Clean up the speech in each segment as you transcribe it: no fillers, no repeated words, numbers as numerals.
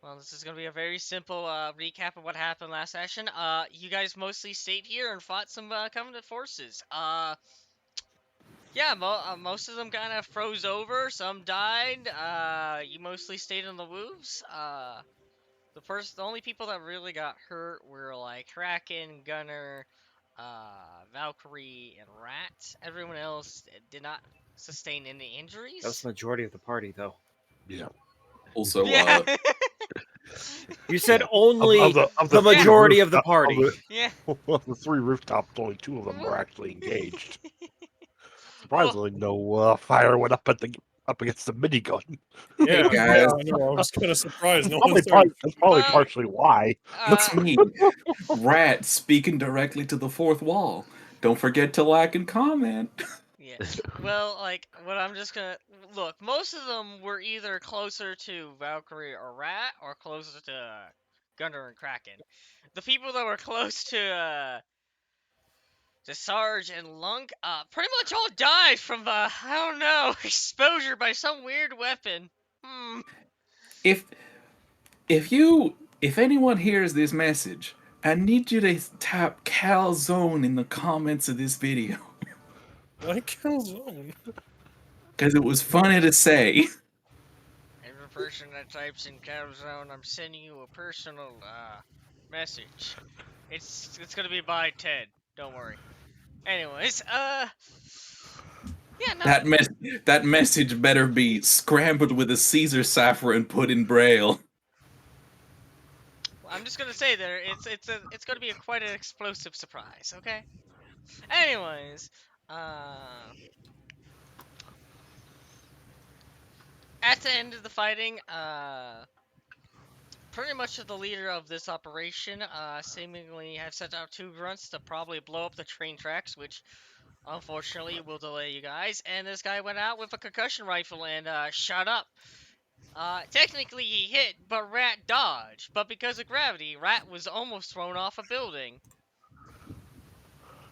Well, this is going to be a very simple recap of what happened last session. You guys mostly stayed here and fought some Covenant forces. Yeah, most of them kind of froze over. Some died. You mostly stayed in the wolves. The only people that really got hurt were like Kraken, Gunner, Valkyrie, and Rat. Everyone else did not sustain any That was injuries. the majority of the party, though. Yeah. Also, Yeah. You said Yeah. only Of the three majority of the rooftop, party. Yeah. of the three rooftops, only two of them were actually engaged. Well, Surprisingly, no fire went up against the minigun. hey Yeah, guys, I know. I was kind of surprised. That's No one started. probably well, partially why. it's me, Rat, speaking directly to the fourth wall. Don't forget to like and comment. yeah. Well, like, what I'm just gonna look. Most of them were either closer to Valkyrie or Rat, or closer to Gunner and Kraken. The people that were close to Sarge and Lunk, pretty much all died from I don't know, exposure by some weird weapon. Hmm. If if anyone hears this message, I need you to tap calzone in the comments of this video. Like Calzone. Because it was funny to say. Every person that types in Calzone, I'm sending you a personal message. It's gonna be by Ted. Don't worry. Anyways, yeah, no. That message better be scrambled with a Caesar cipher and put in braille. I'm just gonna say there, it's gonna be quite an explosive surprise. Okay. Anyways, at the end of the fighting, pretty much the leader of this operation, seemingly have sent out two grunts to probably blow up the train tracks, which unfortunately will delay you guys. And this guy went out with a concussion rifle and shot up. Technically he hit, but Rat dodged. But because of gravity, Rat was almost thrown off a building.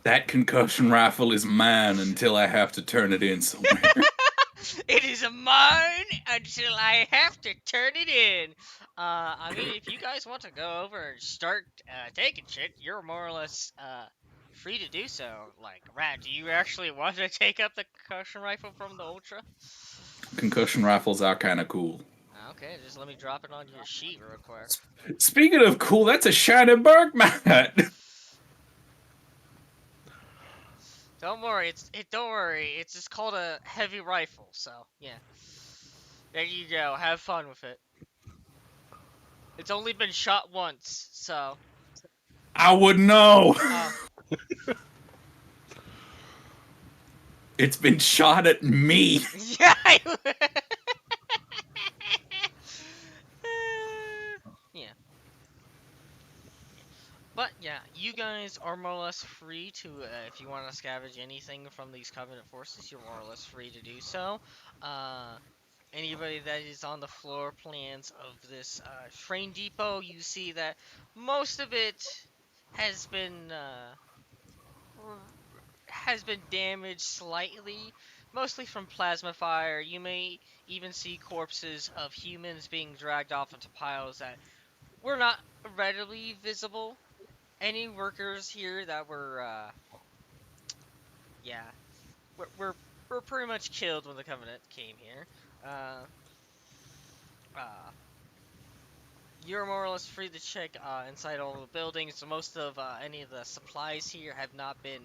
That concussion rifle is mine until I have to turn it in somewhere. It is mine until I have to turn it in. I mean, if you guys want to go over and start taking shit, you're more or less free to do so. Like, Rat, do you actually want to take up the concussion rifle from the Ultra? Concussion rifles are kind of cool. Okay, just let me drop it on your sheet real quick. Speaking of cool, that's a shiny Bergman. Don't worry, don't worry. It's just called a heavy rifle. So yeah, there you go. Have fun with it. It's only been shot once, so. I would know. It's been shot at me. Yeah. Yeah. But yeah, you guys are more or less free to, if you want to scavenge anything from these Covenant forces, you're more or less free to do so. Anybody that is on the floor plans of this train depot, you see that most of it has been damaged slightly, mostly from plasma fire. You may even see corpses of humans being dragged off into piles that were not readily visible. Any workers here that were, yeah, were pretty much killed when the Covenant came here. You're more or less free to check inside all the buildings. So most of any of the supplies here have not been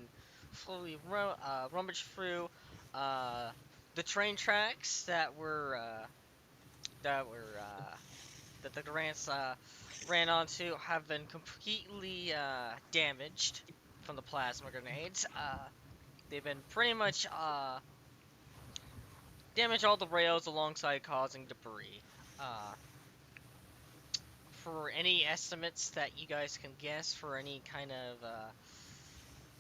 fully rummaged through. The train tracks that the grants ran onto have been completely damaged from the plasma grenades. They've been pretty much damaged all the rails alongside causing debris. For any estimates that you guys can guess for any kind of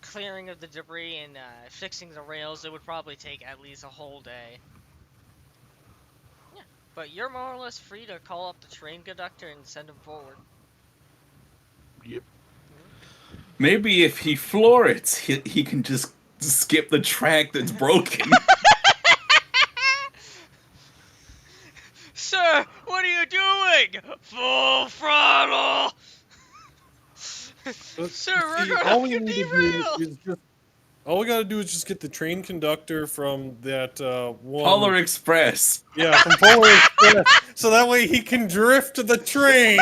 clearing of the debris and fixing the rails, it would probably take at least a whole day. Yeah, but you're more or less free to call up the train conductor and send him forward. Yep. Maybe if he floor it, he can just skip the track that's broken. Sir, what are you doing? drag full throttle. But, Sir, we're see, gonna all have we to need to do derail. is just all we gotta do is just get the train conductor from that one. Polar Express. Yeah, from Polar Express, so that way he can drift the train.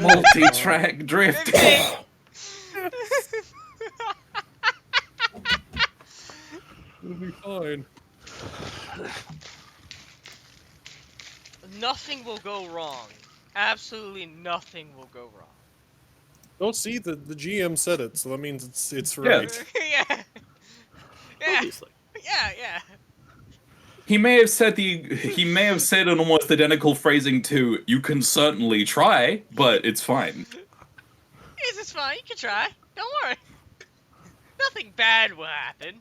Multi-track drifting. Okay. It'll be fine. Nothing will go wrong. Absolutely nothing will go wrong. Oh, see, the GM said it, so that means it's Yeah. right. Yeah. Yeah. Obviously. Yeah. He may have said in almost identical phrasing to "You can certainly try, but it's fine." Yes, it's fine. You can try. Don't worry. Nothing bad will happen.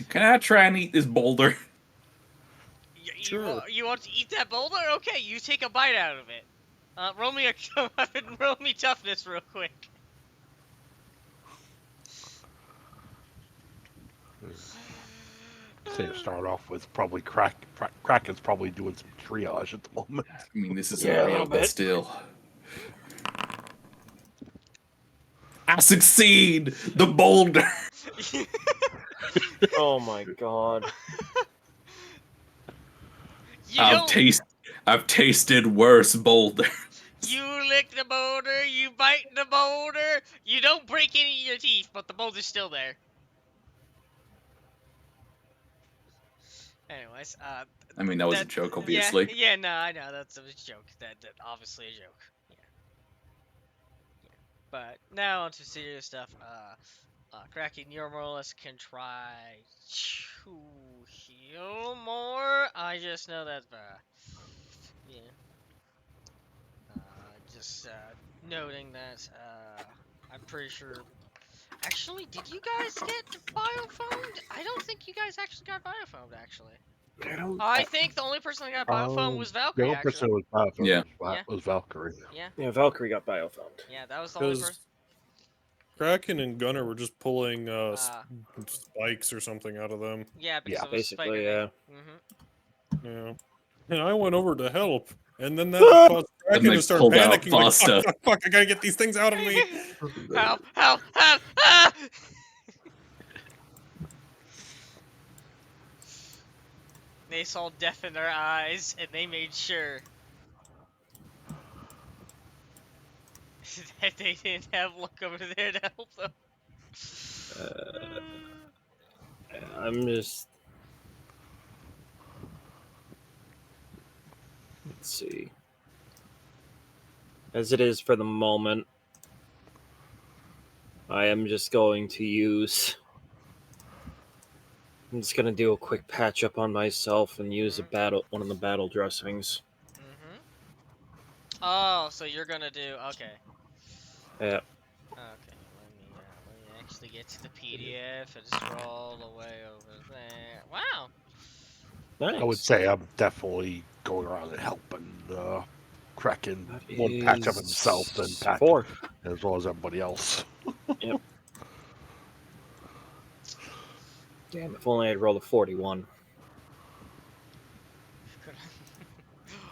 Can I try and eat this boulder? Sure. You want to eat that boulder? Okay, you take a bite out of it. Roll me roll me toughness real quick. Say to start off with, probably Kraken's probably doing some triage at the moment. I mean, this isn't Yeah, a real, little but bit. still. I succeed! The boulder! Oh my god. I've tasted worse boulder. You lick the boulder, you bite the boulder, you don't break any of your teeth, but the boulder's still there. Anyways, I mean, that was a joke, obviously. Yeah, no, I know, that's a joke. That obviously a joke. Yeah. But now on to serious stuff. Kraken, you more or less can try to heal more. I just know that, yeah. Just noting that, I'm pretty sure. Actually, did you guys get biofoamed? I don't think you guys actually got biofoamed, actually. I don't. I think the only person that got biofoamed was The Valkyrie, only person actually. who was Yeah. was Valkyrie. Yeah, Yeah, Valkyrie got biofoamed. yeah, that was the only Because person. Kraken and Gunner were just pulling spikes or something out of them. Yeah, because Yeah, it was basically, Spider-Man. yeah. Mm-hmm. Yeah. And I went over to help, and then that Ah! caused And Kraken they to start pulled out panicking, like, faster. fuck, I gotta get these things out of me. Help! Ah! They saw death in their eyes, and they made sure that they didn't have luck over there to help them. I'm just. Let's see. As it is for the moment, I am just going to use. I'm just gonna do a quick patch up on myself and use one of the battle dressings. Mm-hmm. Oh, so you're gonna do okay. Yeah. Okay, let me actually get to the PDF and scroll the way over there. Wow. Nice. I would say I'm definitely going around and helping Kraken That one patch up is himself, then patch 4. as well as everybody else. Yep. Damn, if only I'd rolled a 41.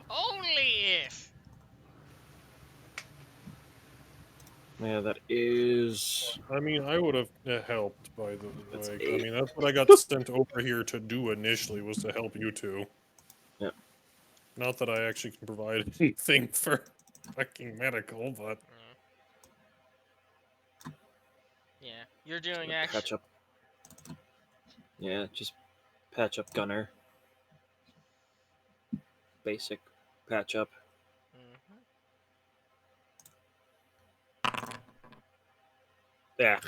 Only if. Yeah, that is. I mean, I would have helped, by the That's way. I 8. mean, that's what I got sent over here to do initially, was to help you two. Yep. Not that I actually can provide anything for fucking medical, but... Yeah, you're doing Patch action. up. Yeah, just patch up Gunner. Basic patch up. Yeah,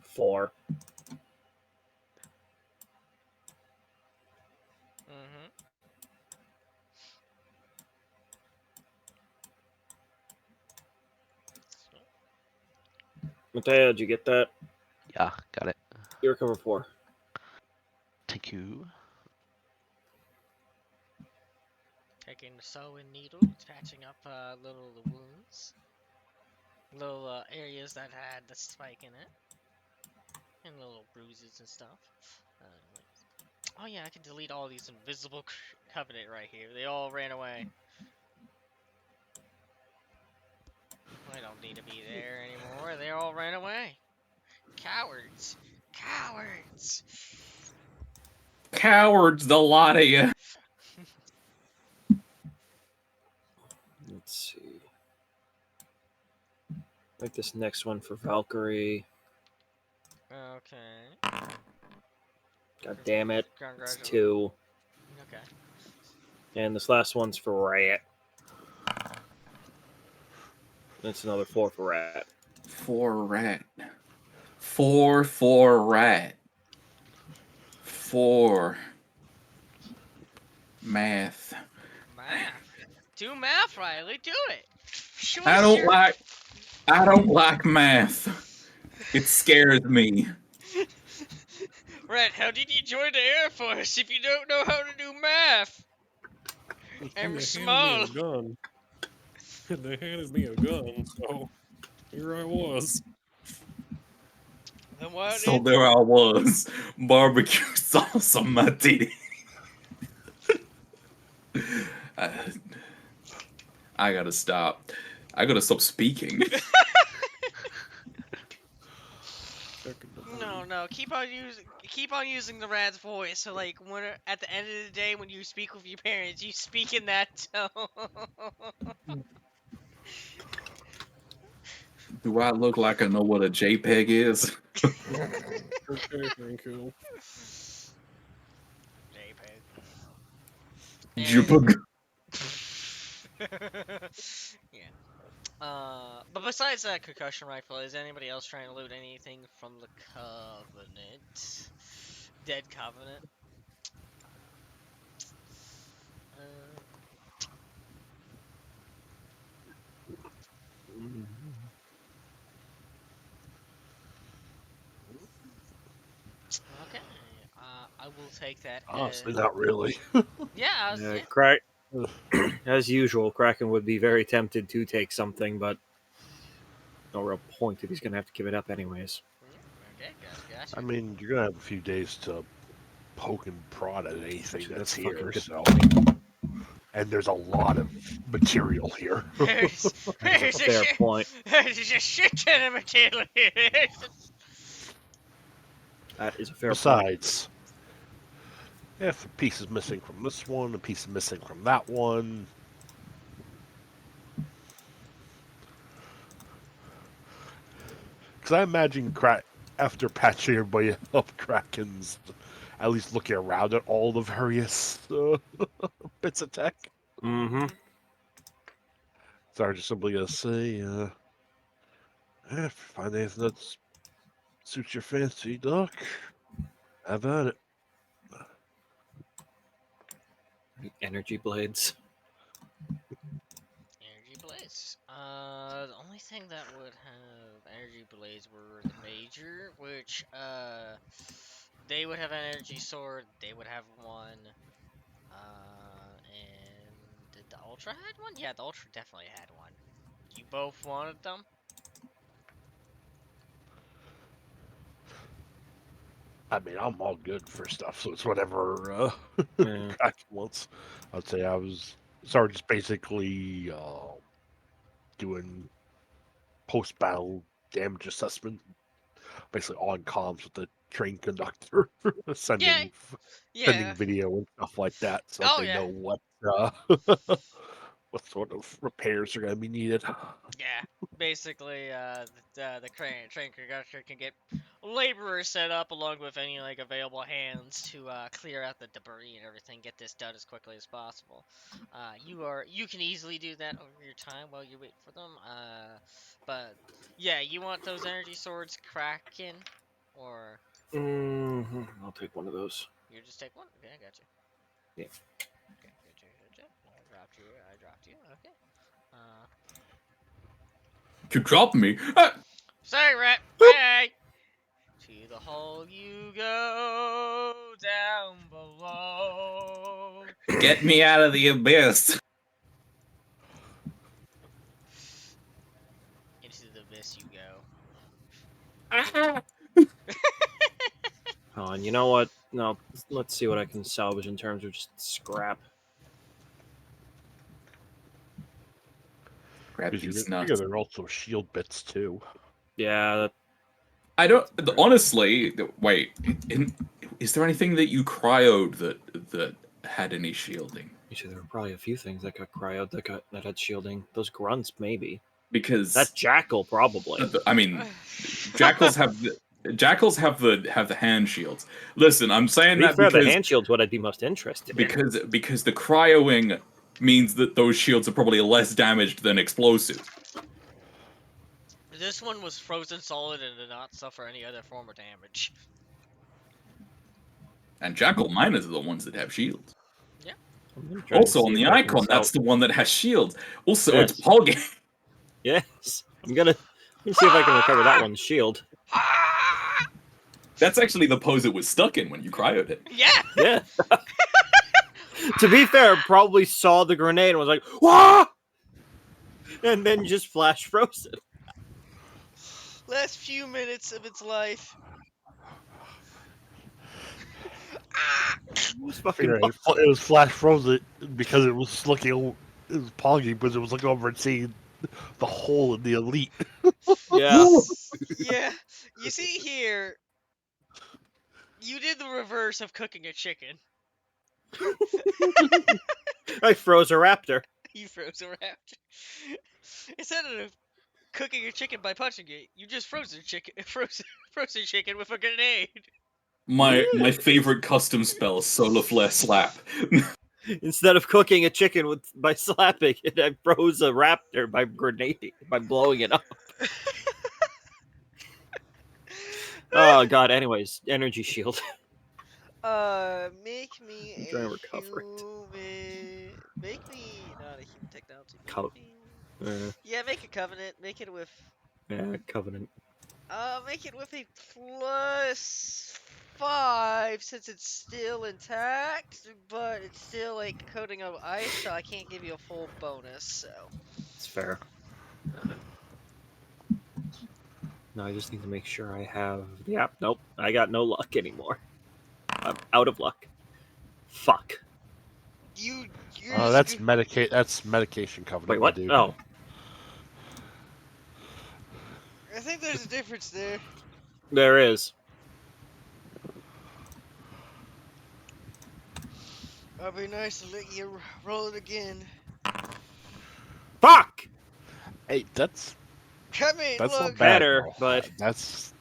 4. Mateo, did you get that? Yeah, got it. You recover 4. Thank you. Taking the sewing needle, patching up little wounds, little areas that had the spike in it, and little bruises and stuff. Oh yeah, I can delete all these invisible covenant right here. They all ran away. I don't need to be there anymore. They all ran away. Cowards. Cowards. Cowards, the lot of you. Let's see. Like this next one for Valkyrie. Okay. God damn it. It's Congratulations. 2. Okay. And this last one's for Rat. That's another 4 for Rat. 4 rat. 4 for rat. 4. Math. Math. Do math, Riley. Do it. Show I us don't your... like math. It scares me. Red, how did you join the Air Force if you don't know how to do math? I'm They small. handed me a gun. They handed me a gun, so here I was. Then what So is... there I was, barbecue sauce on my titty. I gotta stop. I gotta stop speaking. No. Keep on using the Rad's voice. So like when at the end of the day when you speak with your parents, you speak in that tone. Do I look like I know what a JPEG is? Okay, thank you. JPEG. JPEG. Yeah. But besides that concussion rifle, is anybody else trying to loot anything from the Covenant? Dead Covenant? Okay. I will take that. Honestly, not really. Yeah, yeah. Crack. As usual, Kraken would be very tempted to take something, but no real point if he's going to have to give it up anyways. Okay, gotcha. I mean, you're gonna have a few days to poke and prod at anything Actually, that's that's fucking here. good So, point. and there's a lot of material here. There's That's a fair point. There's a shit ton of material here. That is a fair point. Besides, if a piece is missing from this one, a piece is missing from that one. Because I imagine after patching everybody up, Kraken's at least looking around at all the various bits of tech. Mm-hmm. So I'm just simply going to say, if you find anything that suits your fancy, Doc, have at it. Energy blades. Energy blades. The only thing that would have energy blades were the major, which they would have an energy sword. They would have one. And did the Ultra had one? Yeah, the Ultra definitely had one. You both wanted them? I mean, I'm all good for stuff, so it's whatever Yeah. Kraken wants. I'd say I was started just basically doing post-battle damage assessment, basically on comms with the train conductor, Yeah, sending yeah. video and stuff like that, so that Oh they yeah. know what what sort of repairs are going to be needed. Yeah, basically, the train conductor can get laborers set up along with any like available hands to clear out the debris and everything. Get this done as quickly as possible. You can easily do that over your time while you wait for them. But yeah, you want those energy swords cracking, or Mm-hmm. I'll take one of those. you just take one. Okay, I got you. Yeah. Okay, gotcha. I dropped you. Okay. You dropped me. Sorry, rat. Hey. To the hole you go down below. Get me out of the abyss. Into the abyss you go. Oh, and you know what? No, let's see what I can salvage in terms of just scrap. Crap Because you these figure nuts. there are also shield bits too. Yeah, I don't honestly. Wait, is there anything that you cryoed that had any shielding? actually, there were probably a few things that got cryoed that had shielding. Those grunts, maybe. Because That jackal, probably. I mean, jackals have the hand shields. Listen, I'm To saying be that fair, the hand shield's what I'd be most interested in. because the cryoing means that those shields are probably less damaged than explosives. This one was frozen solid and did not suffer any other form of damage. And jackal miners are the ones that have shields. Yeah. Also on the icon, that's the one that has shields. Also, it's Pog. Yes, I'm gonna see if I can recover that one's shield. That's actually the pose it was stuck in when you cryoed it. Yeah. Yeah. To be fair, probably saw the grenade and was like, "Wah!" and then just flash frozen. Last few minutes of its life. It was fucking Figure it was flash frozen because it was looking, it was poggy because it was looking over and seeing the hole in the elite. Yeah. Yeah. You see here, you did the reverse of cooking a chicken. I froze a raptor. You froze a raptor. Instead of cooking your chicken by punching it, you just froze a chicken, frozen chicken with a grenade. My favorite custom spell, Solar Flare Slap. Instead of cooking a chicken by slapping it, I froze a raptor by blowing it up. Oh god. Anyways, energy shield. Make me I'm a trying to recover it. human. Make me not a human technology. Co- Yeah, make a covenant. Make it with. Yeah, covenant. Make it with a +5 since it's still intact, but it's still like a coating of ice, so I can't give you a full bonus. So. It's fair. No, I just need to make sure I have. Yeah, nope. I got no luck anymore. I'm out of luck. Fuck. You're That's medication covenant. Wait, what? Dude. Oh. I think there's a difference there. There is. I'd be nice to let you roll it again. Fuck! Hey, that's Look. not bad, better, though. but that's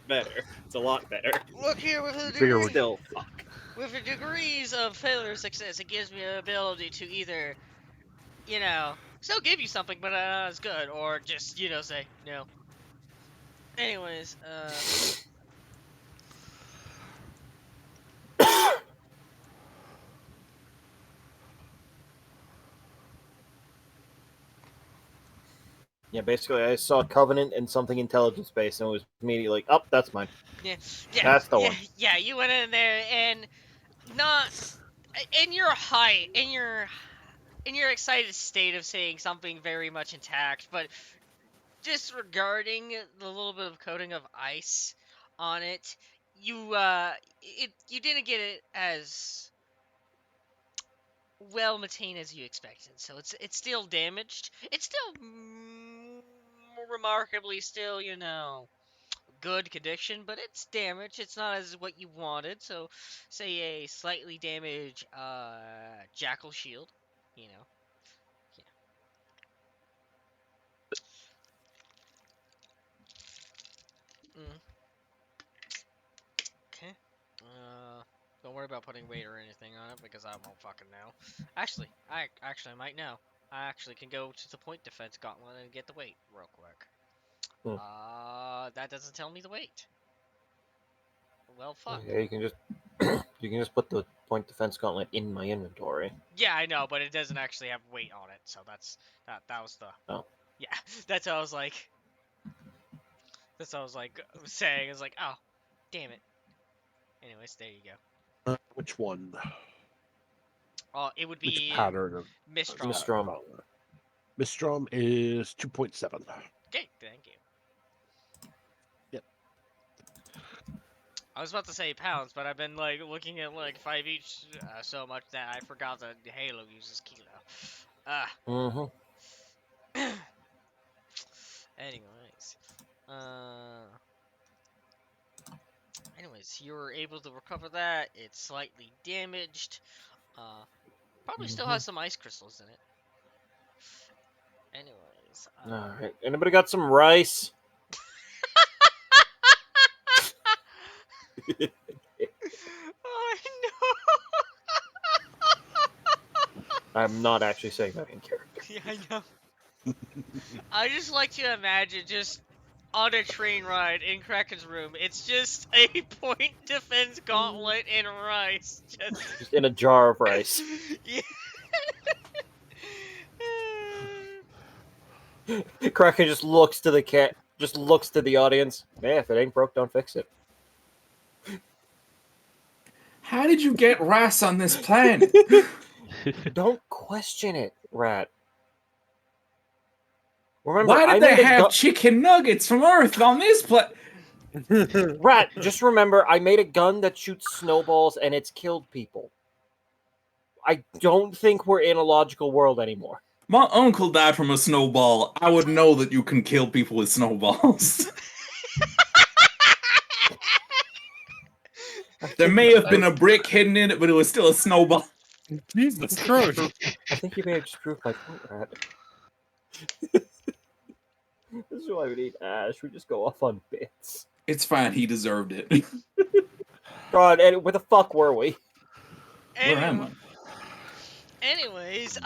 better. It's a lot better. Look here with the Figure degree. Still, fuck. With the degrees of failure or success, it gives me the ability to either, still give you something, but not as good, or just, say no. Anyways, Yeah, basically, I saw Covenant and something intelligence based, and it was immediately like, "Oh, that's mine." yeah, That's the one. Yeah, you went in there and not in your height, in your excited state of seeing something very much intact, but disregarding the little bit of coating of ice on it, you didn't get it as well maintained as you expected. So it's still damaged. It's still remarkably still, good condition, but it's damaged. It's not as what you wanted. So say a slightly damaged jackal shield, you know. Yeah. Okay. Don't worry about putting weight or anything on it because I won't fucking know. Actually, I might know. I actually can go to the point defense gauntlet and get the weight real quick. That doesn't tell me the weight. Well, fuck. Yeah, you can just put the point defense gauntlet in my inventory. Yeah, I know, but it doesn't actually have weight on it, so that was the. Oh. Yeah, that's what I was like. That's what I was like saying. It's like, oh, damn it. Anyways, there you go. Which one? It would Which be pattern of Mistral. Mistral. Mistral is 2.7. Okay, thank you. Yep. I was about to say pounds, but I've been like looking at like 5 each so much that I forgot that Halo uses kilo. Mm-hmm. Anyways, uh, you're able to recover that. It's slightly damaged. Probably still has some ice crystals in it. Anyways, All right. Anybody got some rice? oh I'm not actually saying that in character. no! Yeah, I know. I just like to imagine just on a train ride in Kraken's room. It's just a point defense gauntlet in rice. Just in a jar of rice. Yeah. Kraken just looks to the audience. Man, if it ain't broke, don't fix it. How did you get rice on this planet? Don't question it, Rat. Remember, Why I did they made a have chicken nuggets from Earth on this planet? Rat, just remember, I made a gun that shoots snowballs and it's killed people. I don't think we're in a logical world anymore. My uncle died from a snowball. I would know that you can kill people with snowballs. There may have been a brick hidden in it, but it was still a snowball. Jesus Christ. I think you may have just proved my point, Rat. This is why we need Ash. We just go off on bits. It's fine. He deserved it. God, and where the fuck were we? Where am I? Anyways,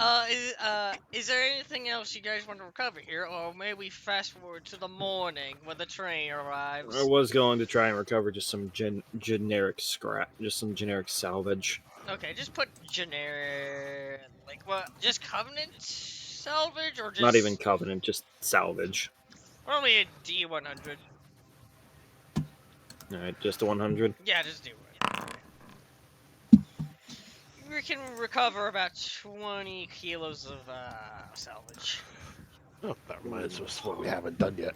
is there anything else you guys want to recover here, or may we fast forward to the morning when the train arrives? I was going to try and recover just some generic scrap, just some generic salvage. Okay, just put generic, like what? Just Covenant salvage, or just Not even Covenant, just salvage. only a D100? Alright, just a 100. Yeah, just do it. We can recover about 20 kilos of salvage. Oh, that reminds us of what we haven't done yet.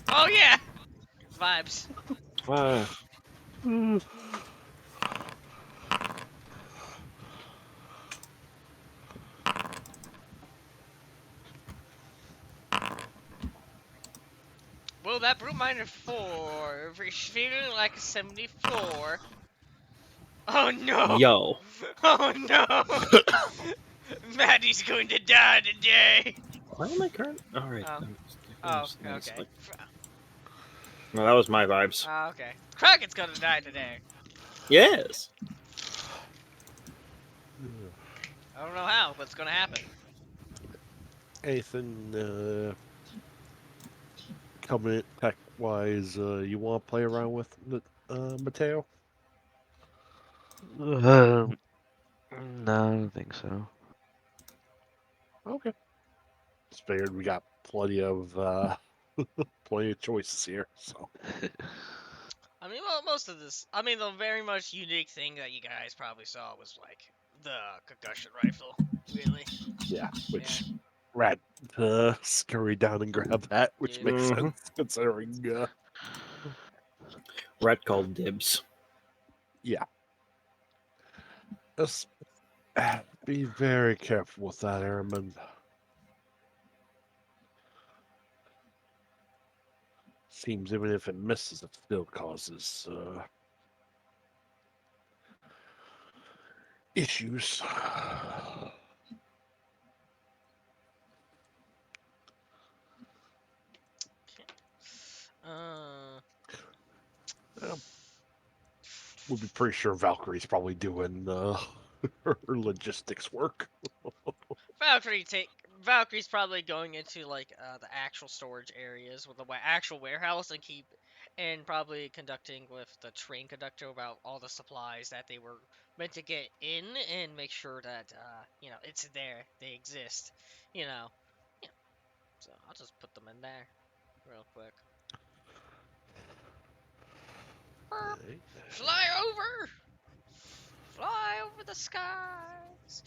Oh yeah, vibes. Well, that brute miner 4 is feeling like a 74. Oh no! Yo. Oh no! Maddie's going to die today. Why am I current? Alright. Oh, okay. Well, that was my vibes. Okay. Kraken's gonna die today. Yes. I don't know how, but it's gonna happen. Anything Covenant tech wise you want to play around with, Mateo? No, I don't think so. Okay. Just figured we got plenty of choices here. So I mean, well, most of this. I mean, the very much unique thing that you guys probably saw was like the concussion rifle. Really. yeah, which Rat scurried down and grabbed that, which makes sense considering. Rat called dibs. Yeah. Just be very careful with that, Airman. Seems even if it misses, it still causes issues. We'll be pretty sure Valkyrie's probably doing her logistics work. Valkyrie's probably going into like the actual storage areas with the actual warehouse and probably conducting with the train conductor about all the supplies that they were meant to get in and make sure that it's there, they exist, you know. So I'll just put them in there real quick. Right. Fly over the skies.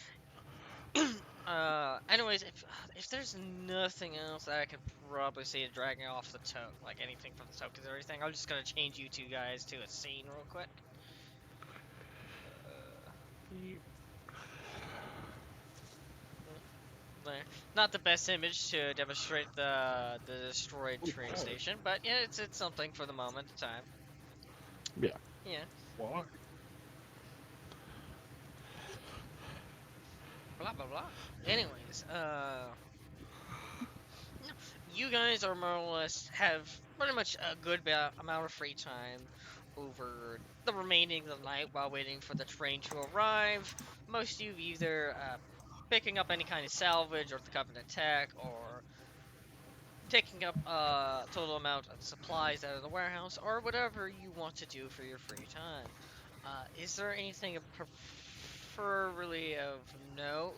anyways, if there's nothing else that I could probably see it dragging off the token, like anything from the tokens or anything, I'm just gonna change you two guys to a scene real quick. There. Not the best image to demonstrate the destroyed train station, but yeah, it's something for the moment of time. Yeah. Yeah. Why? Blah blah blah. Anyways, you guys are more or less have pretty much a good amount of free time over the remaining of the night while waiting for the train to arrive. Most of you either picking up any kind of salvage or the Covenant tech, or taking up a total amount of supplies out of the warehouse, or whatever you want to do for your free time. Is there anything preferably of note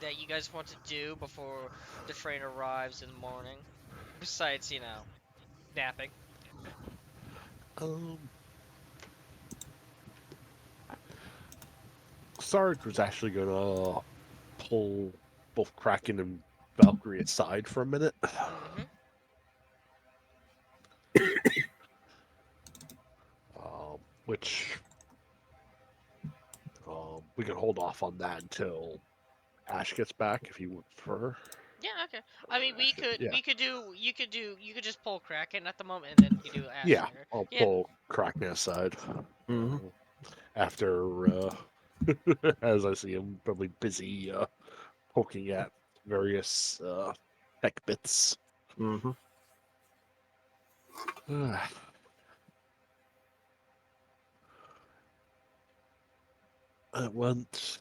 that you guys want to do before the train arrives in the morning? Besides, napping. Um, Sarge was actually gonna pull both Kraken and Valkyrie aside for a minute. Mm-hmm. Which we can hold off on that until Ash gets back, if you would prefer. Yeah, okay. I mean, we could, Yeah. we could do, you could just pull Kraken at the moment, and then you do Ash Yeah, later. I'll Yeah. pull Kraken aside. Mhm. After, as I see him, probably busy poking at various tech bits. Mm-hmm. It went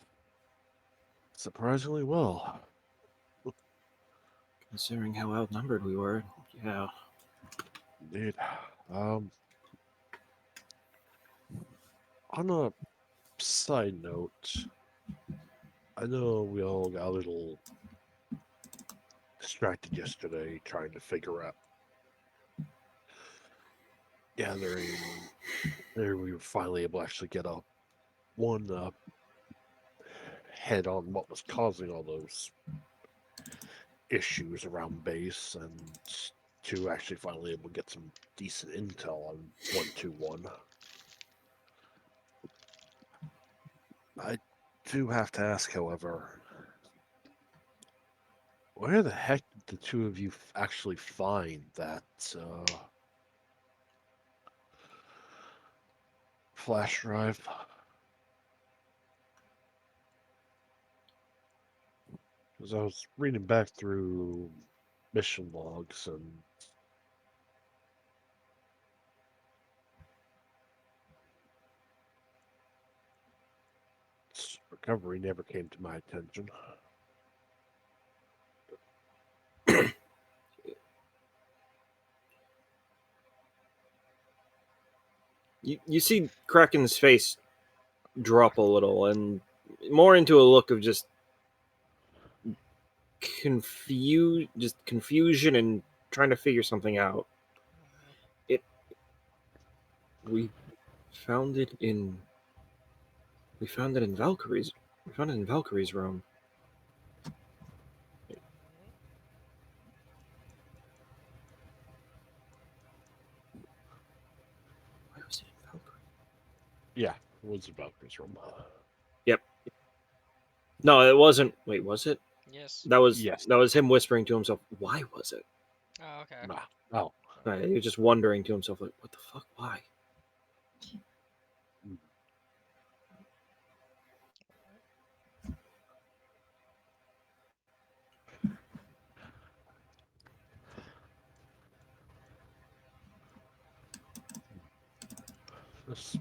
surprisingly well. Considering how outnumbered we were, yeah. Indeed. On a side note, I know we all got a little distracted yesterday trying to figure out gathering. There we were finally able to actually get one head on what was causing all those issues around base, and two, actually finally able to get some decent intel on 121. I do have to ask, however, where the heck did the two of you actually find that flash drive? Because I was reading back through mission logs, and its recovery never came to my attention. You see Kraken's face drop a little, and more into a look of just confusion and trying to figure something out. We found it in Valkyrie's. We found it in Valkyrie's room. Where was it in Valkyrie? Yeah, it was about this room. Yep. No, it wasn't. Wait, was it? Yes. Yes. That was him whispering to himself. Why was it? Oh, okay. Nah. Oh. Right, he was just wondering to himself, like, what the fuck? Why? Just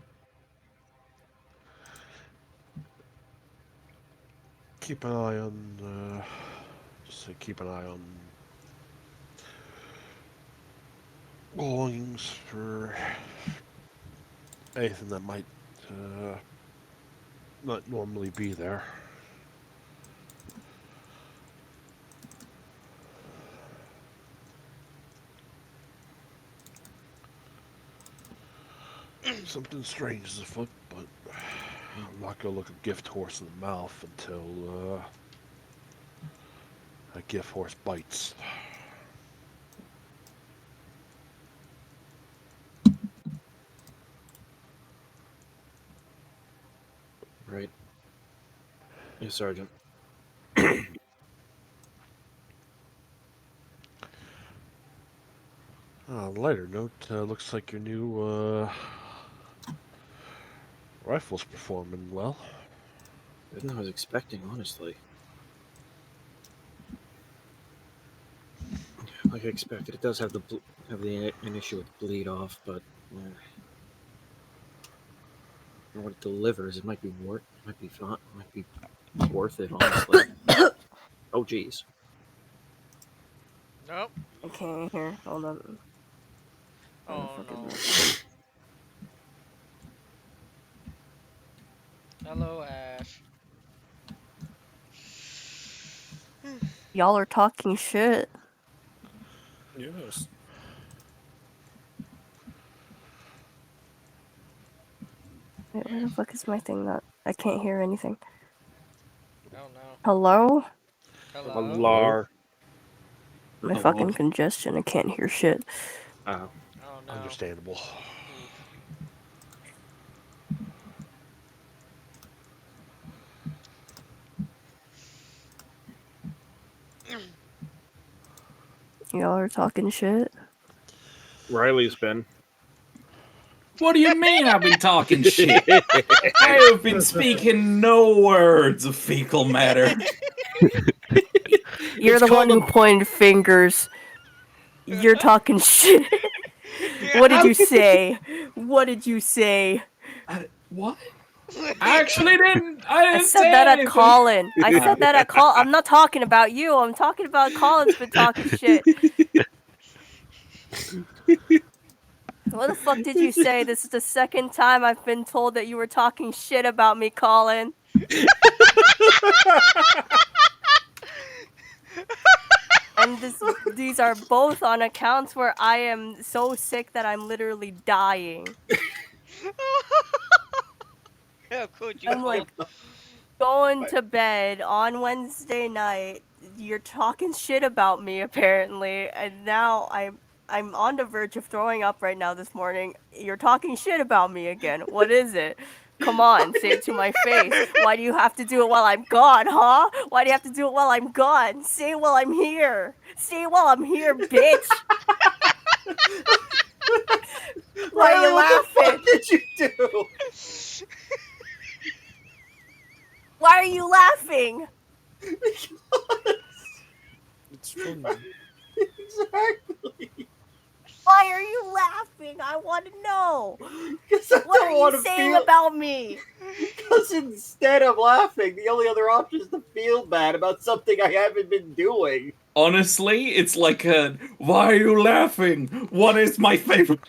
keep an eye on. Keep an eye on belongings for anything that might not normally be there. Something strange is afoot, but I'm not gonna look a gift horse in the mouth until A gift horse bites. Right. Yes, Sergeant. Lighter note, looks like your new rifle's performing well. Better than I was expecting, honestly. Like I expected, it does have an issue with bleed off, but what it delivers, it might be fun. It might be worth it, honestly. Oh, jeez. Nope. I can't hear. Hold on. Oh no. Hello, Ash. Y'all are talking shit. Yes. Wait, where the fuck is my thing that I can't hear anything? Oh no. Hello? Hello. Lar. My Hello? fucking congestion. I can't hear shit. Oh. Oh no. Understandable. Oof. Y'all are talking shit. Riley's been. What do you mean I've been talking shit? I have been speaking no words of fecal matter. You're the one who pointed fingers. You're talking shit. What did you say? What did you say? What? I actually didn't. I I didn't said say that at anything. Colin. I said that at Colin. I'm not talking about you. I'm talking about Colin's been talking shit. What the fuck did you say? This is the second time I've been told that you were talking shit about me, Colin. And these are both on accounts where I am so sick that I'm literally dying. How could you? I'm like going to bed on Wednesday night. You're talking shit about me apparently, and now I'm on the verge of throwing up right now this morning. You're talking shit about me again. What is it? Come on, say it to my face. Why do you have to do it while I'm gone, huh? Why do you have to do it while I'm gone? Say it while I'm here. Say it while I'm here, bitch. Why are you laughing? What did you do? Why are you laughing? It's funny. Exactly. Why are you laughing? I want to know. Because I What don't are want you to saying feel. about me? Because instead of laughing, the only other option is to feel bad about something I haven't been doing. Honestly, it's like a. Why are you laughing? What is my favorite?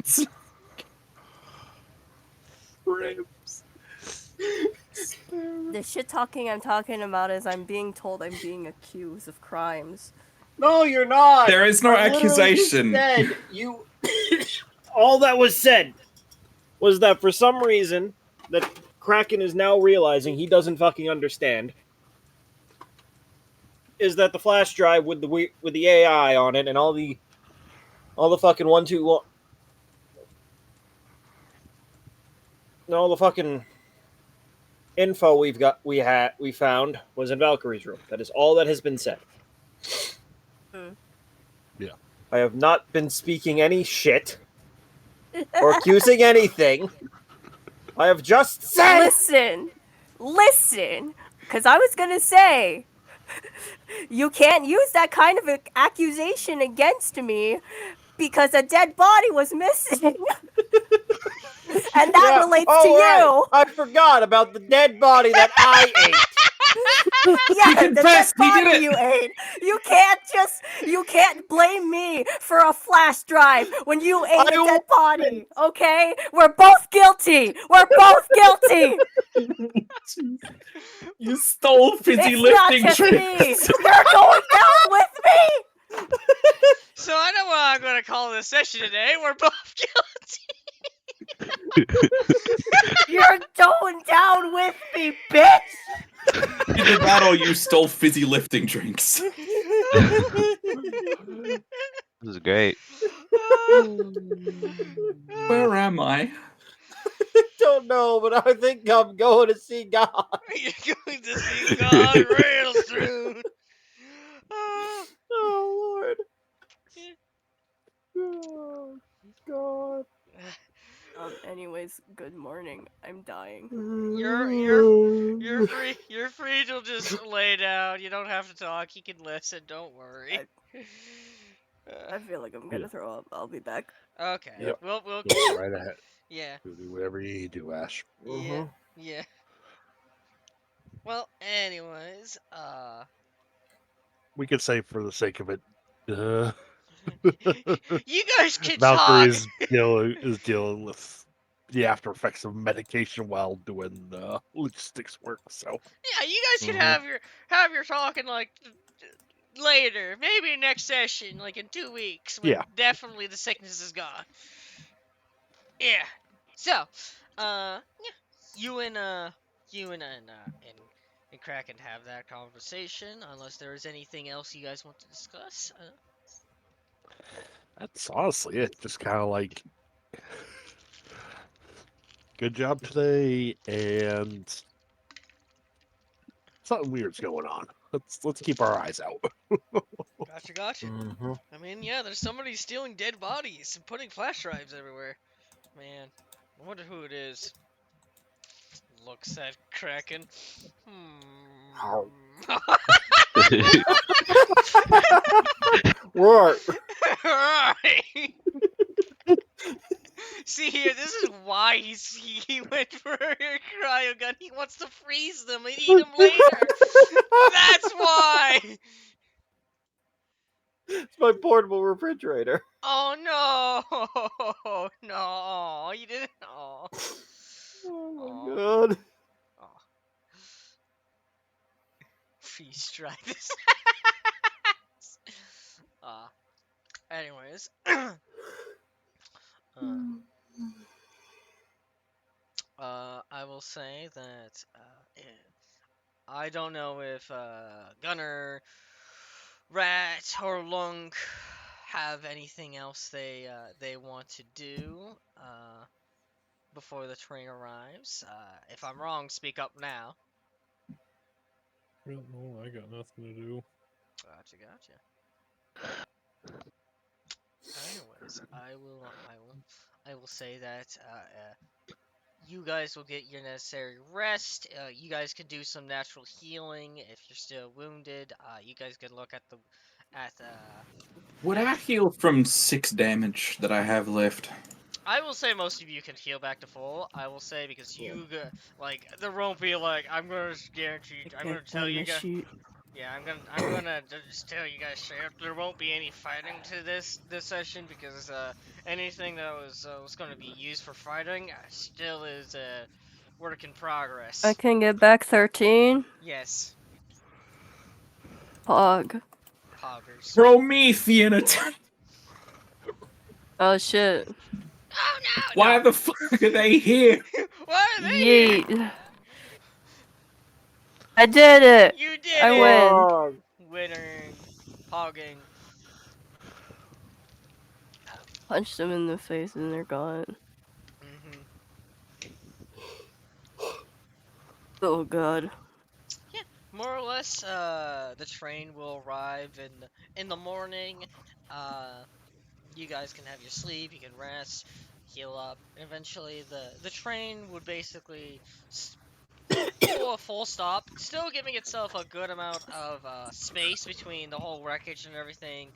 Ribs. The shit talking I'm talking about is I'm being told I'm being accused of crimes. No, you're not. There is no I literally just accusation. said you. All that was said was that for some reason that Kraken is now realizing he doesn't fucking understand is that the flash drive with the AI on it and all the fucking 121 all the fucking info we found was in Valkyrie's room. That is all that has been said. Yeah. I have not been speaking any shit or accusing anything. I have just said. Listen, because I was gonna say, you can't use that kind of accusation against me because a dead body was missing. And that relates to you. I forgot about the dead body that I ate. Yeah, He the dead confessed, he did body it. you ate. You can't blame me for a flash drive when you ate a dead body, okay? We're both guilty. We're both guilty. You stole fizzy It's not lifting just me. drinks. You're going down with me. So I know what I'm gonna call this session today. We're both guilty. You're going down with me, bitch. Either that or you stole fizzy lifting drinks. This is great. Where am I? Don't know, but I think I'm going to see God. You're going to see God real soon. Oh Lord. Oh, God. Anyways, good morning. I'm dying. You're free. You're free to just lay down. You don't have to talk. You can listen. Don't worry. I feel like I'm gonna throw up. I'll be back. Okay. Yep. We'll Go right ahead. yeah. Do whatever you need to do, Ash. Yeah. Yeah. Well, anyways, We could say for the sake of it, you guys can Valkyrie talk. is dealing with the after effects of medication while doing logistics work. So Yeah, you guys can have your talking like later, maybe next session, like in 2 weeks, when yeah, definitely the sickness is gone. Yeah. So, yeah, you and and Kraken have that conversation. Unless there is anything else you guys want to discuss. that's honestly it. Just kind of like, good job today, and something weird's going on. Let's keep our eyes out. Gotcha. I mean, yeah, there's somebody stealing dead bodies and putting flash drives everywhere. Man, I wonder who it is. Looks at Kraken. Right. Right. See here, this is why he went for a cryo gun. He wants to freeze them and eat them later. That's why. It's my portable refrigerator. Oh no, no, you didn't. Oh, Oh my God. oh. Freeze dry this. Anyways. I will say that I don't know if Gunner, Rat, or Lunk have anything else they want to do before the train arrives. If I'm wrong, speak up now. No, I got nothing to do. Gotcha. Anyways, I will say that you guys will get your necessary rest. You guys can do some natural healing if you're still wounded. You guys can look at the at Would I heal from 6 damage that I have left? I will say most of you can heal back to full. I will say because like there won't be like I'm gonna guarantee I'm gonna tell you guys. Yeah, I'm gonna just tell you guys straight up. There won't be any fighting to this session because anything that was gonna be used for fighting still is a work in progress. I can get back 13. Yes, Pog. poggers. Promethean attack! Oh shit. Oh no! Why the fuck are they here? Why are they here? Yeet. I did it! You did I it! win. Winning. Pogging. Punch them in the face and they're gone. Oh god. Yeah, more or less. The train will arrive in the morning. You guys can have your sleep. You can rest, heal up. Eventually, the train would basically pull a full stop, still giving itself a good amount of space between the whole wreckage and everything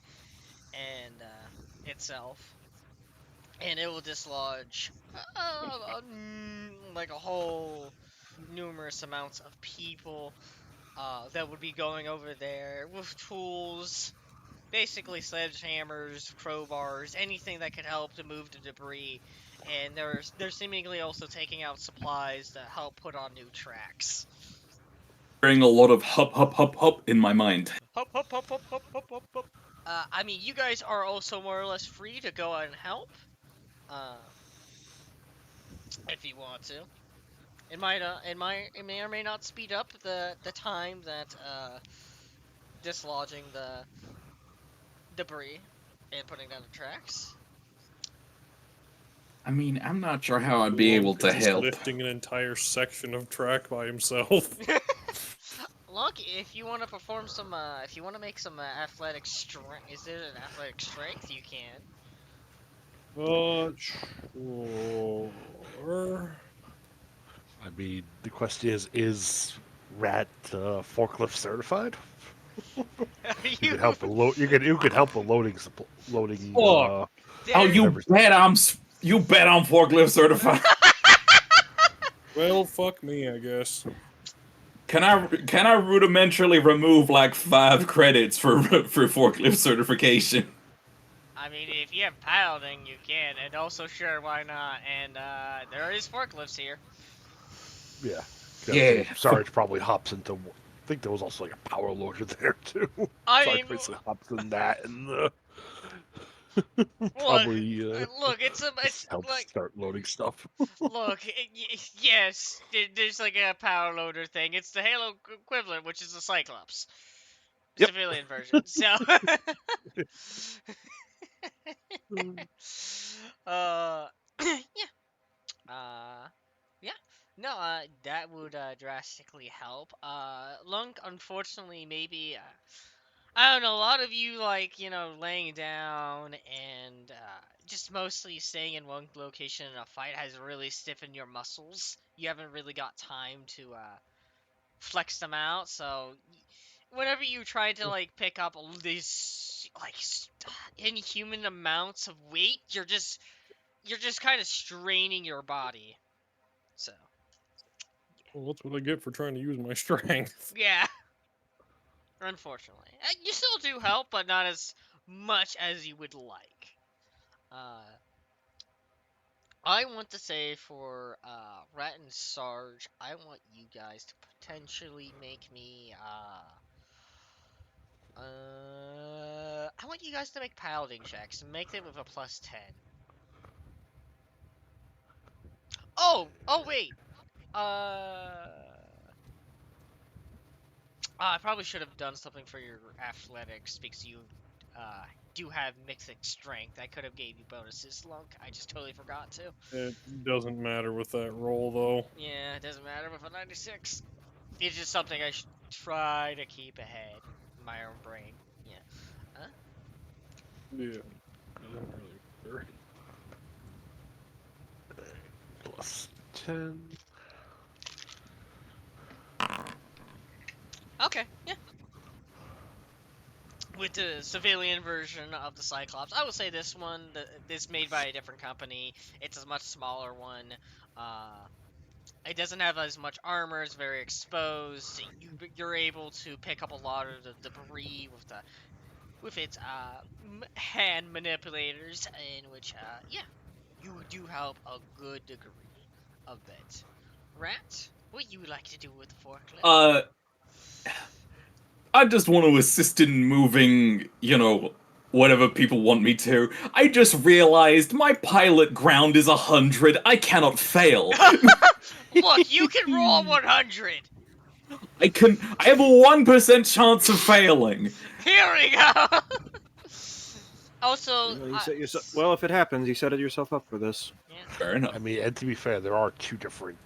and itself. And it will dislodge like a whole numerous amounts of people that would be going over there with tools, basically sledgehammers, crowbars, anything that could help to move the debris. And they're seemingly also taking out supplies to help put on new tracks. Hearing a lot of hop in my mind. Hop. I mean, you guys are also more or less free to go out and help. If you want to. It may or may not speed up the time that dislodging the debris and putting down the tracks. I mean, I'm not sure how I'd be able to Just help. lifting an entire section of track by himself. Look, if you want to perform some, if you want to make some athletic strength, is it an athletic strength? You can. Sure. I mean, the question is Rat forklift certified? You could help with load. You could help with loading. Fuck. Oh, you Whatever's- bet I'm forklift certified. Well, fuck me, I guess. Can I rudimentarily remove like 5 credits for forklift certification? I mean, if you have piloting, you can, and also sure, why not? And there is forklifts here. Yeah. Yeah. Sarge probably hops into. I think there was also like a power loader there too. I Sarge mean, basically hops in that and look, probably look, it's helps like, start loading stuff. look, yes, there's like a power loader thing. It's the Halo equivalent, which is the Cyclops. Yep. Civilian version. So, uh, yeah, yeah. No, that would drastically help. Lunk, unfortunately, maybe. I don't know. A lot of you like, laying down and just mostly staying in one location in a fight has really stiffened your muscles. You haven't really got time to flex them out. So whenever you try to like pick up these like inhuman amounts of weight, you're just kind of straining your body. So Well, that's what I get for trying to use my strength. yeah, unfortunately, you still do help, but not as much as you would like. I want to say for Rat and Sarge, I want you guys to potentially make me I want you guys to make piloting checks and make them with a +10. Oh wait. I probably should have done something for your athletics because you uh do have mythic strength. I could have gave you bonuses, Lunk. I just totally forgot to. It doesn't matter with that roll, though. Yeah, it doesn't matter with a 96. It's just something I should try to keep ahead in my own brain. Yeah. Huh? Yeah. Doesn't really matter. +10. Okay, yeah. With the civilian version of the Cyclops, I will say this one, this made by a different company. It's a much smaller one. It doesn't have as much armor. It's very exposed. You're able to pick up a lot of the debris with its hand manipulators, in which yeah, you do help a good degree of it. Rat, what you would like to do with the forklift? I just want to assist in moving, whatever people want me to. I just realized my pilot ground is 100. I cannot fail. Look, you can roll 100. I have a 1% chance of failing. Here we go. Also, well, if it happens, you set it yourself up for this. yeah. Fair enough. I mean, and to be fair, there are 2 different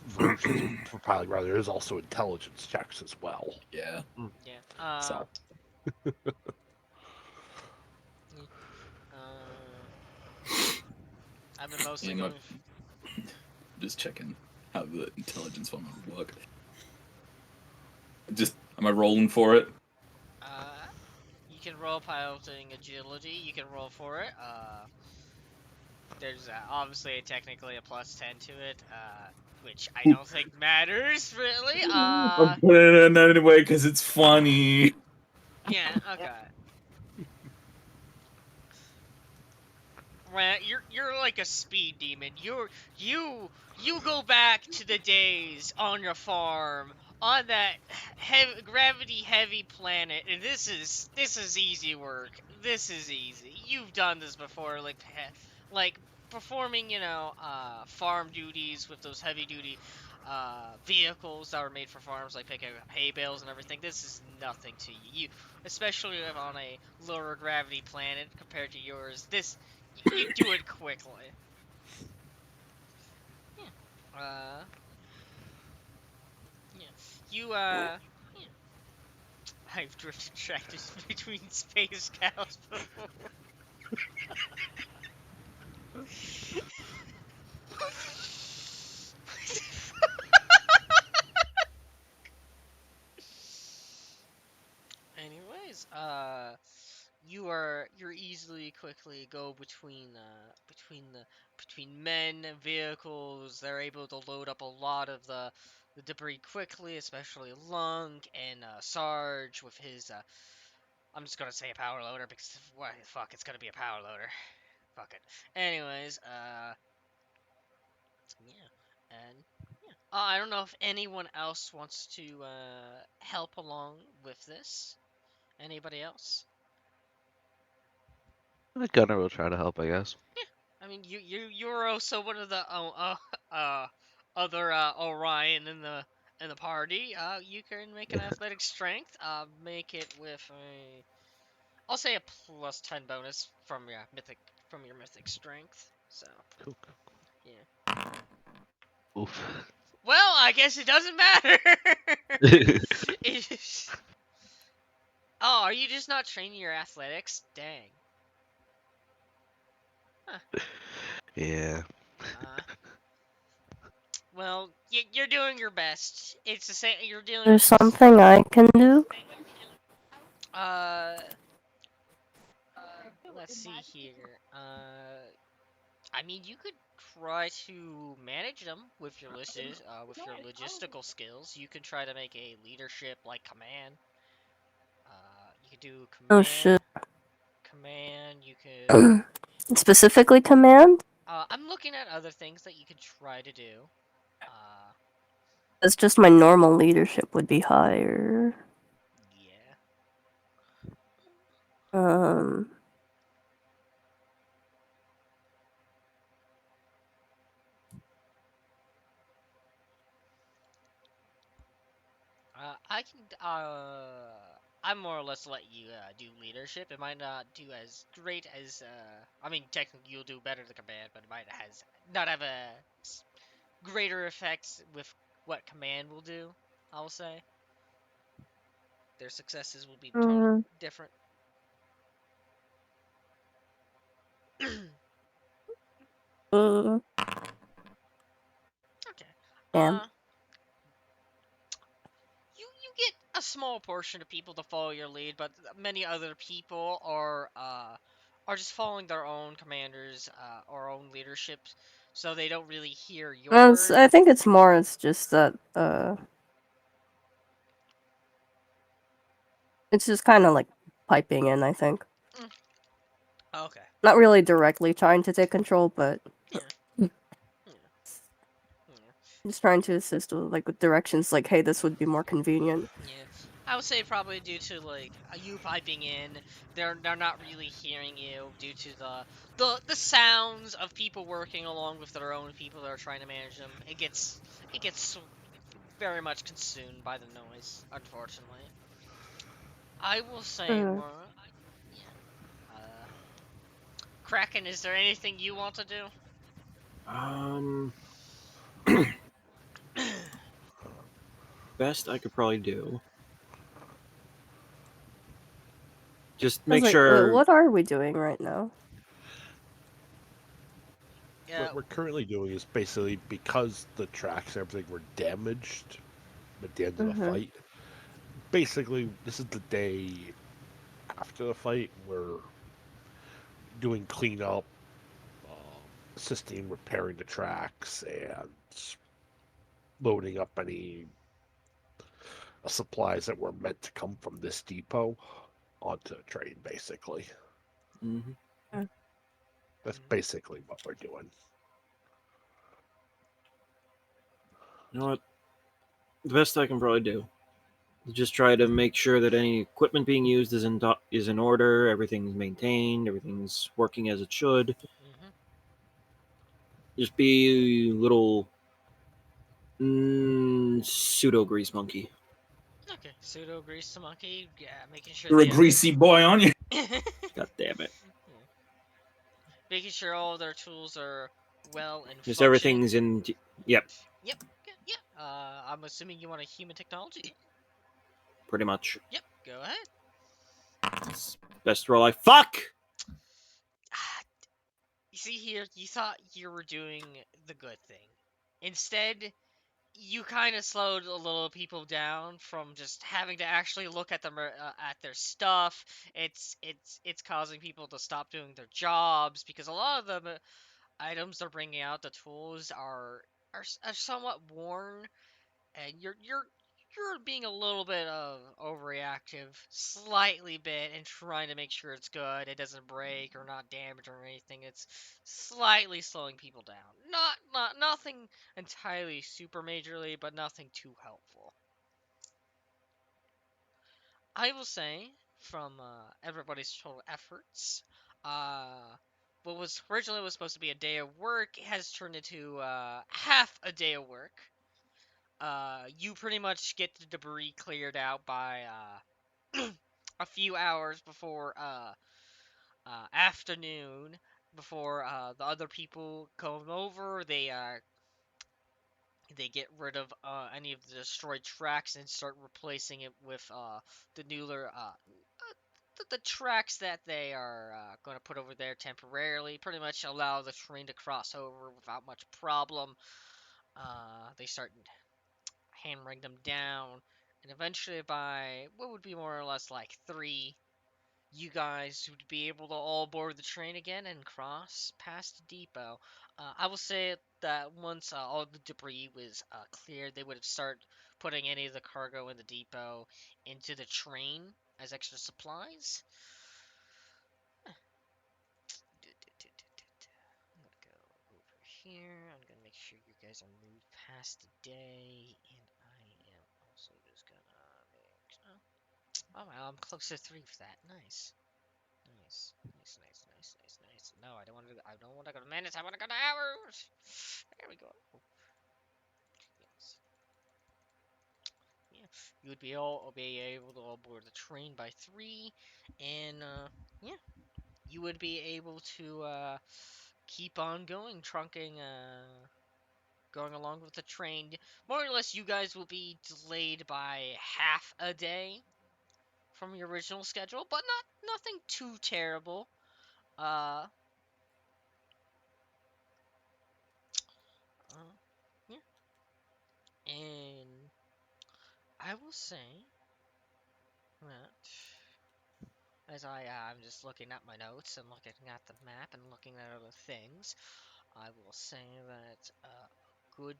versions for piloting. Rather, there is also intelligence checks as well. Yeah. Yeah. So. I've been mostly Yeah, going. just checking how the intelligence one would work. Am I rolling for it? You can roll piloting agility. You can roll for it. There's obviously technically a +10 to it, which I don't think matters really. I'm putting it in anyway because it's funny. Yeah. Okay. Right, you're like a speed demon. You go back to the days on your farm on that gravity heavy planet, and this is easy work. This is easy. You've done this before, like performing farm duties with those heavy duty vehicles that are made for farms, like picking up hay bales and everything. This is nothing to you, especially if on a lower gravity planet compared to yours. You do it quickly. Yeah. Yeah. Yeah. I've drifted tractors between space cows before. Anyways, you're easily quickly go between men and vehicles. They're able to load up a lot of the debris quickly, especially Lung and Sarge with his I'm just gonna say a power loader because why the fuck it's gonna be a power loader. Fuck it. Anyways, yeah, and yeah. I don't know if anyone else wants to help along with this. Anybody else? The gunner will try to help, I guess. I mean, you're also one of the other Orion in the party. You can make an athletic strength. Make it with a I'll say a +10 bonus from your mythic strength. So Cool. yeah. Oof. Well, I guess it doesn't matter. It's- Oh, are you just not training your athletics? Dang. Huh. Yeah. Uh, well, you're doing your best. It's the same. You're dealing There's with this. something I can do. Uh, let's see here. I mean, you could try to manage them with your logistical skills. You can try to make a leadership like command. You could do Oh shit. command. You could. Specifically command? I'm looking at other things that you could try to do. It's just my normal leadership would be higher. Yeah. Um. I can. I more or less let you do leadership. It might not do as great as. I mean, technically you'll do better than command, but it might has not have a greater effects with what command will do. I will say their successes will be totally Mm, different. mm, Okay. damn. You get a small portion of people to follow your lead, but many other people are just following their own commanders or own leaderships, so they don't really hear your word. I think it's more. It's just that. It's just kind of like piping in. I think. Okay. Not really directly trying to take control, but Yeah. Yeah. Yeah. just trying to assist with directions. Like, hey, this would be more convenient. Yeah. I would say probably due to like you piping in, they're not really hearing you due to the sounds of people working along with their own people that are trying to manage them. It gets very much consumed by the noise, unfortunately. I will say Mm. more. Yeah. Kraken, is there anything you want to do? Best I could probably do. Just I was make like, sure. what are we doing right now? Yeah. What we're currently doing is basically because the tracks and everything were damaged at the end of the fight. Basically, this is the day after the fight. We're doing cleanup, assisting repairing the tracks, and loading up any supplies that were meant to come from this depot onto a train, basically. Mm-hmm. That's basically what we're doing. You know what? The best I can probably do is just try to make sure that any equipment being used is in order, everything's maintained, everything's working as it should. Mhm. Just be a little Pseudo grease monkey. Okay, pseudo grease monkey. Yeah, making sure You're a they have greasy boy, aren't you? God damn it! yeah. Making sure all their tools are well and Just functioning. everything's in. Yep, Yep. Yeah. I'm assuming you want a human technology. pretty much. Yep. Go ahead. Best roll I fuck. You see here, you thought you were doing the good thing. Instead, you kind of slowed a little people down from just having to actually look at them at their stuff. It's causing people to stop doing their jobs because a lot of the items they're bringing out, the tools are somewhat worn, and you're being a little bit of overreactive, slightly bit, and trying to make sure it's good, it doesn't break or not damage or anything. It's slightly slowing people down. Not nothing entirely super majorly, but nothing too helpful. I will say from everybody's total efforts, what was originally was supposed to be a day of work has turned into half a day of work. You pretty much get the debris cleared out by a few hours before afternoon, before the other people come over. They get rid of any of the destroyed tracks and start replacing it with the newer the tracks that they are going to put over there temporarily. Pretty much allow the train to cross over without much problem. They start hammering them down, and eventually by what would be more or less like 3, you guys would be able to all board the train again and cross past the depot. I will say that once all the debris was cleared, they would have started putting any of the cargo in the depot into the train as extra supplies. I'm gonna go over here. I'm gonna make sure you guys are moved past the day, and I am also just gonna make. Oh well, I'm close to 3 for that. Nice. Nice. No, I don't want to. I don't want to go to minutes. I want to go to hours. There we go. Yes. Yeah, you would be able to all board the train by 3, and yeah, you would be able to keep on going, trunking, going along with the train. More or less, you guys will be delayed by half a day from your original schedule, but nothing too terrible. Uh, uh yeah, and I will say that as I'm just looking at my notes and looking at the map and looking at other things, I will say that good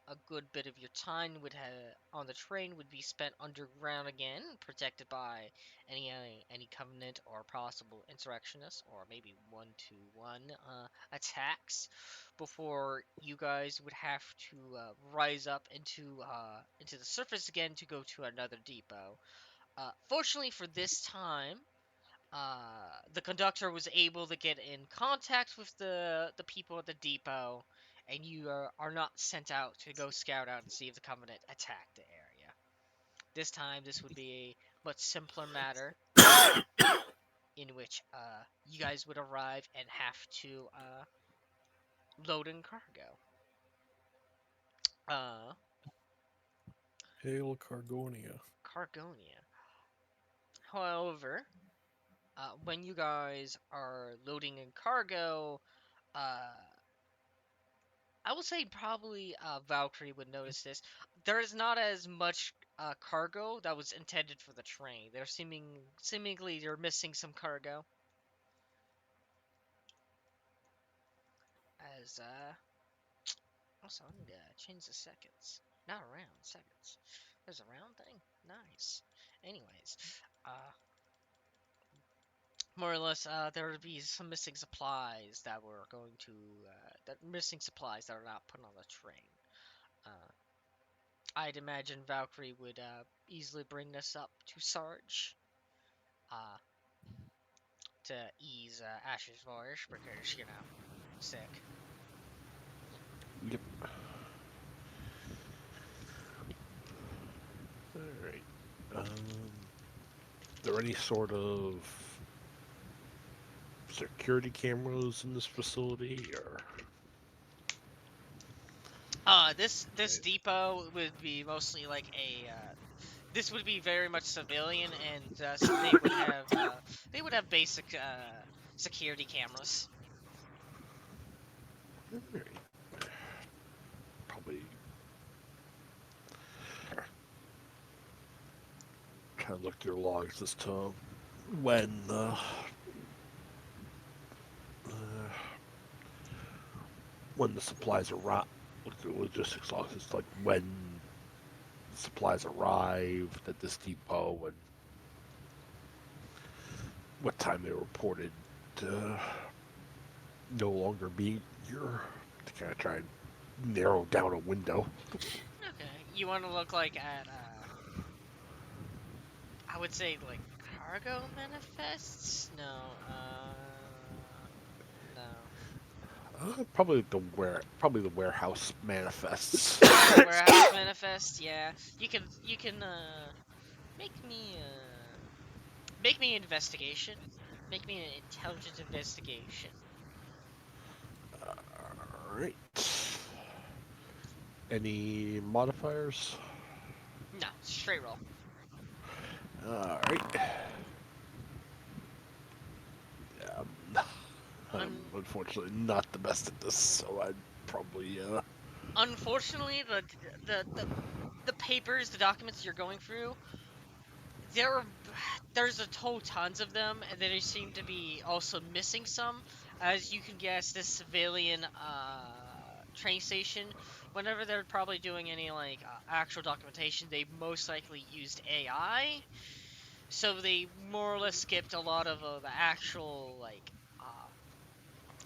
a good bit of your time would have on the train would be spent underground again, protected by any covenant or possible insurrectionists or maybe 1-1 attacks, before you guys would have to rise up into the surface again to go to another depot. Fortunately for this time, the conductor was able to get in contact with the people at the depot, and you are not sent out to go scout out and see if the Covenant attacked the area. This time, this would be a much simpler matter in which you guys would arrive and have to load in cargo. Uh, Hail Cargonia. Cargonia. However, when you guys are loading in cargo, uh, I would say probably Valkyrie would notice this. There is not as much cargo that was intended for the train. They're seemingly you're missing some cargo. As also I need to change the seconds. Not around seconds. There's a round thing. Nice. Anyways, uh, more or less, there would be some missing supplies that were going to that missing supplies that are not put on the train. Uh, I'd imagine Valkyrie would easily bring this up to Sarge uh, to ease Ash's voice because, sick. Yep. Alright. There any sort of security cameras in this facility, or? This depot would be mostly like a this would be very much civilian, and thus they would have basic security cameras. Alright. Probably try to look through logs as to when when the supplies arrive. Look through logistics logs. It's like when supplies arrived at this depot and what time they reported no longer being here to kind of try and narrow down a window. Okay, you want to look like at I would say like cargo manifests? No, no. Probably the warehouse manifests. Warehouse manifest, yeah. You can make me an investigation. Make me an intelligence investigation. Alright. Any modifiers? No, straight roll. Alright. Yeah, I'm unfortunately not the best at this, so I'd probably Unfortunately, the the the papers, the documents you're going through, there's tons of them, and they seem to be also missing some. As you can guess, this civilian train station, whenever they're probably doing any like actual documentation, they most likely used AI. So they more or less skipped a lot of the actual like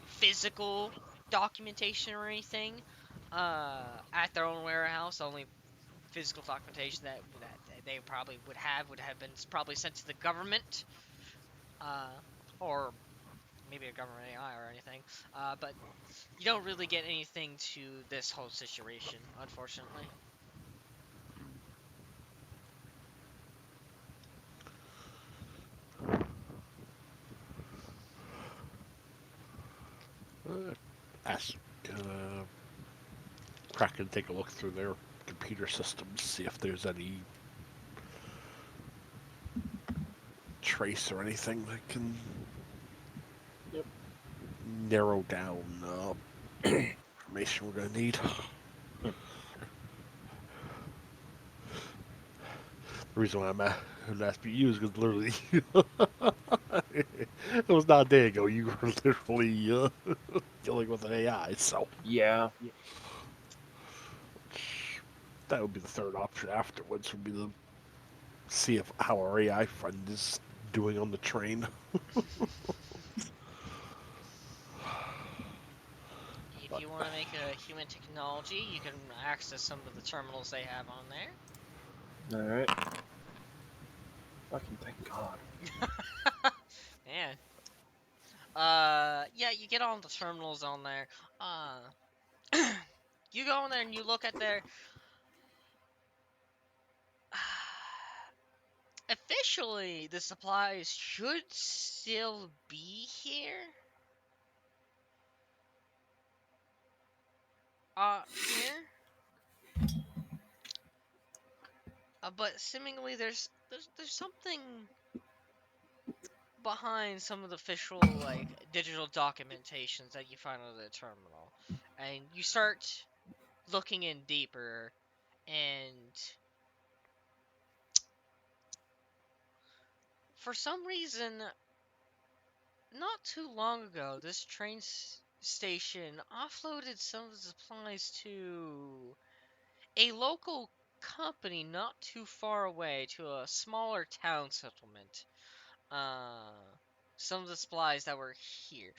physical documentation or anything at their own warehouse. Only physical documentation that they probably would have been probably sent to the government, or maybe a government AI or anything. But you don't really get anything to this whole situation, unfortunately. ask Kraken take a look through their computer systems, see if there's any trace or anything that can narrow down information we're gonna need. The reason why I'm asking you is because literally, it was not a day ago. You were literally dealing with an AI, so Yeah. that would be the third option afterwards. Would be to see if how our AI friend is doing on the train. If you want to make a human technology, you can access some of the terminals they have on there. All right. Fucking thank God. Man. Yeah, you get all the terminals on there. You go in there and you look at their. Officially, the supplies should still be here. Here. But seemingly there's something behind some of the official like digital documentations that you find on the terminal, and you start looking in deeper, and for some reason, not too long ago, this station offloaded some of the supplies to a local company not too far away, to a smaller town settlement. Uh, some of the supplies that were here.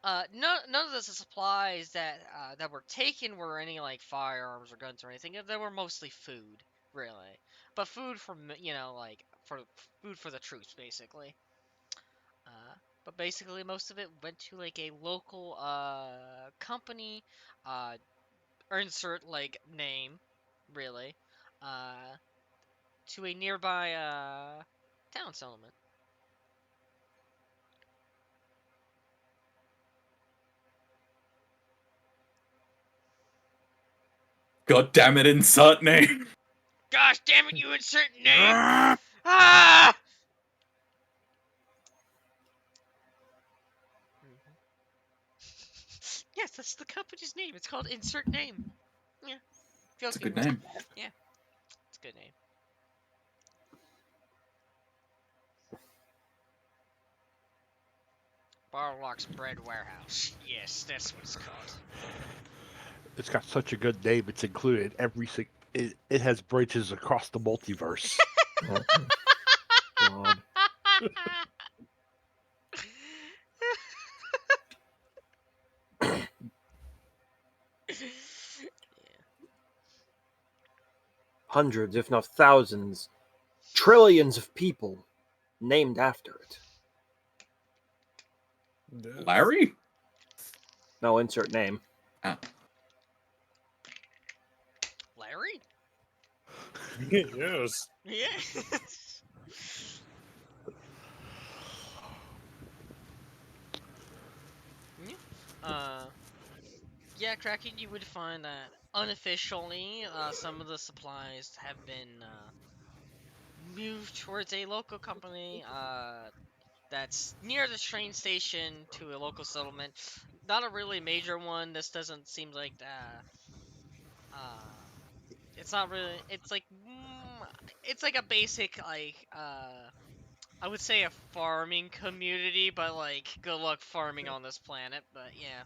None of the supplies that were taken were any like firearms or guns or anything. They were mostly food, really. But food for like for food for the troops, basically. Uh, but basically, most of it went to like a local company. Or insert like name, really. Uh, to a nearby town settlement. God damn it, insert name. Gosh damn it, you insert name! Ah! Yes, that's the company's name. It's called Insert Name. Yeah. It's a good Jokingly. name. Yeah. It's a good name. Barlock's Bread Warehouse. Yes, that's what it's called. It's got such a good name. It's included every it has bridges across the multiverse. God. 100s, if not thousands, trillions of people named after it. Yeah. Larry? No, insert name. Ah. Larry? Yes. Yeah. Yeah. Yeah, Kraken, you would find that unofficially, some of the supplies have been moved towards a local company that's near the train station to a local settlement. Not a really major one. This doesn't seem like it's not really. It's like a basic I would say a farming community, but like good luck farming on this planet. But yeah.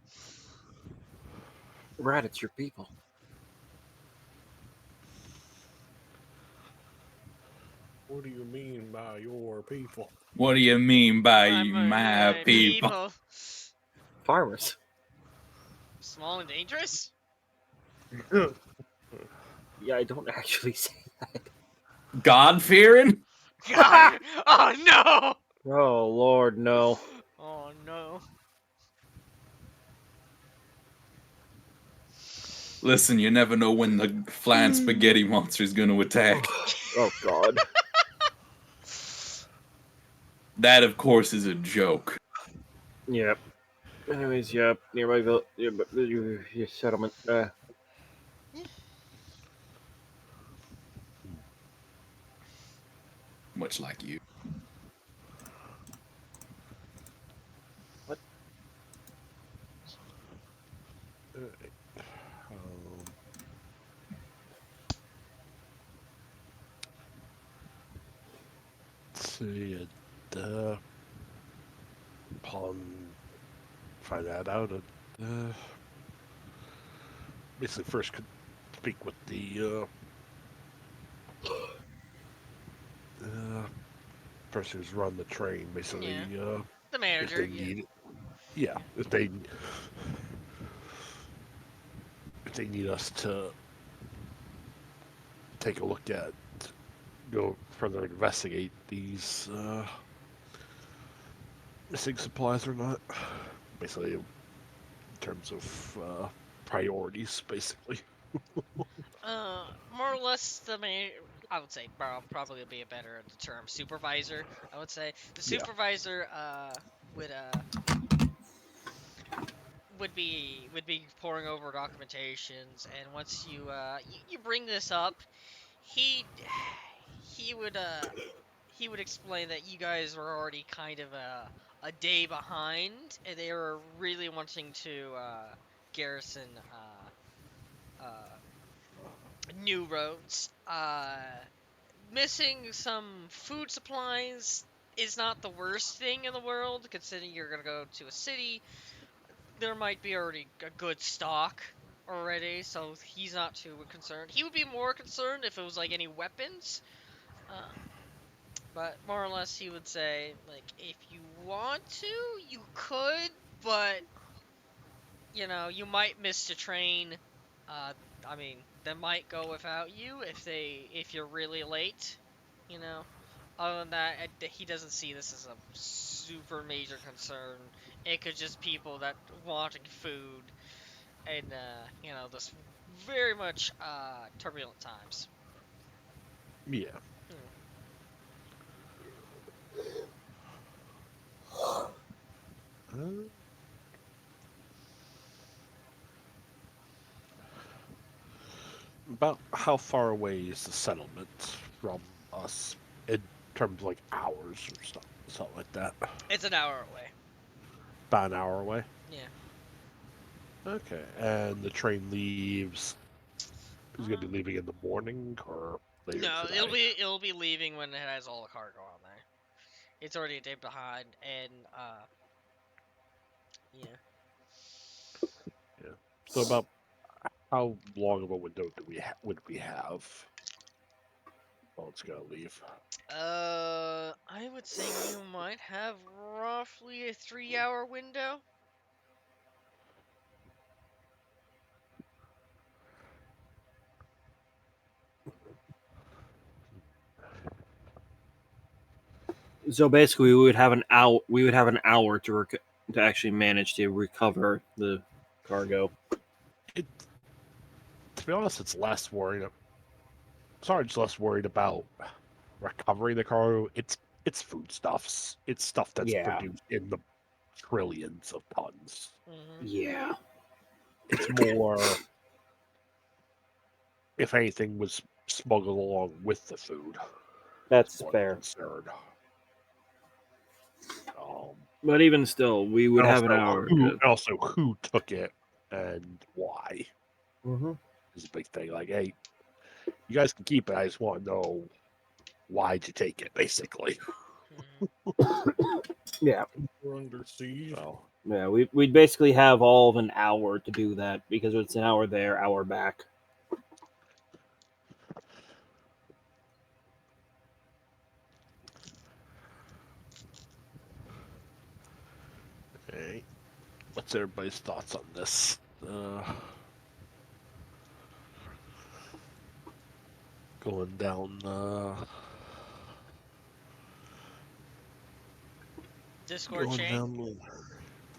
Rat, it's your people. What do you mean by your people? What do you mean by my My people? Farmers. Small and dangerous? Yeah, I don't actually say that. God-fearing? God! Oh no! Oh, Lord, no. Oh no. Listen, you never know when the flying spaghetti monster is going to attack. Oh, God. That, of course, is a joke. Yep. Anyways, yep. Nearby your settlement. Much like you. What? Let's see. Upon find that out, basically first could speak with the person who's run the train. Basically, Yeah. The if manager. they Yeah. need it, yeah, if they need us to take a look at, go further investigate these missing supplies or not. Basically, in terms of priorities, basically. More or less the main. I would say probably would be a better the term supervisor. I would say the Yeah. supervisor would would be pouring over documentations, and once you bring this up, he he would uh he would explain that you guys were already kind of a day behind, and they were really wanting to garrison new roads. Missing some food supplies is not the worst thing in the world, considering you're gonna go to a city. There might be already a good stock already, so he's not too concerned. He would be more concerned if it was like any weapons. But more or less, he would say, like, if you want to, you could, but you might miss the train. Uh, I mean, they might go without you if you're really late. You know. Other than that, he doesn't see this as a super major concern. It could just people that wanting food and this very much turbulent times. Yeah. About how far away is the settlement from us in terms of like hours or something like that? It's an hour away. About an hour away. Yeah. Okay, and the train leaves. Is it gonna be leaving in the morning or later No, today? it'll be leaving when it has all the cargo on there. It's already a day behind, and yeah. Yeah. So about how long of a window would we have? Well, it's gonna leave. I would say you might have roughly a 3-hour window. So basically, we would have an hour. We would have an hour to actually manage to recover the cargo. It, to be honest, it's less worried. Sarge's less worried about recovering the cargo. It's foodstuffs. It's stuff that's Yeah. produced in the trillions of tons. Mm-hmm. Yeah. It's more if anything was smuggled along with the food. That's More fair. concern. But even still, we would have an hour. Also, who took it and why Mm-hmm. is a big thing. Like, hey, you guys can keep it. I just want to know why'd you take it, basically. Yeah. We're under siege. So, Yeah, we'd basically have all of an hour to do that because it's an hour there, hour back. hey, what's everybody's thoughts on this? Going down Discord chain.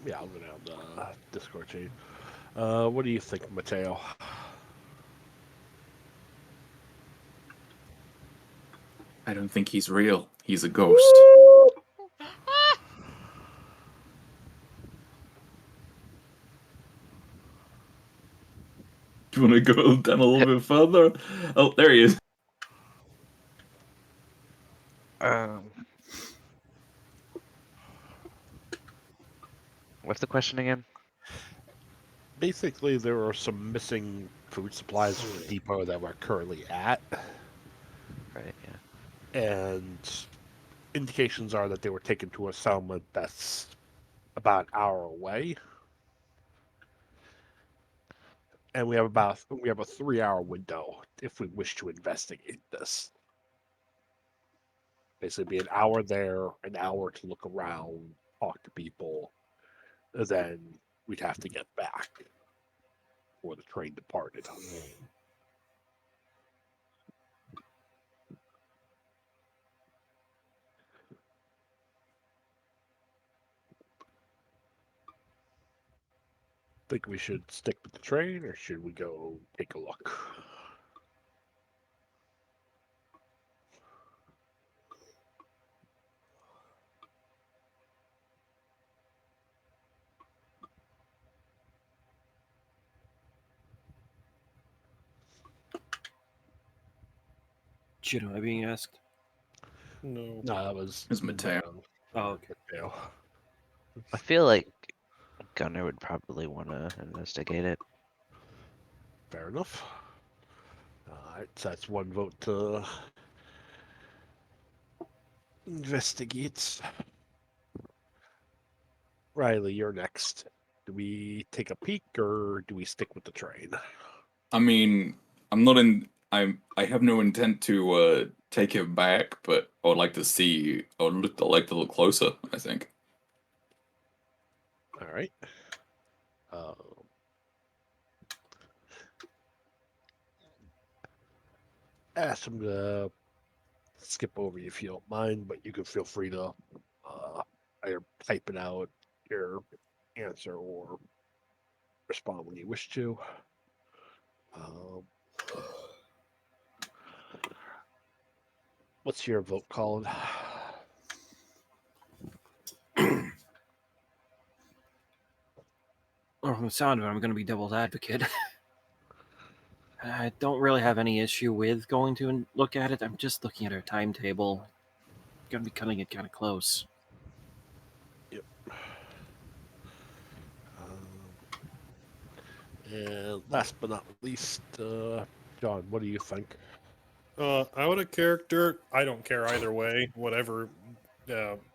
Yeah, I'll go down the Discord chain. What do you think, Mateo? I don't think he's real. He's a ghost. Do you want to go down a little bit further? Oh, there he is. What's the question again? Basically, there are some missing food supplies from the depot that we're currently at. Right, yeah. And indications are that they were taken to a settlement that's about an hour away. And we have a 3-hour window if we wish to investigate this. Basically, be an hour there, an hour to look around, talk to people, and then we'd have to get back before the train departed. Think we should stick with the train, or should we go take a look? Shit, am I being asked? No. No, that was It's Mateo. Oh, okay. Mateo. I feel like Gunner would probably want to investigate it. Fair enough. Alright, so that's one vote to investigate. Riley, you're next. Do we take a peek or do we stick with the train? I mean, I'm not in. I have no intent to take it back, but I would like to see. I would like to look closer. I think. All right. Ask him to skip over you if you don't mind, but you can feel free to either type it out your answer or respond when you wish to. What's your vote called? Well, from the sound of it, I'm going to be devil's advocate. I don't really have any issue with going to look at it. I'm just looking at our timetable. Going to be cutting it kind of close. Yep. And last but not least, John, what do you think? I would a character. I don't care either way. Whatever,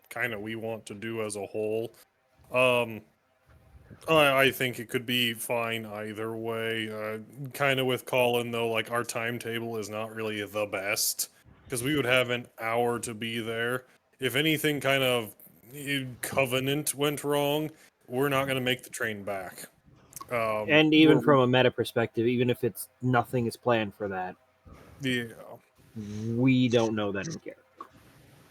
kind of we want to do as a whole. I think it could be fine either way. Kind of with Colin though, like our timetable is not really the best because we would have an hour to be there. If anything kind of Covenant went wrong, we're not going to make the train back. And even we're- from a meta perspective, even if it's nothing is planned for that, yeah, we don't know that in character.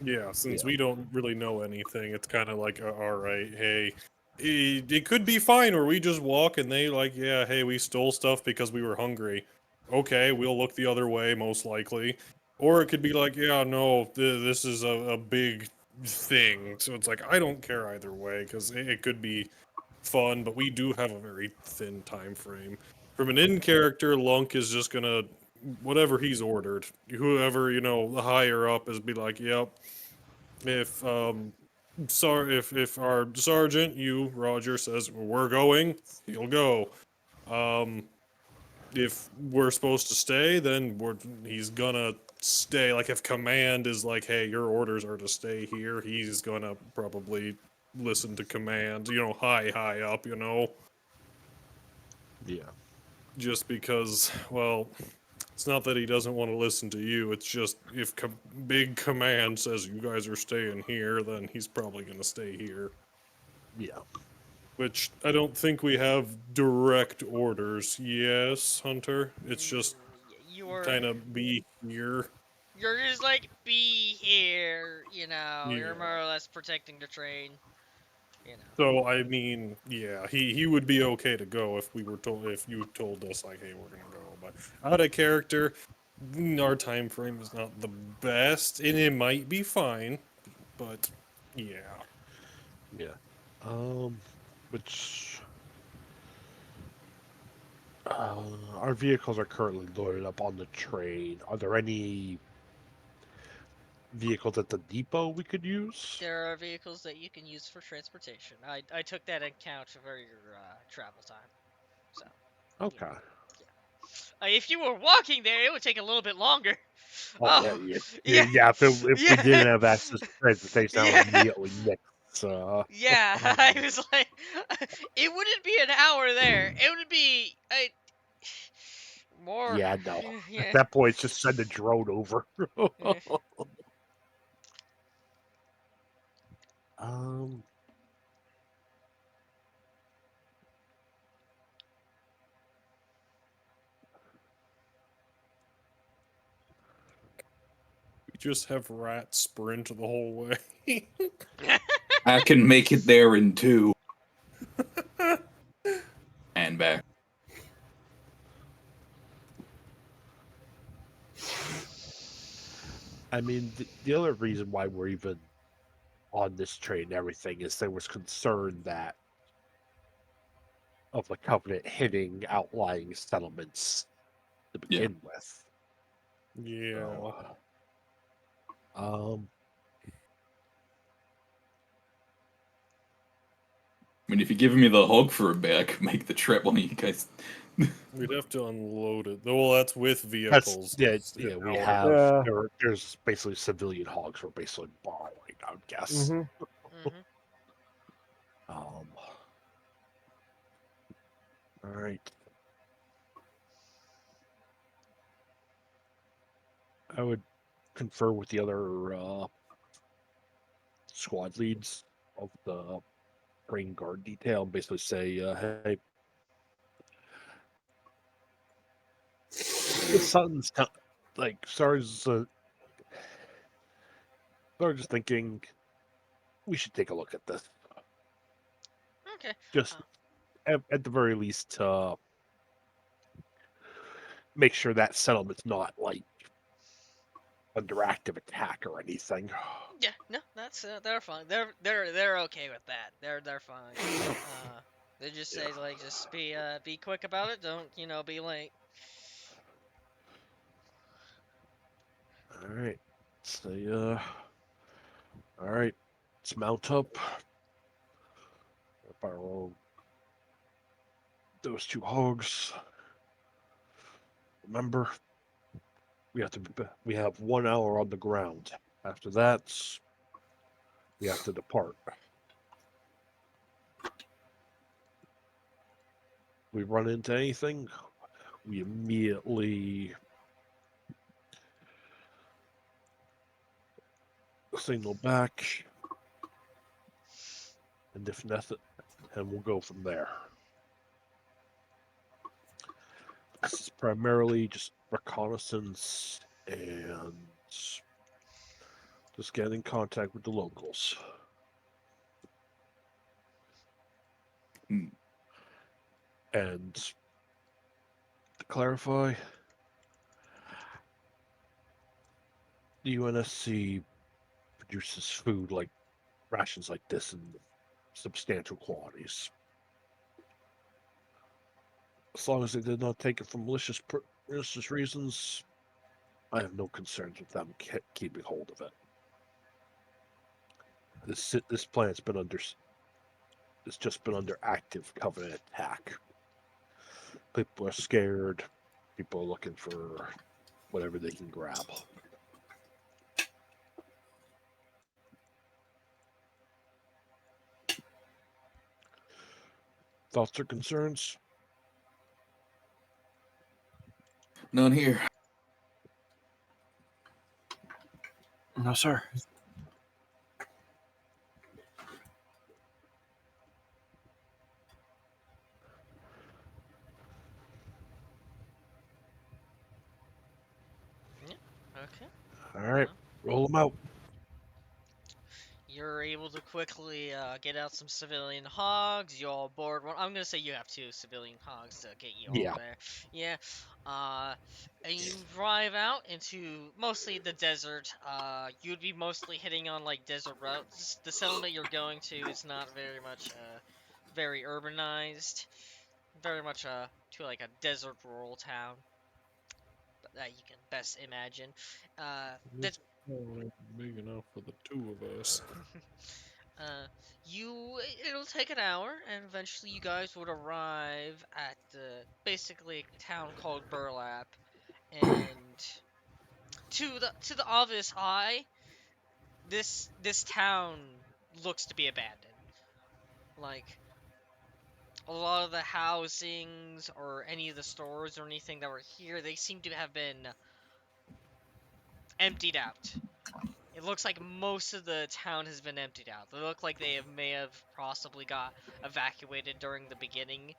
yeah. Since Yeah. we don't really know anything, it's kind of like, all right, hey, it could be fine, or we just walk and they like, yeah, hey, we stole stuff because we were hungry. Okay, we'll look the other way, most likely. Or it could be like, yeah, no, this is a big thing. So it's like, I don't care either way, because it could be fun, but we do have a very thin time frame. From an in character, Lunk is just gonna, whatever he's ordered, whoever, the higher up is be like, yep, if if our sergeant, you, Roger, says we're going, you'll go. If we're supposed to stay, then he's gonna stay. Like if command is like, hey, your orders are to stay here, he's gonna probably listen to command. High up. Yeah. Just because, well, it's not that he doesn't want to listen to you. It's just if big command says you guys are staying here, then he's probably gonna stay here. Yeah. Which I don't think we have direct orders. Yes, Hunter. It's just You're kind of be here. you're just like be here, You're Yeah. more or less protecting the train, So I mean, yeah, he would be okay to go if you told us like, hey, we're gonna go. But out of character, our time frame is not the best, and it might be fine, but yeah. Yeah. Which our vehicles are currently loaded up on the train. Are there any vehicles at the depot we could use? There are vehicles that you can use for transportation. I took that into account for your travel time. So. Okay. If you were walking there, it would take a little bit longer. Oh, yeah. If we didn't have access to transportation, I would immediately nix. Yeah, I was like, it wouldn't be an hour there. It would be more. Yeah, no. Yeah. At that point, just send a drone over. Yeah. um. We just have rats sprint the whole way. I can make it there in 2. And back. I mean, the other reason why we're even on this train and everything is there was concern that of the Covenant hitting outlying settlements to begin with. Yeah. I mean, if you're giving me the hog for a bit, I could make the trip. One of you guys. We'd have to unload it. Well, that's with vehicles. We hour. have. There's basically civilian hogs we're basically borrowing, I would guess. Mm-hmm. All right. I would confer with the other squad leads of the train guard detail and basically say, hey, something's like Sar's just thinking we should take a look at this. Okay. Just at the very least, make sure that settlement's not like under active attack or anything. Yeah, no, that's they're fine. They're okay with that. They're fine. They just Yeah. say like just be quick about it. Don't be late. All right. Say, all right. Let's mount up. Borrow those 2 hogs. Remember, we have 1 hour on the ground. After that, we have to depart. We run into anything, we immediately signal back, and if nothing, and we'll go from there. This is primarily just reconnaissance and just get in contact with the locals. Hmm. And to clarify, the UNSC produces food like rations like this in substantial quantities. As long as they did not take it for malicious reasons, I have no concerns with them keeping hold of it. This planet's been under it's just been under active Covenant attack. People are scared. People are looking for whatever they can grab. Thoughts or concerns? None here. No, sir. Yeah. Okay. All right, Well, roll them out. you're able to quickly get out some civilian hogs. You all board one. I'm gonna say you have 2 civilian hogs to get you all Yeah. there. Yeah. And you drive out into mostly the desert. You'd be mostly hitting on like desert routes. The settlement you're going to is not very much very urbanized. Very much to like a desert rural town that you can best imagine. The This town ain't big enough for the 2 of us. Uh, it'll take an hour, and eventually you guys would arrive at basically a town called Burlap, and to the obvious eye, this town looks to be abandoned. Like a lot of the housings or any of the stores or anything that were here, they seem to have been emptied out. It looks like most of the town has been emptied out. They look like may have possibly got evacuated during the beginning,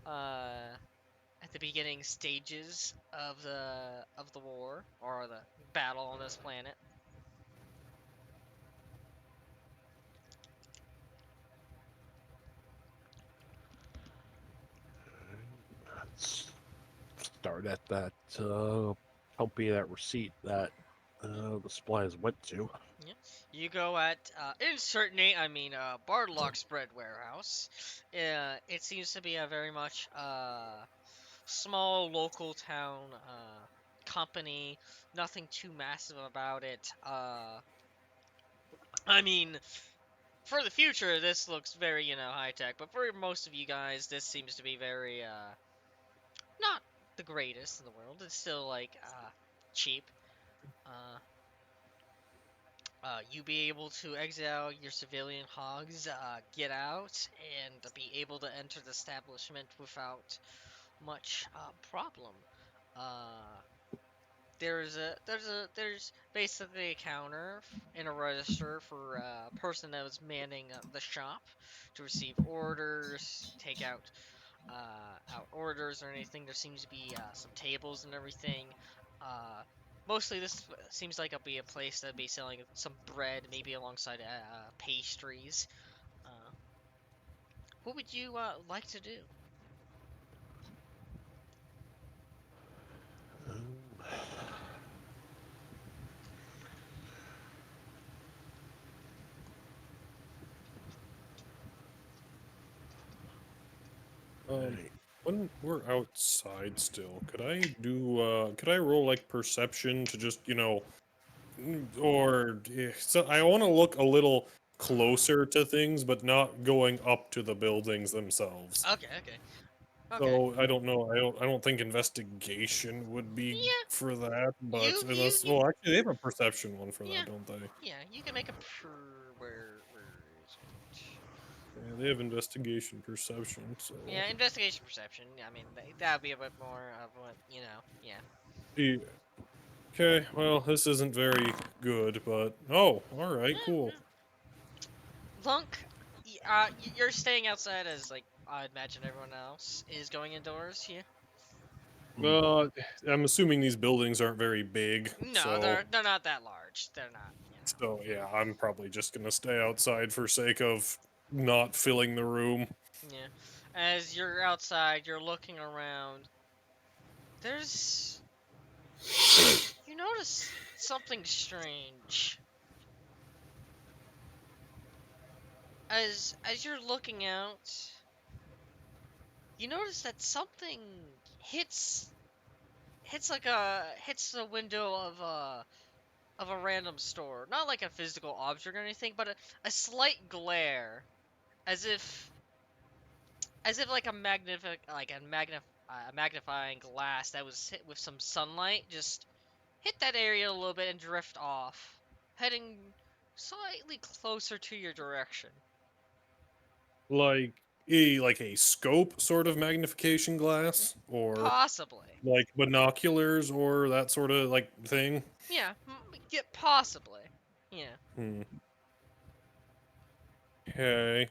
uh, at the beginning stages of the war or the battle on this planet. Let's start at that company, that receipt that the supplies went to. Yeah. You go at insert name. I mean, Bardlock Spread Warehouse. It seems to be a very much small local town company. Nothing too massive about it. I mean, for the future, this looks very high tech. But for most of you guys, this seems to be very not the greatest in the world. It's still like cheap. Uh, you be able to exit out your civilian hogs, get out, and be able to enter the establishment without much problem. Uh, there's basically a counter and a register for a person that was manning the shop to receive orders, take out orders or anything. There seems to be some tables and everything. Uh, Mostly this seems like it'll be a place that'll be selling some bread, maybe alongside pastries. Uh, what would you like to do? Alright. When we're outside still, could I do? Could I roll like perception to just or so I want to look a little closer to things, but not going up to the buildings themselves. Okay, okay. Okay. So I don't know. I don't think investigation would be Yeah, for that, but you, unless well, actually they have a perception one for yeah, that, don't they? yeah, you can make a where is it? Yeah, they have investigation perception. So Yeah, investigation perception. I mean, that would be a bit more of what, yeah. yeah. Okay, well this isn't very good, but oh, all right, cool. Lunk, you're staying outside as like I imagine everyone else is going indoors. Yeah. Uh, I'm assuming these buildings aren't very big, No, so they're not that large. They're not. so yeah, I'm probably just gonna stay outside for sake of not filling the room. Yeah. As you're outside, you're looking around. There's you notice something strange. As you're looking out, you notice that something hits hits the window of a random store. Not like a physical object or anything, but a slight glare, as if like a magnifying glass that was hit with some sunlight just hit that area a little bit and drift off, heading slightly closer to your direction. Like a scope sort of magnification glass, or Possibly. like binoculars, or that sort of like thing. Yeah, yeah, possibly. Yeah. Hmm. Okay.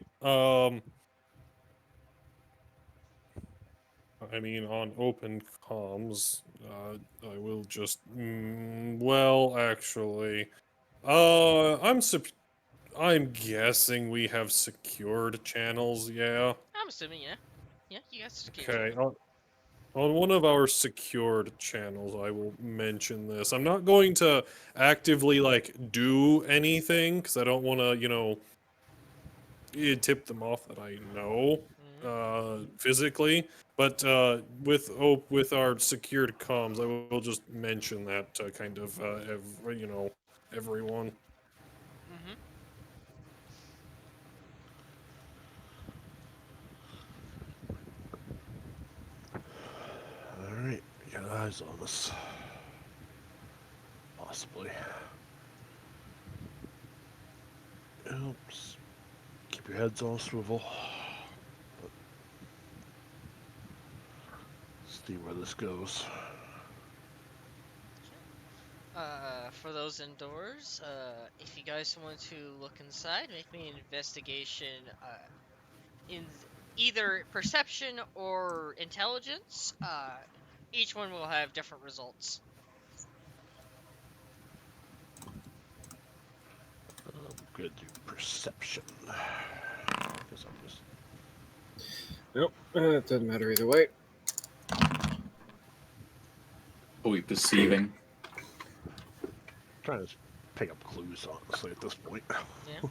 I mean, on open comms, I will just. Well, actually, I'm guessing we have secured channels. Yeah. I'm assuming, yeah. Yeah, you guys secure Okay. channel. On one of our secured channels, I will mention this. I'm not going to actively like do anything because I don't want to, tip them off that I know physically. But with our secured comms, I will just mention that to kind of everyone. Mm-hmm. Alright, we got eyes on us. Possibly. Oops. Keep your heads on a swivel. But see where this goes. For those indoors, if you guys want to look inside, make me an investigation, in either perception or intelligence. Each one will have different results. I'm gonna do perception. Guess I'm just Nope, it doesn't matter either way. Are we perceiving? trying to pick up clues, honestly, at this point. Yeah.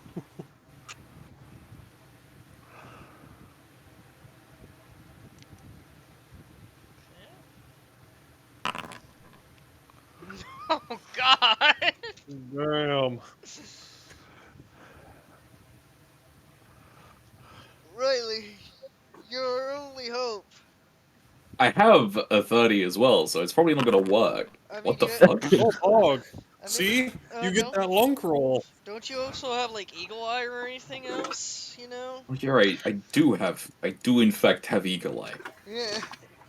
Oh God! Damn. Riley, your only hope. I have a 30 as well, so it's probably not gonna work. I mean, What the you- fuck? Oh, dog. I mean, See? You get don't, that lunk roll. don't you also have like eagle eye or anything else? Oh, you're right. I do in fact have eagle eye. Yeah.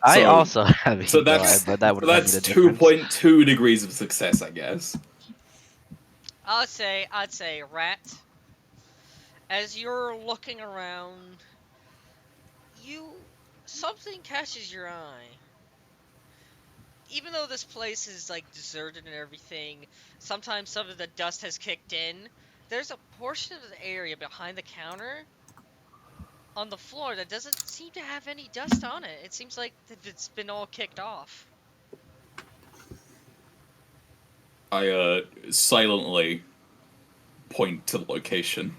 I So- also have So eagle eye, that's but that would have that's made a difference. 2.2 degrees of success, I guess. I'd say rat. As you're looking around, something catches your eye. Even though this place is like deserted and everything, sometimes some of the dust has kicked in. There's a portion of the area behind the counter on the floor that doesn't seem to have any dust on it. It seems like it's been all kicked off. I silently point to the location.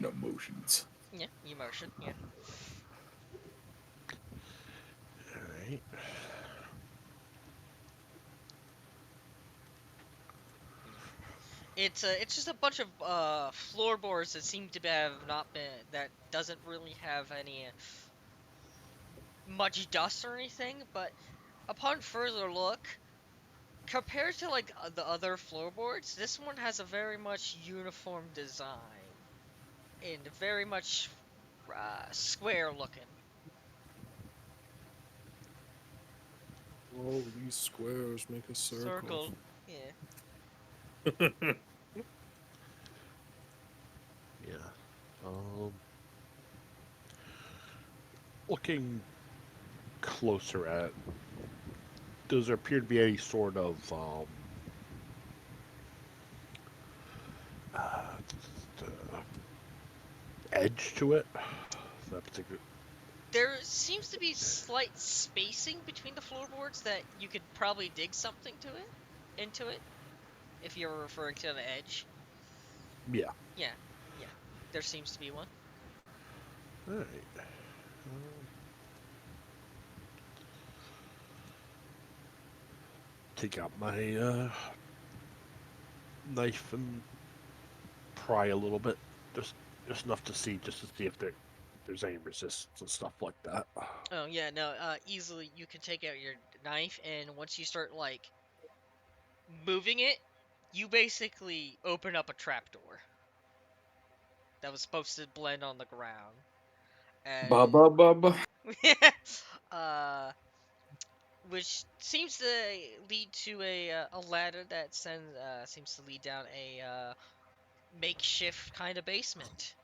emotions. Yeah, emotion. Yeah. Alright. It's just a bunch of floorboards that seem to have not been that doesn't really have any much dust or anything, but upon further look, compared to like the other floorboards, this one has a very much uniform design and very much square looking. All these squares make a circle. Circle. Yeah. Yeah. Um, looking closer at, does there appear to be any sort of uh, edge to it? That particular. There seems to be slight spacing between the floorboards that you could probably dig something to it, into it, if you're referring to the edge. Yeah. Yeah, yeah. There seems to be one. All right. Take out my knife and pry a little bit, just enough to see, just to see if there's any resistance and stuff like that. Oh yeah, no. Easily you can take out your knife, and once you start like moving it, you basically open up a trapdoor that was supposed to blend on the ground, Ba and ba ba ba. uh, which seems to lead to a ladder that seems to lead down a makeshift kind of basement.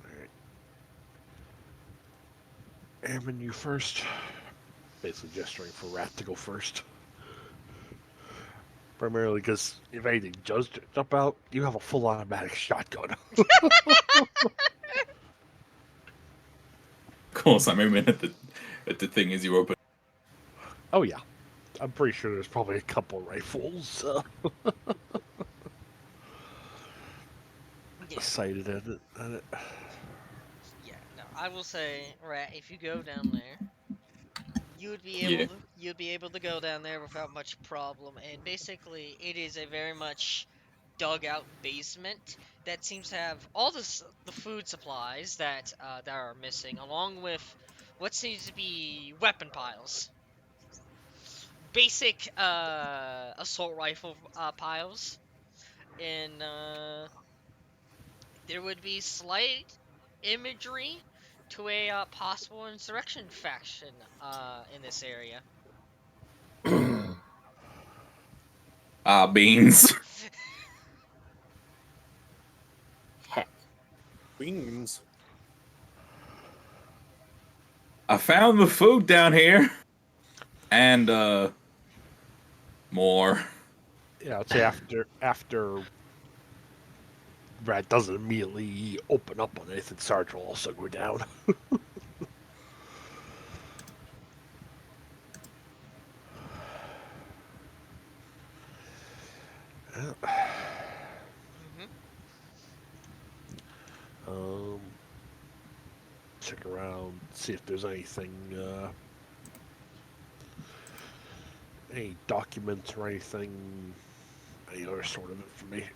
All right. Airman, you first. Basically gesturing for Rat to go first. Primarily because if anything does jump out, you have a full automatic shotgun. Of course, I'm aiming at the thing as you open. Oh yeah, I'm pretty sure there's probably a couple rifles Yeah, sighted at it. yeah. No, I will say, Rat, if you go down there, Yeah. you'd be able to go down there without much problem. And basically, it is a very much dug out basement that seems to have all the food supplies that are missing, along with what seems to be weapon piles, basic assault rifle piles, and there would be slight imagery to a possible insurrection faction in this area. Ah, beans. Heck. Beans. I found the food down here. And, more. Yeah, I'd say after Rat doesn't immediately open up on anything, Sarge will also go down. Hmm. um, check around, see if there's anything, any documents or anything, any other sort of information,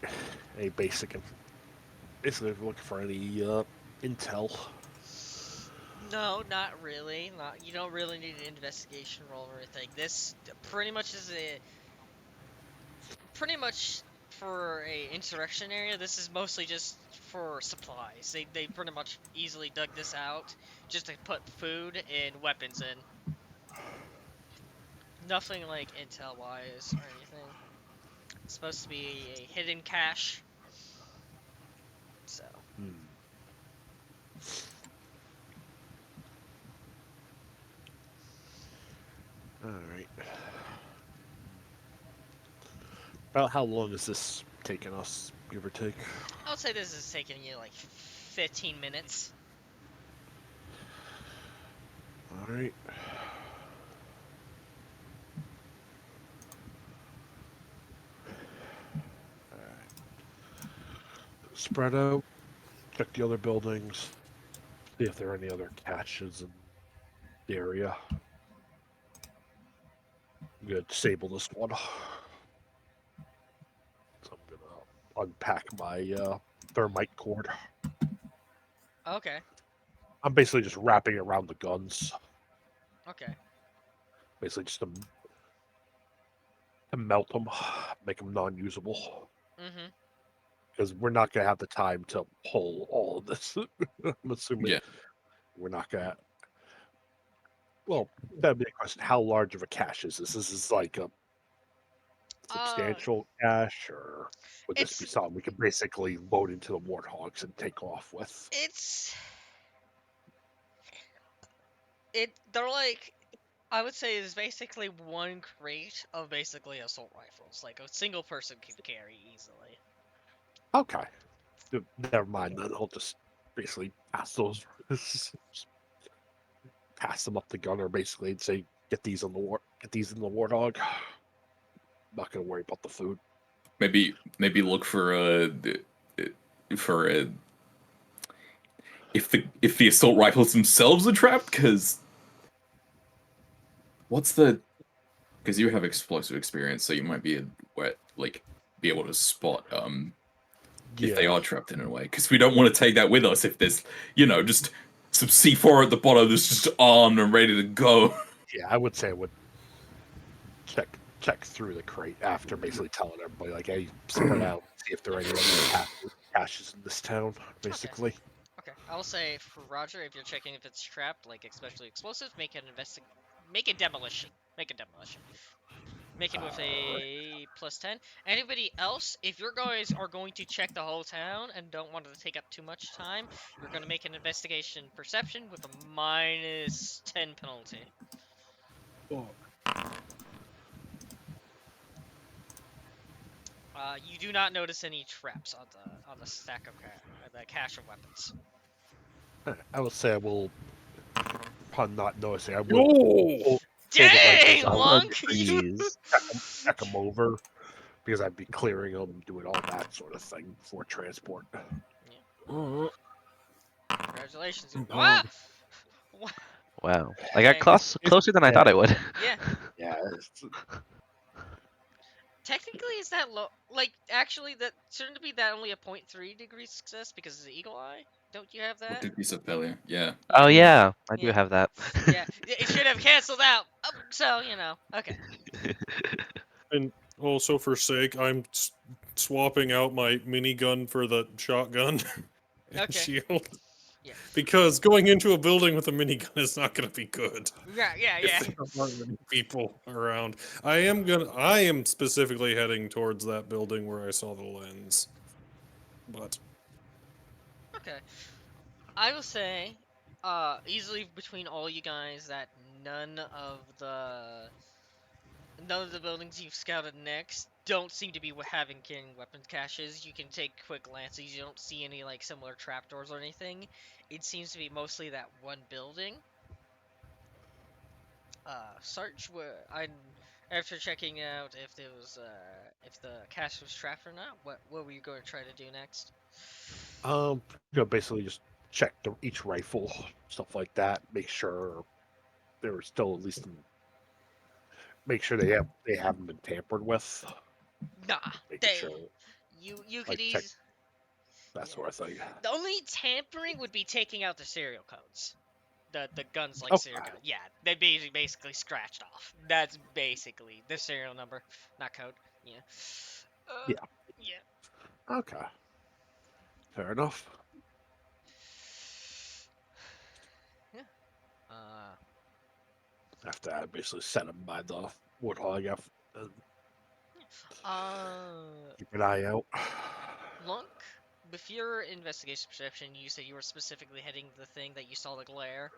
any basic, basically looking for any intel. No, not really. Not you don't really need an investigation roll or anything. This pretty much is a pretty much for a insurrection area. This is mostly just for supplies. They pretty much easily dug this out just to put food and weapons in. Nothing like intel wise or anything. It's supposed to be a hidden cache. So Hmm. All right. About how long is this taking us? give or take. I would say this is taking you like 15 minutes. All right. Spread out. Check the other buildings. See if there are any other caches in the area. I'm gonna disable this one. So I'm gonna unpack my thermite cord. Okay. I'm basically just wrapping it around the guns. Okay. Basically just to melt them, make them non-usable. Mm-hmm. Because we're not gonna have the time to pull all of this. I'm assuming Yeah. we're not gonna. Well, that'd be a question. How large of a cache is this? Is this like a substantial cache, or would this be It's something we could basically load into the warthogs and take off with? it's they're like, I would say is basically one crate of basically assault rifles. Like a single person can carry easily. Okay. Never mind then. I'll just basically pass those, pass them up the gunner basically and say, get these in the warthog. I'm not gonna worry about the food. Maybe look for a if the assault rifles themselves are trapped, because you have explosive experience, so you might be be able to spot if they are trapped in a way, because we don't want to take that with us if there's just some C4 at the bottom that's just armed and ready to go. Yeah, I would say I would check through the crate after basically telling everybody like, hey, spread out, see if there are any other caches in this town, basically. Okay. I'll say for Roger, if you're checking if it's trapped, like especially explosive, make a demolition. Make a demolition. Make it with a +10. Anybody else, if your guys are going to check the whole town and don't want to take up too much time, you're going to make an investigation perception with a -10 penalty. You do not notice any traps on the stack of the cache of weapons. I will say I will, upon not noticing, I will pull the Dang, rifles out, Lunk! Trees. check them over, because I'd be clearing them, doing all that sort of thing for transport. Congratulations. Wow! Wow. I got Dang. closer than I thought I would. Yeah. Yeah. Technically, is that low? Like, actually, that shouldn't be that only a 0.3 degree success because it's Eagle Eye? Don't you have that? Degrees of failure. Yeah. Oh yeah, I do Yeah. have that. Yeah, it should have canceled out. So, okay. And also for sake, I'm swapping out my minigun for the shotgun and Okay. shield. Yeah. Because going into a building with a minigun is not going to be good. Yeah. If there aren't many people around. I am specifically heading towards that building where I saw the lens. But Okay. I will say, easily between all you guys that none of the buildings you've scouted next don't seem to be having carrying weapons caches. You can take quick glances. You don't see any like similar trapdoors or anything. It seems to be mostly that one building. Search where I after checking out if there was if the cache was trapped or not. What were you going to try to do next? Basically just check each rifle, stuff like that. Make sure they're still at least make sure they haven't been tampered with. Nah, Making sure you could like check ease. that Yeah. sort of thing. The only tampering would be taking out the serial codes. The guns like Oh. serial code. Yeah, they basically scratched off. That's basically the serial number, not code. Yeah. Yeah. Yeah. Okay. Fair enough. Yeah. After I basically set them by the warthog, keep an eye out. Lunk, with your investigation perception, you said you were specifically heading the thing that you saw the glare.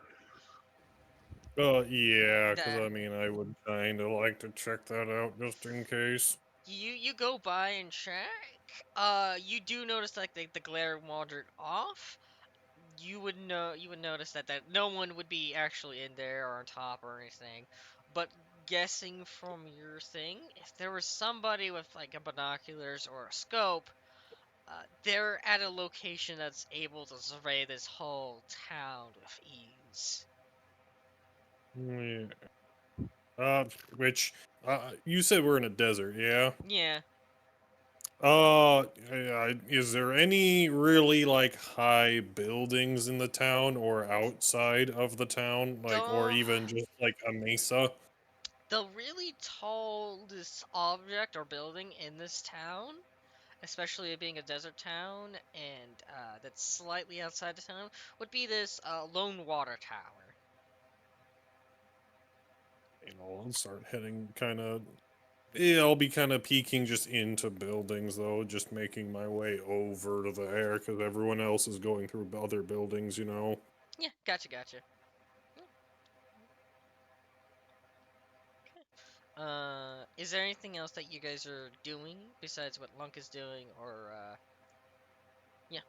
yeah, because That- I mean, I would kind of like to check that out just in case. You go by and check. You do notice like the glare wandered off. You would notice that no one would be actually in there or on top or anything. But guessing from your thing, if there was somebody with like a binoculars or a scope, they're at a location that's able to survey this whole town with ease. Yeah. Which you said we're in a desert, yeah? Yeah. Is there any really like high buildings in the town or outside of the town, like, or The even just like a mesa? the really tallest object or building in this town, especially it being a desert town and that's slightly outside the town, would be this lone water tower. I'll start heading kind of. Yeah, I'll be kind of peeking just into buildings though, just making my way over to there because everyone else is going through other buildings, you know. Yeah, gotcha. Yeah, okay. Is there anything else that you guys are doing besides what Lunk is doing, or yeah?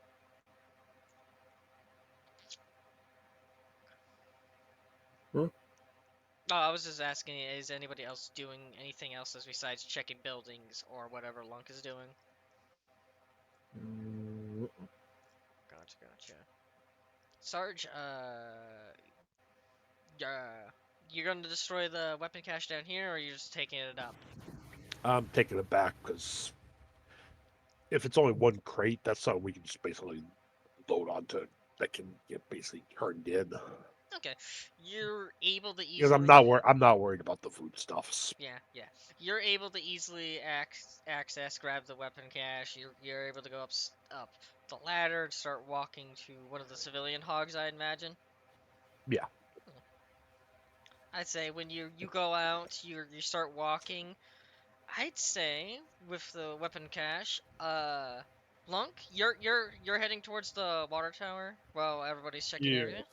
Hmm? Oh, I was just asking, is anybody else doing anything else as besides checking buildings or whatever Lunk is doing? Mm, Gotcha. Sarge, you're gonna destroy the weapon cache down here, or you're just taking it up? I'm taking it back because if it's only one crate, that's something we can just basically load onto that can get basically turned in. Okay, you're able to Because easily. I'm not worried about the foodstuffs. Yeah. You're able to easily access, grab the weapon cache. You're able to go up the ladder and start walking to one of the civilian hogs, I imagine. Yeah. I'd say when you go out, you start walking. I'd say with the weapon cache, Lunk, you're heading towards the water tower while everybody's checking Yeah, everything.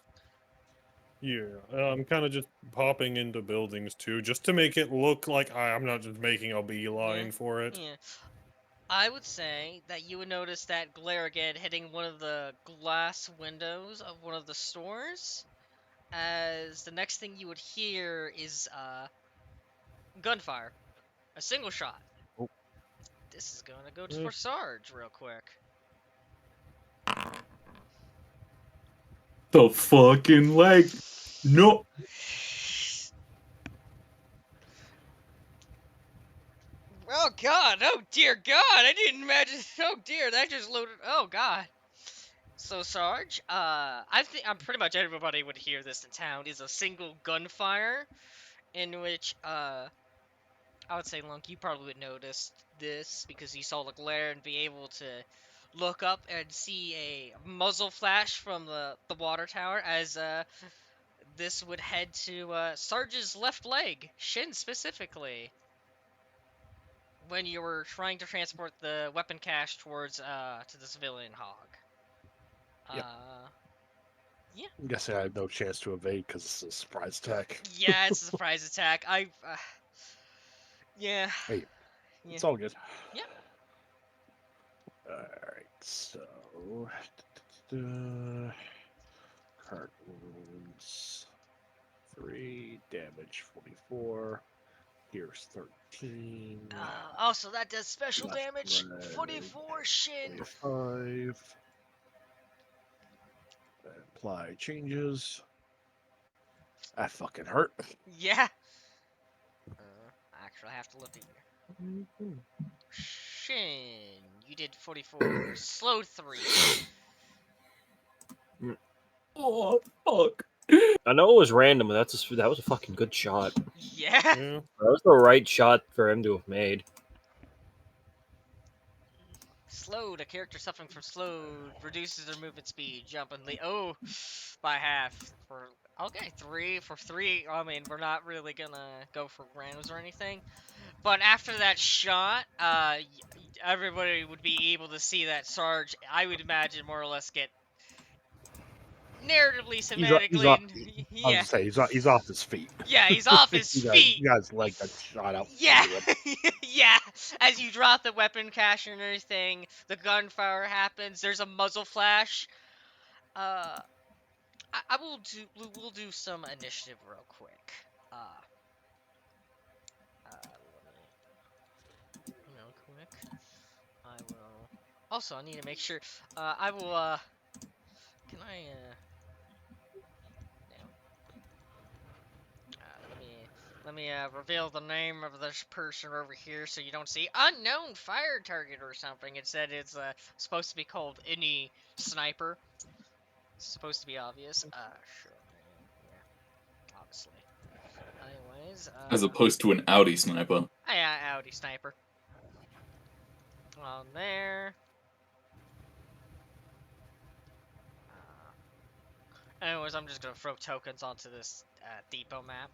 yeah. I'm kind of just popping into buildings too, just to make it look like I'm not just making a Yeah, beeline for it. yeah. I would say that you would notice that glare again hitting one of the glass windows of one of the stores, as the next thing you would hear is gunfire, a single shot. Oh. This is gonna go Eh, for Sarge real quick. The fucking leg. No. Oh God! Oh dear God! I didn't imagine. Oh dear, that just loaded. Oh God. So Sarge, I think I'm pretty much everybody would hear this in town is a single gunfire, in which I would say Lunk, you probably would notice this because you saw the glare and be able to look up and see a muzzle flash from the water tower as this would head to Sarge's left leg, shin specifically, when you were trying to transport the weapon cache towards to the civilian hog. Yep. Yeah. I'm guessing I have no chance to evade because it's a surprise attack. Yeah, it's a surprise attack. Yeah. Hey, Yeah. it's all good. Yeah. Alright, so. Card wounds. 3, damage 44. Here's 13. Also, that does special Left damage. leg, 44 shin. 25. Apply changes. That fucking hurt. Yeah. Actually, I have to look at your shin. You did 44. Slow 3. Oh, fuck. I know it was random, but that was a fucking good shot. Yeah. Yeah. That was the right shot for him to have made. Slowed. A character suffering from slowed reduces their movement speed, jump, and oh, by half. For okay, 3 for 3. I mean, we're not really gonna go for randoms or anything. But after that shot, everybody would be able to see that Sarge, I would imagine, more or less get narratively, He's off. semantically, I was yeah, gonna say he's off his feet. yeah, he's off his feet. You guys like that shot out Yeah, into him. yeah. As you drop the weapon cache and everything, the gunfire happens. There's a muzzle flash. Uh, I will do. We'll do some initiative real quick. Let me real quick. I will. Also, I need to make sure. I will. Can I? Damn. Let me reveal the name of this person over here so you don't see unknown fire target or something. Instead, it's supposed to be called any sniper. It's supposed to be obvious. Sure. Yeah, obviously. Anyways, As opposed to an Audi sniper. Audi sniper. On there. Anyways, I'm just gonna throw tokens onto this depot map.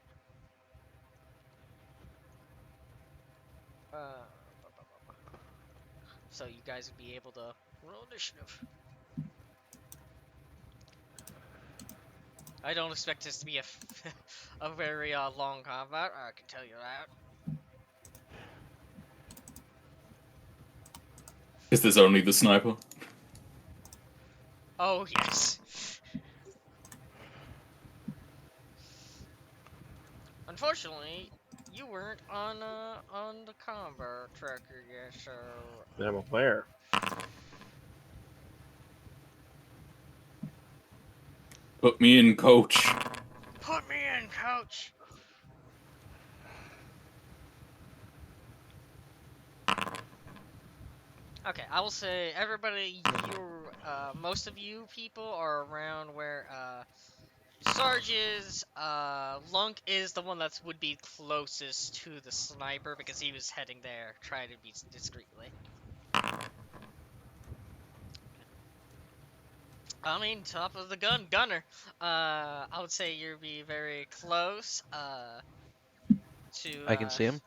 So you guys would be able to roll initiative. I don't expect this to be a very long combat. I can tell you that. Is this only the sniper? Oh yes. Unfortunately, you weren't on the combat tracker yet, so. I'm aware. Put me in, coach. Put me in, coach. Okay, I will say everybody, most of you people are around where Sarge is. Lunk is the one that would be closest to the sniper because he was heading there, trying to be discreetly. I mean, top of the gunner. I would say you'd be very close. To I can see him.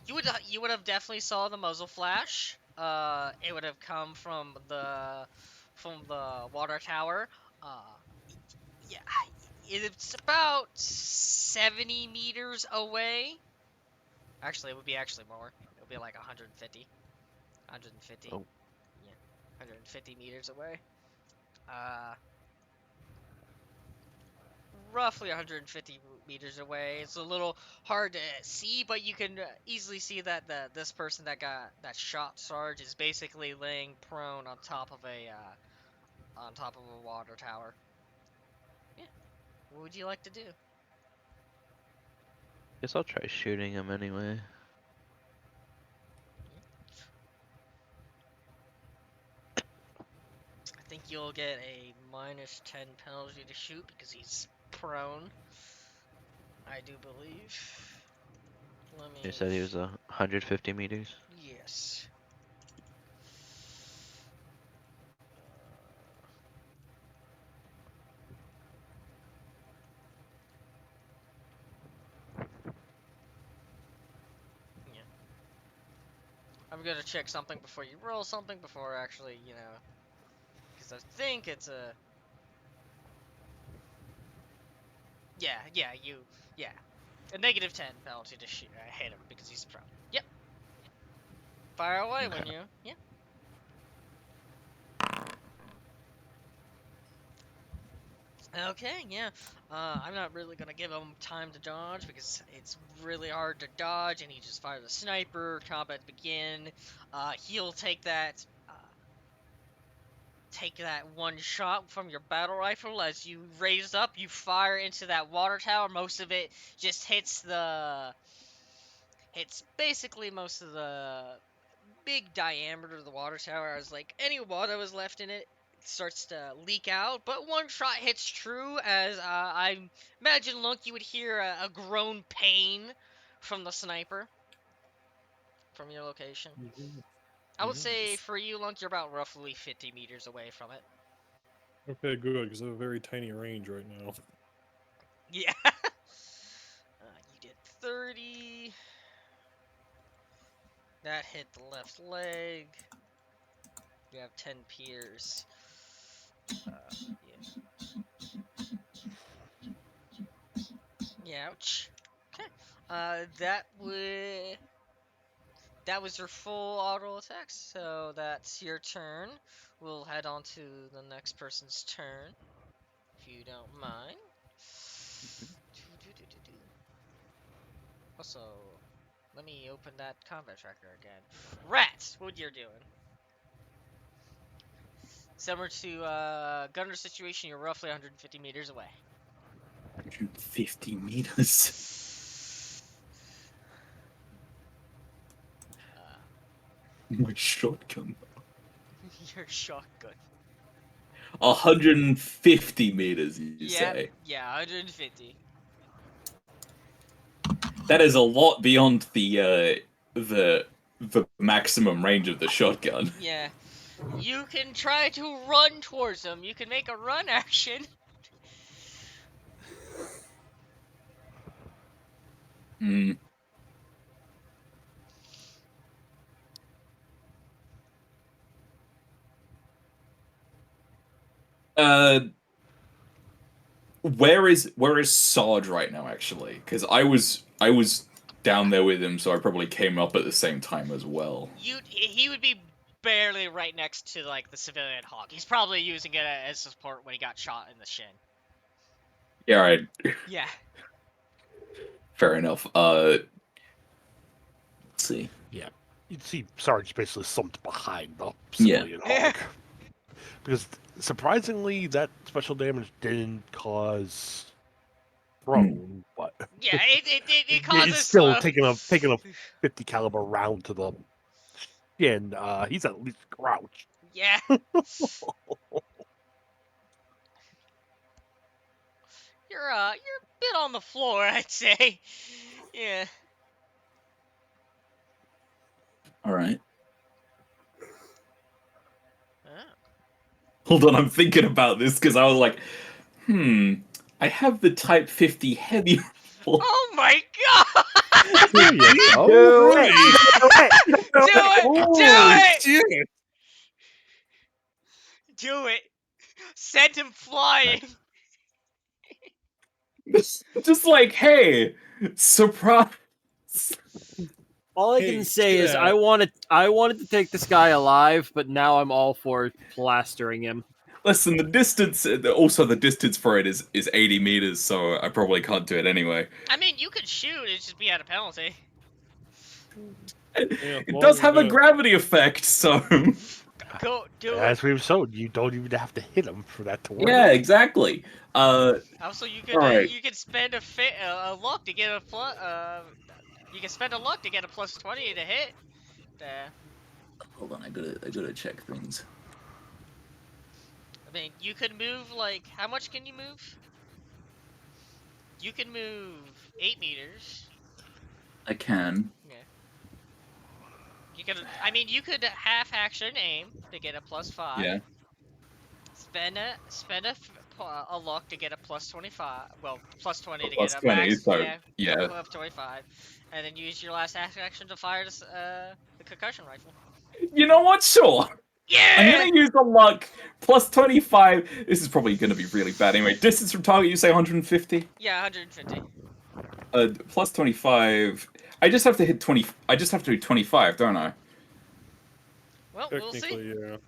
you would have definitely saw the muzzle flash. It would have come from the water tower. Yeah, it's about 70 meters away. Actually, it would be actually more. It would be like 150. 150. Oh. Yeah, 150 meters away. Uh, Roughly 150 meters away. It's a little hard to see, but you can easily see that this person that shot Sarge is basically laying prone on top of a water tower. Yeah. What would you like to do? Guess I'll try shooting him anyway. I think you'll get a -10 penalty to shoot because he's prone. I do believe. Let me. You said he was 150 meters. Yes. Yeah. I'm gonna check something before you roll something before actually, because I think it's a. Yeah, yeah. A -10 penalty to hit him because he's prone. Yep. Fire away when Okay. you. Yeah. Okay, yeah. I'm not really gonna give him time to dodge because it's really hard to dodge, and he just fires a sniper. Combat begin. He'll take that one shot from your battle rifle as you raise up. You fire into that water tower. Most of it just hits basically most of the big diameter of the water tower. As like any water was left in it starts to leak out, but one shot hits true. As I imagine, Lunk, you would hear a groan pain from the sniper from your location. I would say for you, Lunk, you're about roughly 50 meters away from it. Okay, good, because I have a very tiny range right now. Yeah. You did 30. That hit the left leg. You have 10 piers. Yeah. Ouch. Okay. That was your full auto attack, so that's your turn. We'll head on to the next person's turn, if you don't mind. Also, let me open that combat tracker again. Rats, what you're doing? Similar to Gunner's situation, you're roughly 150 meters away. 150 meters. My shotgun. Your shotgun. 150 meters, you say? Yeah, 150. That is a lot beyond the maximum range of the shotgun. Yeah. You can try to run towards them. You can make a run action. Hmm. Where is Sarge right now? Actually, because I was down there with him, so I probably came up at the same time as well. He would be barely right next to like the civilian hawk. He's probably using it as support when he got shot in the shin. Yeah, right. Yeah. Fair enough. Let's see. Yeah, you'd see Sarge basically slumped behind the Yeah. civilian hog. Because surprisingly, that special damage didn't cause thrown, but Yeah, it causes it's still taking a 50 caliber round to the shin. He's at least crouched. Yeah. You're a bit on the floor, I'd say. Yeah. All right. Oh. Hold on, I'm thinking about this because I was like, I have the Type 50 heavy rifle. Oh my god! There you go. Do Right. Do it! Do it! Send him flying! Just like, hey, surprise. All I Hey, can say is yeah. I wanted to take this guy alive, but now I'm all for plastering him. Listen, the distance, also the distance for it is 80 meters, so I probably can't do it anyway. I mean, you could shoot, it'd just be at a penalty. It does have a gravity effect, so... Go, do As it. we've shown, you don't even have to hit him for that to work. Yeah, exactly. Also, you could Alright. you could spend a luck to get a plus. You can spend a luck to get a plus 20 to hit. Hold on, I gotta check things. I mean, you could move like how much can you move? You can move 8 meters. I can. Yeah. You could. I mean, you could half action aim to get a plus 5. Yeah. Spend a luck to get a plus 25. Well, plus 20 to Plus get a 20, max. so, yeah. Of 25, and then use your last action to fire the concussion rifle. You know what? Sure. Yeah. I'm gonna use the luck. Plus 25. This is probably gonna be really bad anyway. Distance from target, you say 150? Yeah, 150. Plus 25. I just have to hit 20. I just have to do 25, don't I? Well, we'll see. Technically,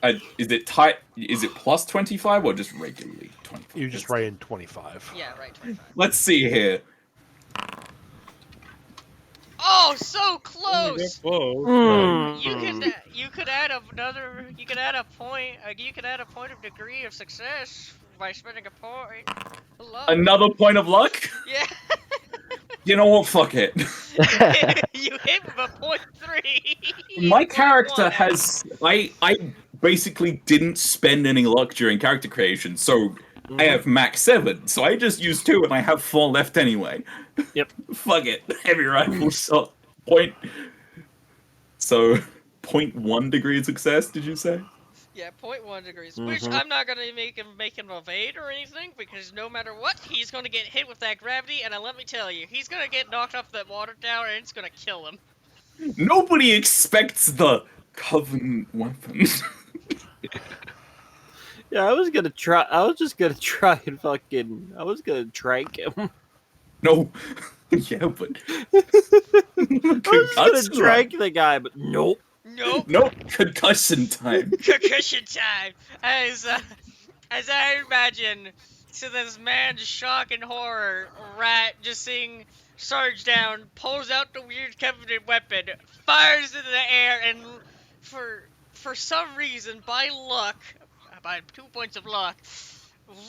yeah. Is it tight? Is it plus 25 or just regularly 25? You just write in 25. Yeah, right, 25. Let's see here. Oh, so close! Hmm. You could add another. You could add a point. You could add a point of degree of success by spending a point. Hello. Another point of luck? Yeah. You know what? Fuck it. You hit with a .3. My character has. I basically didn't spend any luck during character creation, so I have max 7. So I just used 2 and I have 4 left anyway. Yep. Fuck it. Heavy rifle shot. Point. So, 0.1 degree of success, did you say? Yeah, 0.1 degrees. Which I'm not gonna make him evade or anything, because no matter what, he's gonna get hit with that gravity, and let me tell you, he's gonna get knocked off that water tower, and it's gonna kill him. Nobody expects the Covenant weapon. Yeah, I was gonna try. I was just gonna try and fucking. I was gonna trank him. No. Yeah, but I was just gonna concussion, right? trank the guy, but nope. Nope. Nope, concussion time. Concussion time. As I imagine, to this man's shock and horror, Rat just seeing Sarge down, pulls out the weird covenant weapon, fires into the air, and for some reason, by luck, by 2 points of luck,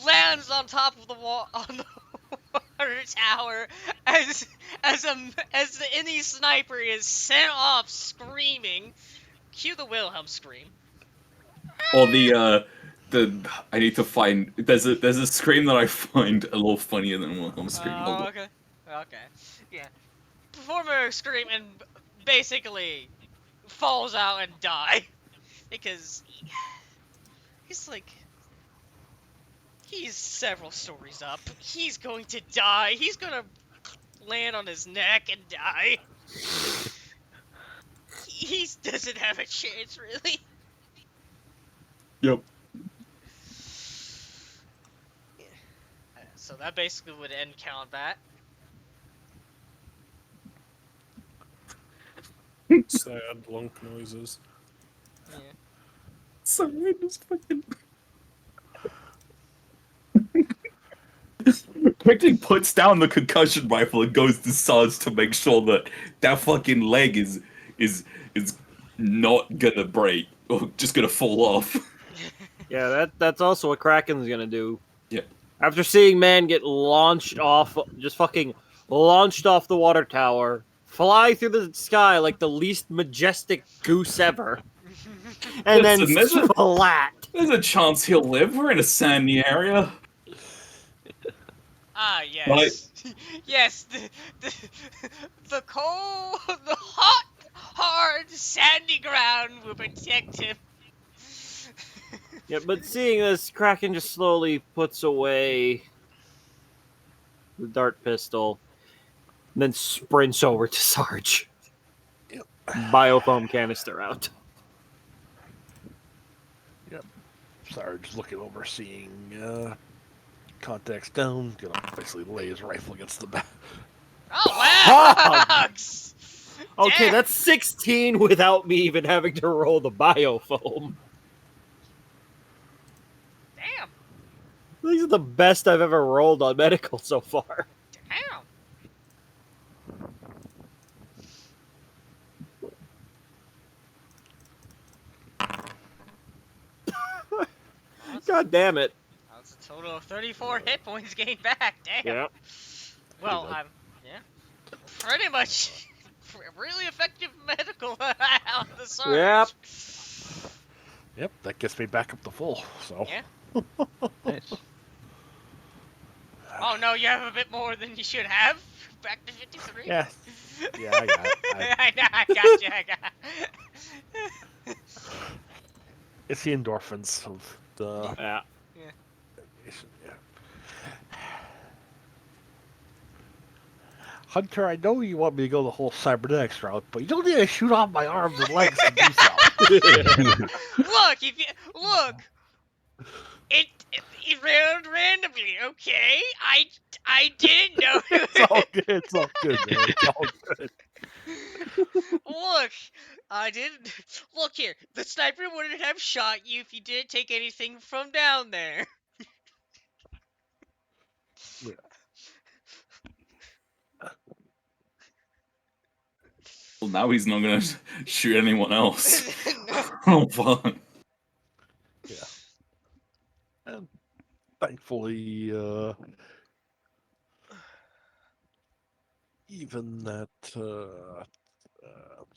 lands on top of the wall on the water tower as as the any sniper is sent off screaming. Cue the Wilhelm scream. Or the I need to find there's a scream that I find a little funnier than Wilhelm scream. Hold Oh, on. okay. Okay. Yeah. Performer scream and basically falls out and die because he's like he's several stories up. He's going to die. He's gonna land on his neck and die. He doesn't have a chance, really. Yep. Yeah. So that basically would end combat. Sad lunk noises. Yeah. Sorry, just fucking. Quickly puts down the concussion rifle and goes to Sarge to make sure that that fucking leg is not gonna break or just gonna fall off. Yeah, that's also what Kraken's gonna do. Yeah. After seeing man get launched off, just fucking launched off the water tower, fly through the sky like the least majestic goose ever, and Listen, then splat. There's a chance he'll live. We're in a sandy area. Ah, yes. Yes, the cold, the hot, hard, sandy ground will protect him. Yeah, but seeing this, Kraken just slowly puts away the dart pistol, and then sprints over to Sarge. Yep. Biofoam canister out. Sarge looking over, seeing contacts down, gonna basically lay his rifle against the back. Oh, wow! Okay, Damn. that's 16 without me even having to roll the biofoam. Damn. These are the best I've ever rolled on medical so far. Damn. God damn it. That's a total of 34 hit points gained back. Damn. Yeah. Well, yeah. Pretty much really effective medical on the Sarge. Yep. Yep, that gets me back up to full. So. Yeah. Nice. Oh no, you have a bit more than you should have. Back to 53. Yeah. Yeah, I got it. I know, I got you. It's the endorphins of the. Yeah. Yeah. Hunter, I know you want me to go the whole cybernetics route, but you don't need to shoot off my arms and legs to do so. Look, look, it ran randomly. Okay, I didn't know. It's all good. It's all good, man. It's all good. Look, I didn't. Look here, the sniper wouldn't have shot you if you didn't take anything from down there. Yeah. Well, now he's not gonna shoot anyone else. Oh fuck. Yeah. And thankfully, even that,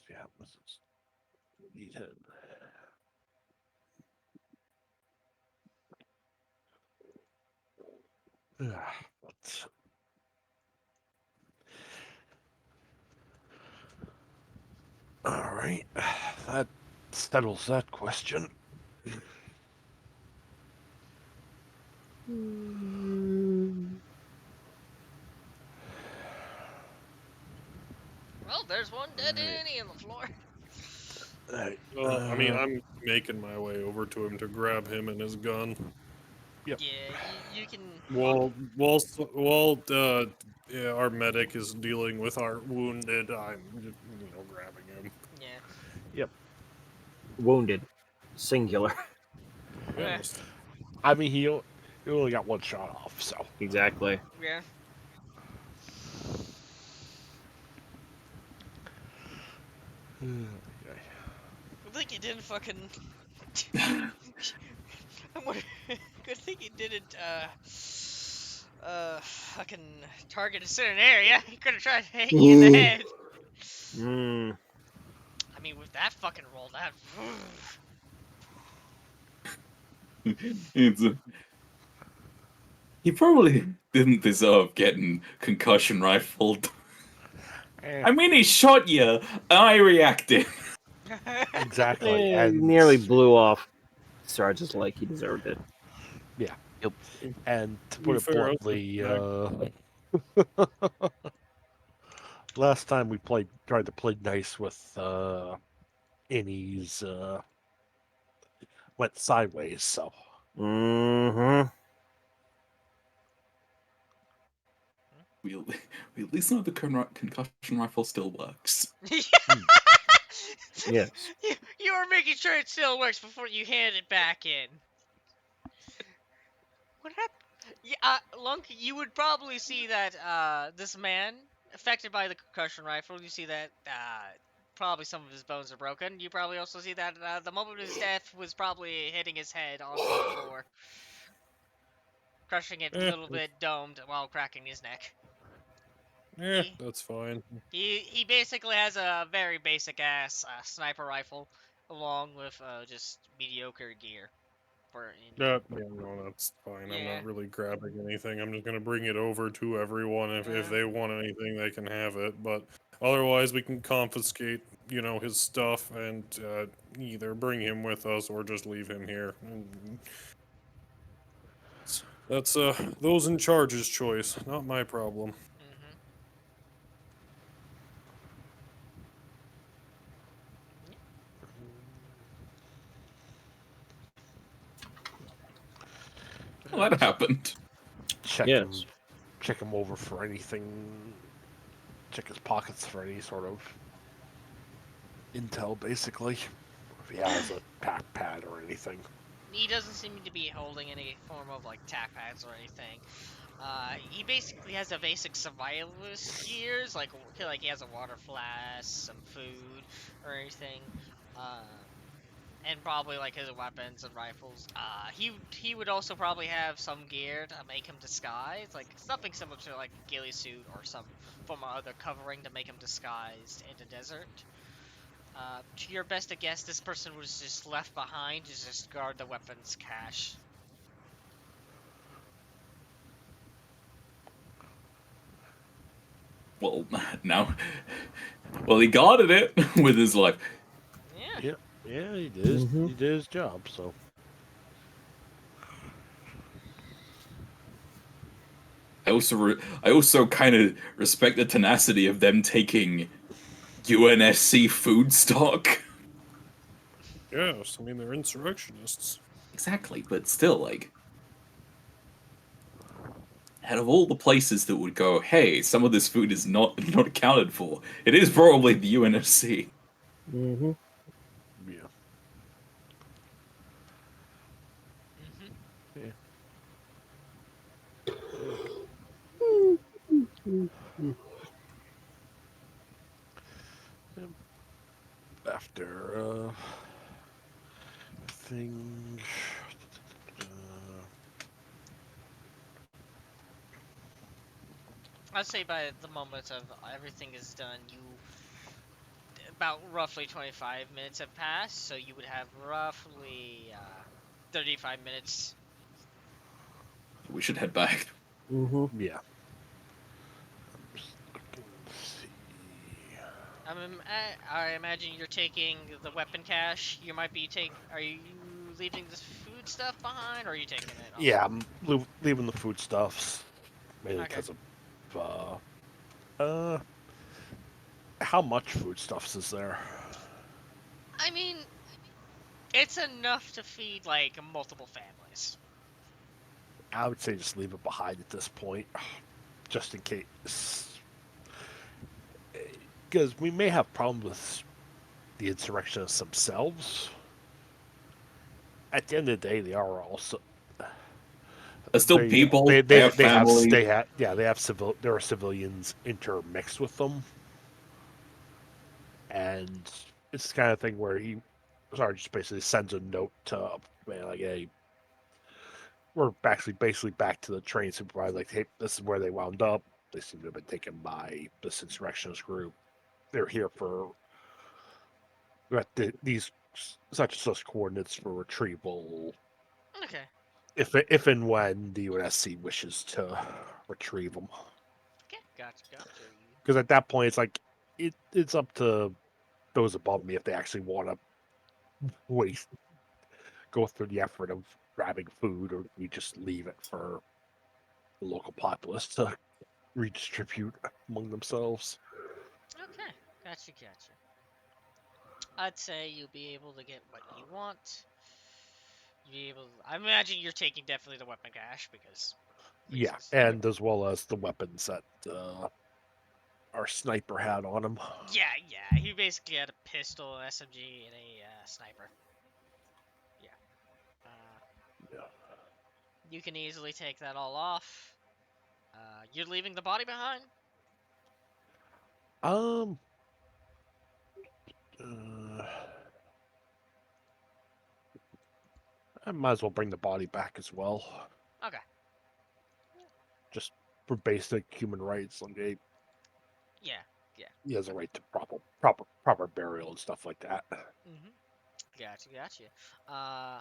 yeah, this is needed. Yeah, but all right, that settles that question. Well, there's one dead Annie on the floor. Alright, I mean, I'm making my way over to him to grab him and his gun. Yep. Yeah, you can. While yeah, our medic is dealing with our wounded, I'm grabbing him. Yeah. Yep. Wounded. Singular. Yes. I mean, he only got one shot off, so. Exactly. Yeah. Good thing you didn't fucking. I'm wondering- Good thing you didn't. Fucking target a certain area. He could have tried to hit you in the head. Mm. I mean, with that fucking roll, that. It's he probably didn't deserve getting concussion rifled. Eh, I mean, he shot you, and I reacted. exactly. He And nearly blew off Sarge's like he deserved it. yeah. Yep. And to To put be it fair, I was bluntly, last time we tried to play nice with innies, went sideways. So Mm-hmm. We at least know the concussion rifle still works. Yes. You were making sure it still works before you hand it back in. What happened? Yeah, Lunk, you would probably see that this man affected by the concussion rifle. You see that probably some of his bones are broken. You probably also see that the moment of his death was probably hitting his head onto the floor, crushing it a little bit domed while cracking his neck. Yeah, that's fine. He basically has a very basic ass sniper rifle, along with just mediocre gear. Yeah, no, that's fine. I'm Yeah. not really grabbing anything. I'm just gonna bring it over to everyone. If they want anything, they can have it. But otherwise, we can confiscate, his stuff and either bring him with us or just leave him here. That's those in charge's choice, not my problem. Mm-hmm. Well, that happened. check Yes. him over for anything. Check his pockets for any sort of intel, basically. If he has a pack pad or anything. He doesn't seem to be holding any form of like tac pads or anything. He basically has a basic survivalist gears, like he has a water flask, some food, or anything, and probably like his weapons and rifles. He would also probably have some gear to make him disguised, like something similar to like a ghillie suit or some form of other covering to make him disguised in the desert. To your best of guess, this person was just left behind to just guard the weapons cache. Well, now, well, he guarded it with his life. Yeah. Yeah, he did. He did his job. So I also kind of respect the tenacity of them taking UNSC food stock. Yes, I mean they're insurrectionists. Exactly, but still, like, out of all the places that would go, hey, some of this food is not accounted for, it is probably the UNSC. Mm-hmm. yeah. Mm-hmm. Yeah. After thing. I'd say by the moment of everything is done, about roughly 25 minutes have passed, so you would have roughly 35 minutes. We should head back. Mm-hmm. Yeah. I'm just looking to see. I imagine you're taking the weapon cache. You might be Are you leaving the food stuff behind, or are you taking it? Also? Yeah, I'm leaving the foodstuffs mainly Okay. because of how much foodstuffs is there? I mean, It's enough to feed like multiple families. I would say just leave it behind at this point, just in case. Because we may have problems with the insurrectionists themselves. At the end of the day, they are also They're still people. They have families. they have there are civilians intermixed with them, and it's the kind of thing where just basically sends a note to man, like, hey, we're actually basically back to the train supervisor, like, hey, this is where they wound up. They seem to have been taken by this insurrectionist group. They're here for these such and such coordinates for retrieval. Okay. If and when the UNSC wishes to retrieve them. Okay. Gotcha. Because at that point, it's like it's up to those above me if they actually want to go through the effort of grabbing food, or we just leave it for the local populace to redistribute among themselves. Okay. Gotcha. I'd say you'll be able to get what you want. You'll be able. I imagine you're taking definitely the weapon cache because Yeah, reasons. and as well as the weapons that our sniper had on him. Yeah. He basically had a pistol, an SMG, and a sniper. Yeah. Yeah. You can easily take that all off. You're leaving the body behind? Um. Uh, I might as well bring the body back as well, Okay. just for basic human rights. Like, Yeah. he has a right to proper burial and stuff like that. Mm-hmm. Gotcha. Yeah.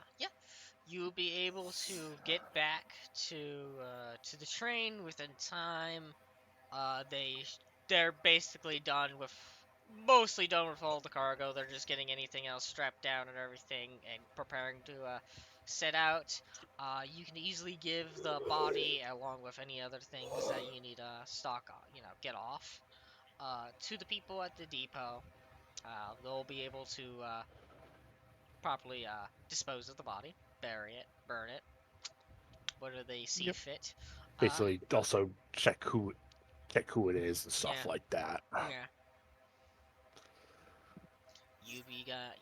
You'll be able to get back to the train within time. They're basically mostly done with all the cargo. They're just getting anything else strapped down and everything and preparing to set out. You can easily give the body along with any other things that you need to get off to the people at the depot. They'll be able to properly dispose of the body, bury it, burn it, whatever they see Yep. fit. Basically, also check who it is and stuff Yeah, like that. yeah.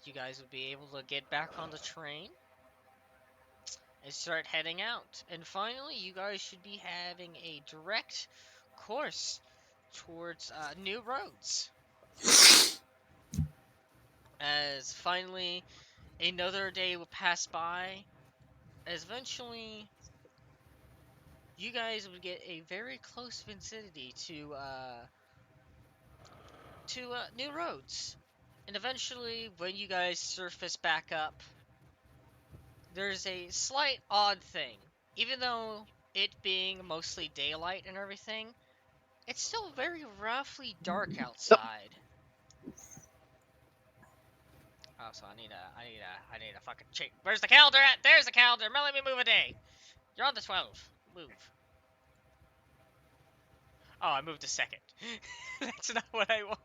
You guys will be able to get back on the train and start heading out. And finally, you guys should be having a direct course towards new roads. As finally another day will pass by, as eventually you guys would get a very close vicinity to new roads. And eventually, when you guys surface back up, there's a slight odd thing. Even though it being mostly daylight and everything, it's still very roughly dark outside. Oh, so I need a fucking check. Where's the calendar at? There's the calendar. Let me move a day. You're on the 12th. Move. Oh, I moved a second. That's not what I want.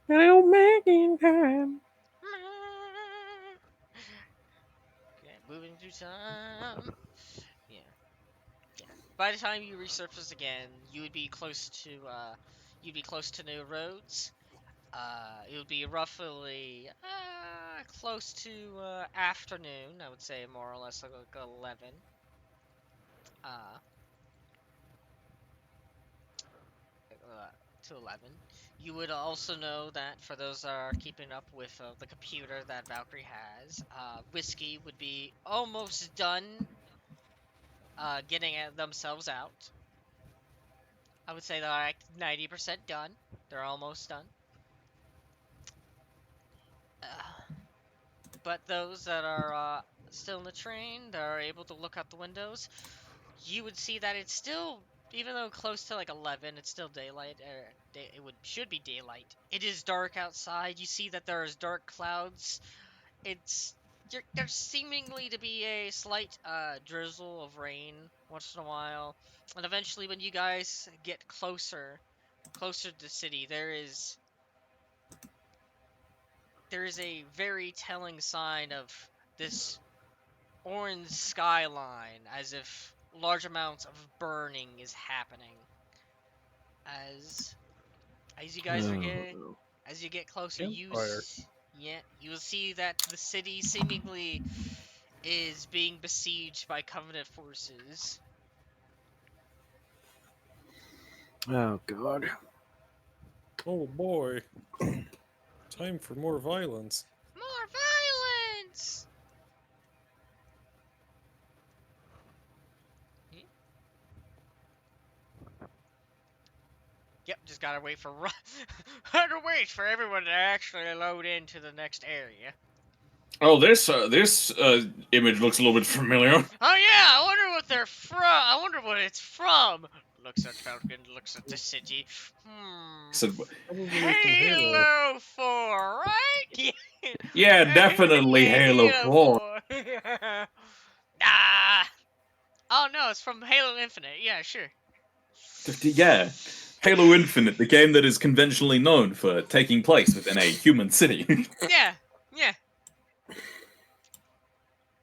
I'll make in time. Okay, moving through time. Yeah. By the time you resurface again, you'd be close to new roads. It would be roughly close to afternoon. I would say more or less like 11. Uh, uh, to 11. You would also know that for those that are keeping up with the computer that Valkyrie has, Whiskey would be almost done getting themselves out. I would say they're like 90% done. They're almost done. But those that are still in the train, that are able to look out the windows, you would see that it's still, even though close to like 11, it's still daylight. Should be daylight. It is dark outside. You see that there is dark clouds. It's there's seemingly to be a slight drizzle of rain once in a while, and eventually, when you guys get closer to the city, there is a very telling sign of this orange skyline, as if large amounts of burning is happening. As as you guys are getting, Oh, as you get closer, Campfire. you will see that the city seemingly is being besieged by Covenant forces. oh God. Oh boy. Time for more violence. More violence! Yep, just gotta wait for gotta wait for everyone to actually load into the next area. Oh, this image looks a little bit familiar. Oh yeah, I wonder what they're from. I wonder what it's from. Looks at Falcon, looks at the city. So, Probably from Halo. Halo 4, right? yeah, definitely Yeah, Halo Halo 4. 4. Ah. Oh no, it's from Halo Infinite. Yeah, sure. Yeah, Halo Infinite, the game that is conventionally known for taking place within a human city. Yeah, yeah.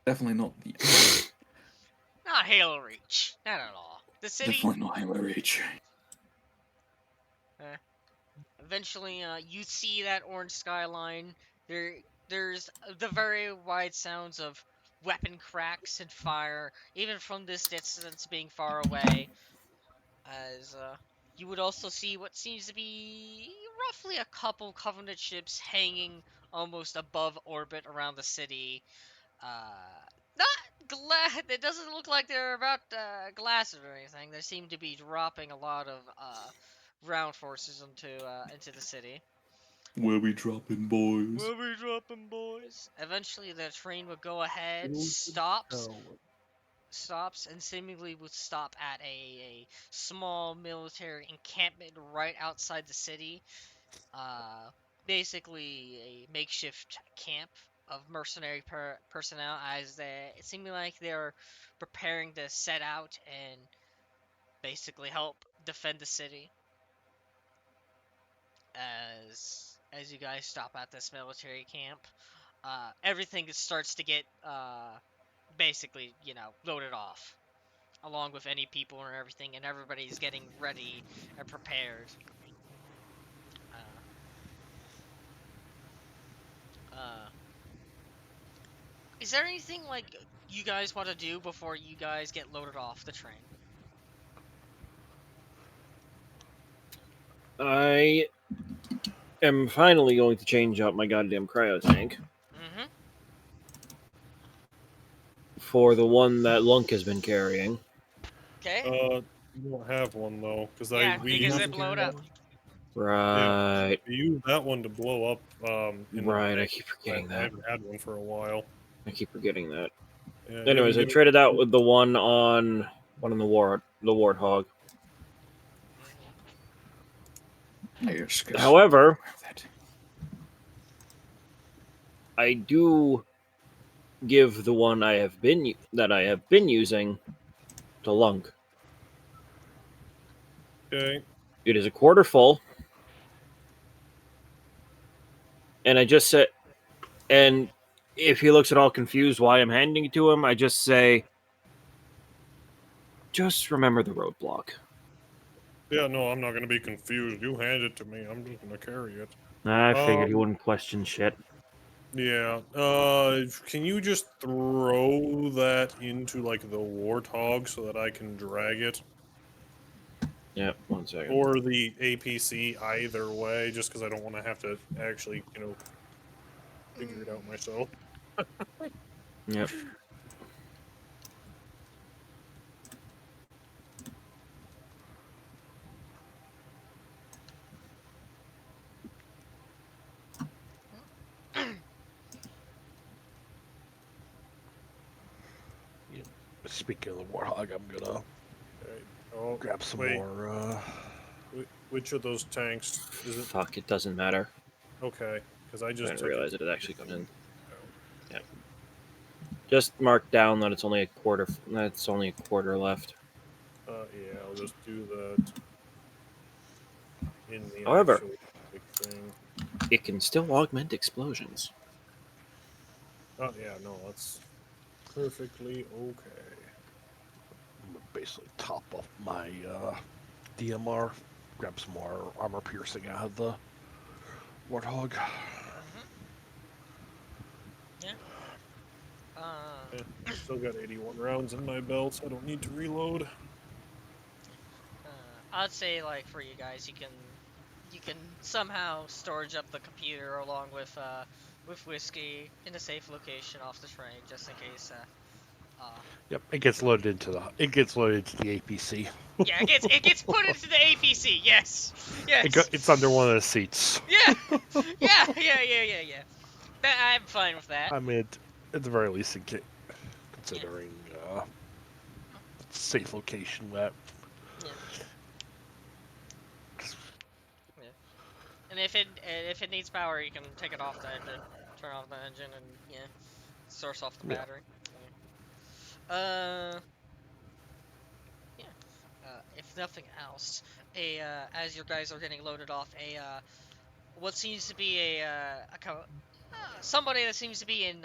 Definitely not the. Not Halo Reach. Not at all. The city. Definitely not Halo Reach. Eventually, you see that orange skyline. There's the very wide sounds of weapon cracks and fire, even from this distance, being far away. As you would also see what seems to be roughly a couple Covenant ships hanging almost above orbit around the city. Not glad. It doesn't look like they're about glasses or anything. They seem to be dropping a lot of ground forces into the city. Where we dropping, boys? We'll be dropping, boys. Eventually, the train would go ahead, Oh, stops, and seemingly would stop at a small military encampment right outside the city. Uh, Basically a makeshift camp of mercenary personnel, as it seemed like they're preparing to set out and basically help defend the city. As you guys stop at this military camp, everything starts to get basically, loaded off, along with any people and everything, and everybody's getting ready and prepared. Uh, uh, is there anything like you guys want to do before you guys get loaded off the train? I am finally going to change out my goddamn cryo tank Mm-hmm. for the one that Lunk has been carrying. Okay. You don't have one though, because Yeah, we because used it blowed up. Right. we used that one to blow up. In the Right, I night. keep forgetting I that. haven't had one for a while. I keep forgetting that. Yeah, Anyways, I traded out with the one on the Warthog. However, I do give the one I have been using to Lunk. Okay. It is a quarter full, and I just said, and if he looks at all confused why I'm handing it to him, I just say, just remember the roadblock. Yeah, no, I'm not gonna be confused. You hand it to me. I'm just gonna carry it. I figured he wouldn't question shit. Yeah. Can you just throw that into like the Warthog so that I can drag it, Yep, 1 second. or the APC? Either way, just because I don't want to have to actually, figure it out myself. Yep. Speaking of the Warthog, I'm gonna Okay. Oh, grab some wait. more. Which of those tanks is it? Fuck, it doesn't matter. Okay, because I I just didn't took realize it. it actually comes in. Yeah. Just mark down that it's only a quarter. That's only a quarter left. Yeah, I'll just do that in the However, actual big thing. it can still augment explosions. Oh yeah, no, that's perfectly okay. I'm gonna basically top off my DMR, grab some more armor piercing out of the Warthog. Mm-hmm. Yeah. Yeah, I still got 81 rounds in my belt, so I don't need to reload. I'd say like for you guys, you can somehow storage up the computer along with whiskey in a safe location off the train, just in case. Yep, it gets loaded into the APC. Yeah, it gets put into the APC. Yes, yes. It's under one of the seats. Yeah, yeah. I'm fine with that. I mean, at the very least, Yeah. considering safe location that. Yeah. Yeah. And if it needs power, you can take it off the engine, turn off the engine, and yeah, source off the Yeah. battery. Yeah. Yeah. If nothing else, as your guys are getting loaded off, what seems to be somebody that seems to be in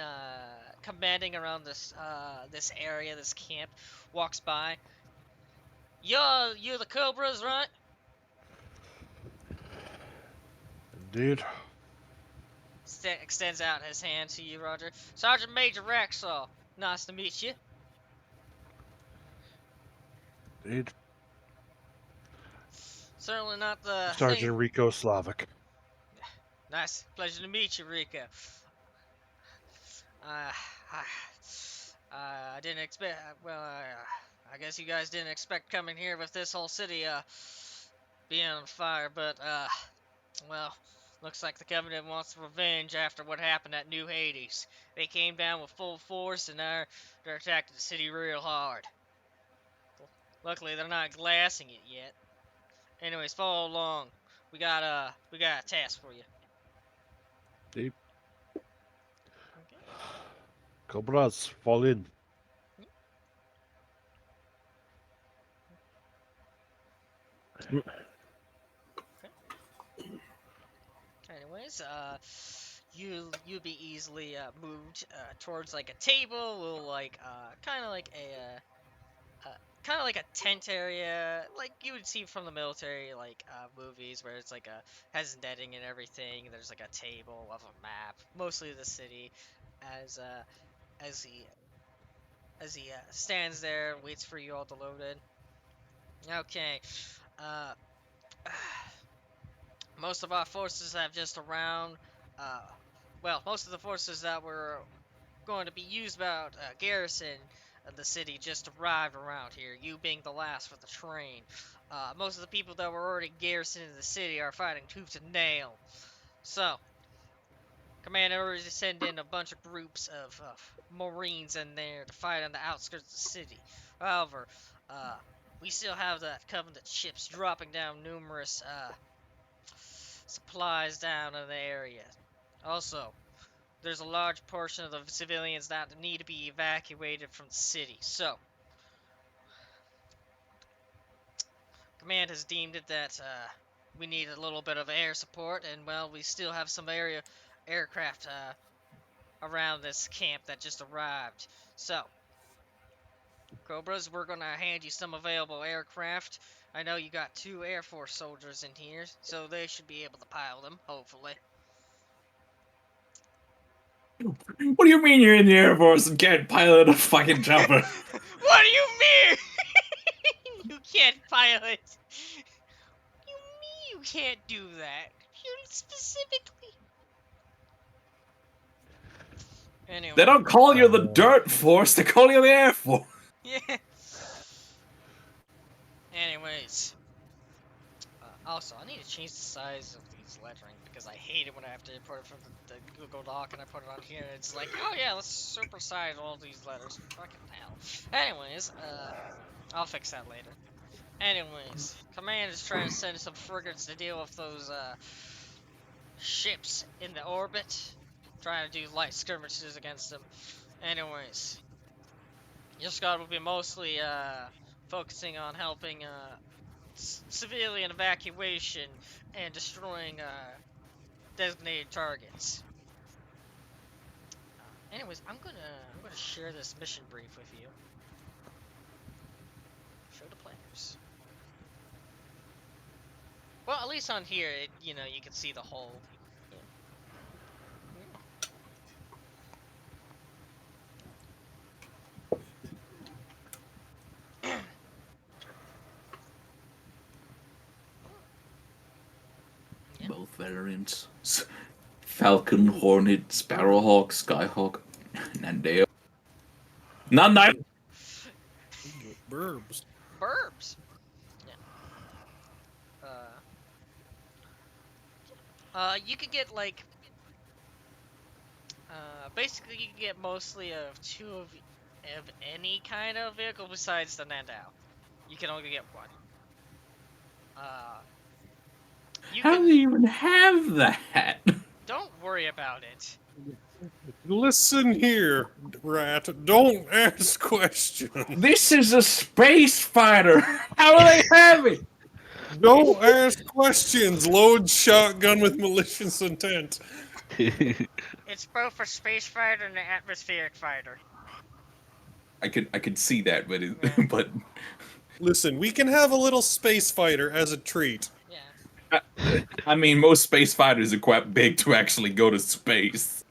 commanding around this area, this camp, walks by. You're the Cobras, right? Indeed. Extends out his hand to you, Roger. Sergeant Major Raxall. Nice to meet you. Indeed. Certainly not the Sergeant thing. Rico Slavic. Nice, pleasure to meet you, Rico. Uh, I didn't expect. Well, I guess you guys didn't expect coming here with this whole city being on fire, but well, looks like the Covenant wants revenge after what happened at New Hades. They came down with full force and they're attacking the city real hard. Luckily, they're not glassing it yet. Anyways, follow along. We got a task for you. Indeed. Okay. Cobras, fall in. Anyways, you'll be easily moved towards like a table, or like kind of like a tent area, like you would see from the military like movies where it's like has netting and everything. There's like a table of a map, mostly the city, as uh as he stands there and waits for you all to load in. Okay, uh, most of our forces have just around, uh, well, most of the forces that were going to be used about garrison of the city just arrived around here, you being the last for the train. Most of the people that were already garrisoned in the city are fighting tooth and nail. So, command orders to send in a bunch of groups of Marines in there to fight on the outskirts of the city. However, we still have the Covenant ships dropping down numerous supplies down in the area. Also, there's a large portion of the civilians that need to be evacuated from the city. So, command has deemed it that we need a little bit of air support, and well, we still have some aircraft around this camp that just arrived. So, Cobras, we're gonna hand you some available aircraft. I know you got 2 Air Force soldiers in here, so they should be able to pilot them, hopefully. What do you mean you're in the Air Force and can't pilot a fucking chopper? What do you mean? You can't pilot. You mean you can't do that? You specifically. Anyway. They don't call you the Dirt Force, they call you the Air Force. Yeah. Anyways. Also, I need to change the size of these lettering because I hate it when I have to import it from the Google Doc and I put it on here and it's like, oh yeah, let's supersize all these letters. Fucking hell. Anyways, I'll fix that later. Anyways, command is trying to send some frigates to deal with those ships in the orbit, trying to do light skirmishes against them. Anyways, your squad will be mostly focusing on helping civilian evacuation and destroying designated targets. Anyways, I'm gonna share this mission brief with you. Show the players. Well, at least on here, you can see the whole. Yeah. Both variants. Falcon, Hornet, Sparrowhawk, Skyhawk, Nandeo. Not nice. Burbs. Burbs. Yeah. You could get like. Basically, you can get mostly of two of any kind of vehicle besides the Nandao. You can only get one. How do you even have that? Don't worry about it. Listen here, rat. Don't ask questions. This is a space fighter. How do they have it? Don't ask questions. Load shotgun with malicious intent. It's both a space fighter and an atmospheric fighter. I could see that, but but Listen, we can have a little space fighter as a treat. Yeah. I mean, most space fighters are quite big to actually go to space.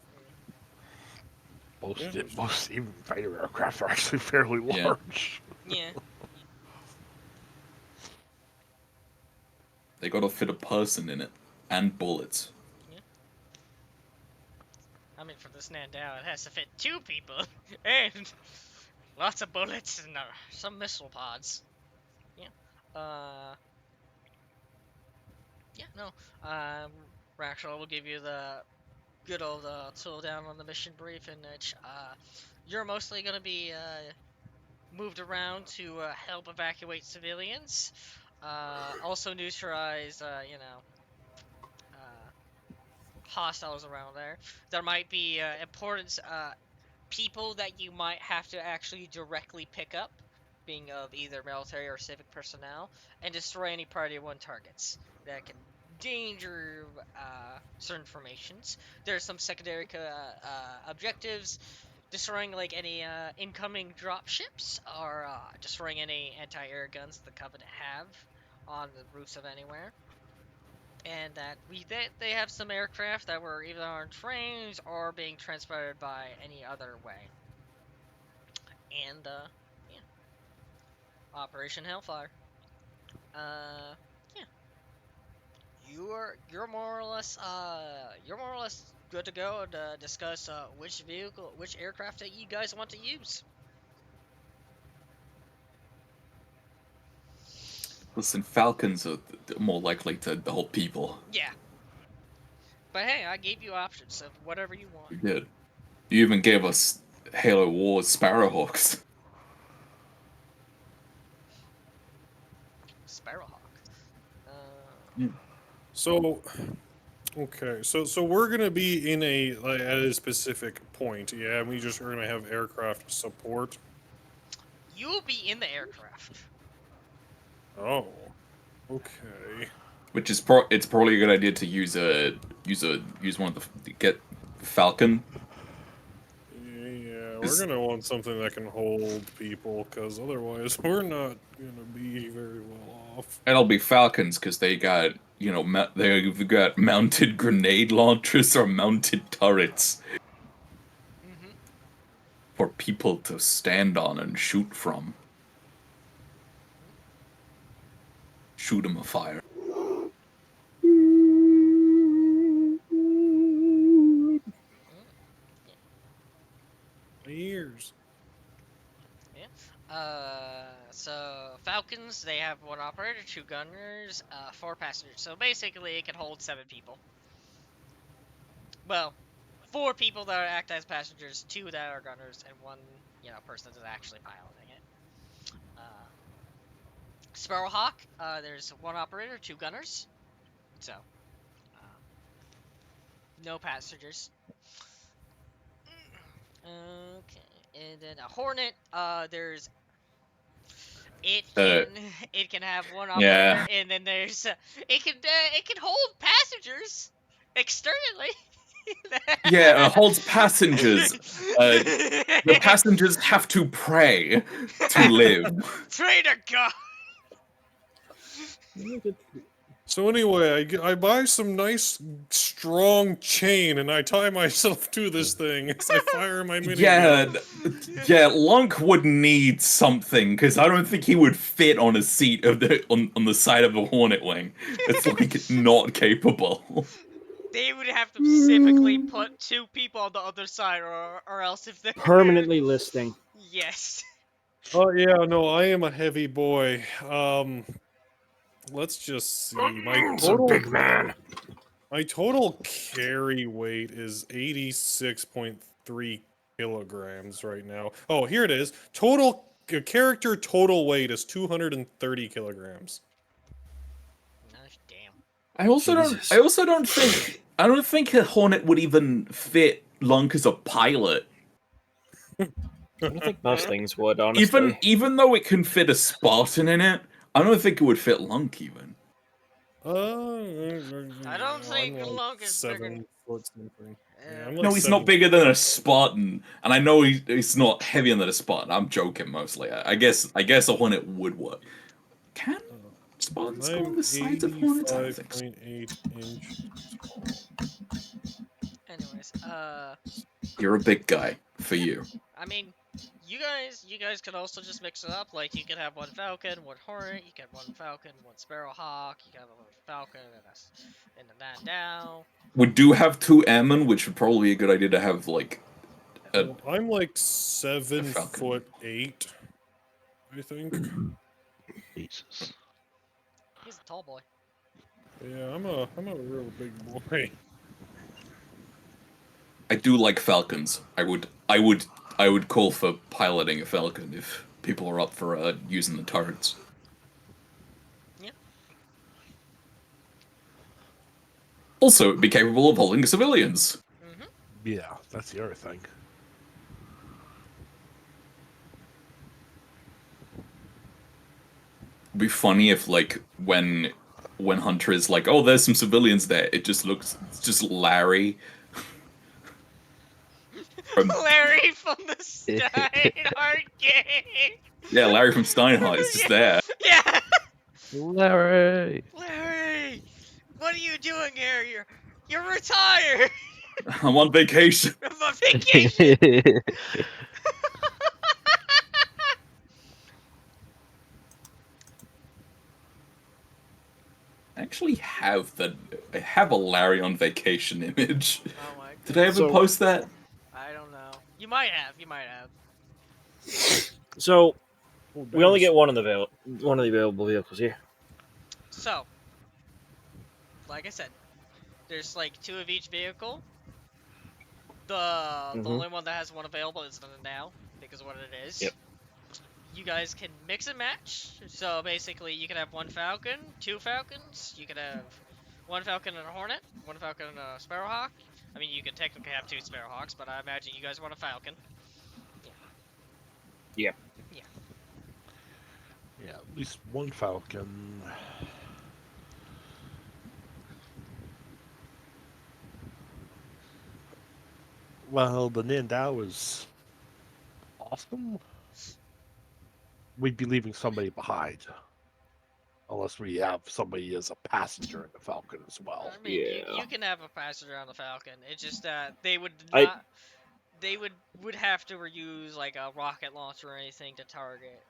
Most even fighter aircraft are actually fairly large. Yeah. They gotta fit a person in it and bullets. Yeah. I mean, for this Nandao, it has to fit 2 people and lots of bullets and some missile pods. Yeah. Yeah. No. Raxel will give you the good old tool down on the mission brief, in which you're mostly going to be moved around to help evacuate civilians, also neutralize, hostiles around there. There might be important people that you might have to actually directly pick up, being of either military or civic personnel, and destroy any Priority 1 targets that can danger certain formations. There are some secondary objectives, destroying like any incoming dropships, or destroying any anti-air guns the Covenant have on the roofs of anywhere. And that they have some aircraft that were either on trains or being transported by any other way. And yeah, Operation Hellfire. Yeah, you're more or less good to go and discuss which aircraft that you guys want to use. Listen, Falcons are more likely to help people. Yeah. But hey, I gave you options of whatever you want. You did. You even gave us Halo Wars Sparrowhawks. Sparrowhawk. So, okay, so we're gonna be in at a specific point, yeah. And we're gonna have aircraft support. You'll be in the aircraft. Oh, okay. Which is it's probably a good idea to use one of the get Falcon. Yeah, we're gonna want something that can hold people, because otherwise we're not gonna be very well off. It'll be Falcons because they got they've got mounted grenade launchers or mounted turrets for people to stand on and shoot from. Shoot them afire. Years. Yeah. So Falcons, they have 1 operator, 2 gunners, 4 passengers. So basically, it can hold 7 people. Well, 4 people that act as passengers, 2 that are gunners, and 1, person that's actually piloting it. Sparrowhawk, there's 1 operator, 2 gunners. So, no passengers. Okay, and then a Hornet, it can have 1 operator, and then there's it can hold passengers. Externally. Yeah, holds passengers. The passengers have to pray to live. Pray to God. So anyway, I buy some nice, strong chain, and I tie myself to this thing as I fire my minigun. Yeah, Lunk would need something because I don't think he would fit on a seat of the on the side of a Hornet wing. It's like not capable. They would have to specifically put 2 people on the other side, or else if they're Permanently listing. Yes. Oh yeah, no, I am a heavy boy. Let's just see. My total carry weight is 86.3 kilograms right now. Oh, here it is. Character total weight is 230 kilograms. Gosh, damn. I also Jesus. don't think a Hornet would even fit Lunk as a pilot. I don't think most things would, honestly. Even though it can fit a Spartan in it, I don't think it would fit Lunk even. I don't think I'm like Lunk is bigger. 7 foot something. Yeah, I'm No, like he's 7 not bigger than a Spartan, and I know he's not heavier than a Spartan. I'm joking mostly. I guess a Hornet would work. Can Spartans go on I'm the sides of Hornets? I don't think so. 85.8 inch. Anyways, You're a big guy for you. I mean, you guys could also just mix it up. Like, you could have 1 Falcon, 1 Hornet. You could have 1 Falcon, 1 Sparrowhawk. You could have 1 Falcon and a Nandau. We do have 2 airmen, which would probably be a good idea to have like. Well, I'm like 7 Falcon. foot 8, I think. Jesus. He's a tall boy. Yeah, I'm a real big boy. I do like Falcons. I would call for piloting a Falcon if people are up for using the turrets. Yeah. Also, it'd be capable of holding civilians. Mm-hmm. Yeah, that's the other thing. It'd be funny if, like, when Hunter is like, "Oh, there's some civilians there," it's just Larry. Larry from the Steinhardt game. Yeah, Larry from Steinhardt is just there. Yeah. Larry! Larry, what are you doing here? You're retired. I'm on vacation. From a vacation. I actually have a Larry on vacation image. Oh my Did I ever So- post that? I don't know. You might have. So Oh, we only damn. get one of the available vehicles here. So, like I said, there's like 2 of each vehicle. The Mhm. only one that has 1 available is the now, because of what it is. Yep. You guys can mix and match. So basically, you can have 1 Falcon, 2 Falcons. You could have 1 Falcon and a Hornet, 1 Falcon and a Sparrowhawk. I mean, you could technically have 2 Sparrowhawks, but I imagine you guys want a Falcon. Yeah, at least one Falcon. Well, the Nandau is awesome. We'd be leaving somebody behind. Unless we have somebody as a passenger in the Falcon as well. I mean, Yeah. you can have a passenger on the Falcon. It's just that they would I- not. They would have to reuse like a rocket launcher or anything to target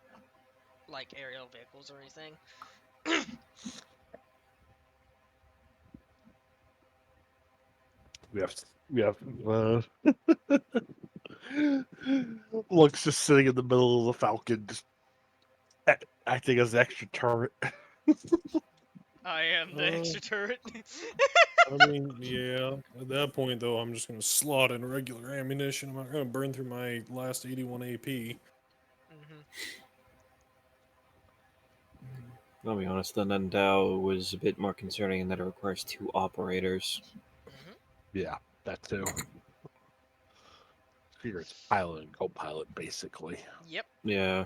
like aerial vehicles or anything. We have Luke's just sitting in the middle of the Falcon, just acting as an extra turret. I am the extra turret. I mean, yeah. At that point, though, I'm just gonna slot in regular ammunition. I'm not gonna burn through my last 81 AP. Mhm. I'll be honest, the Nandau was a bit more concerning in that it requires 2 operators. Mhm. Yeah, that too. Figure it's pilot and co-pilot, basically. Yep. Yeah.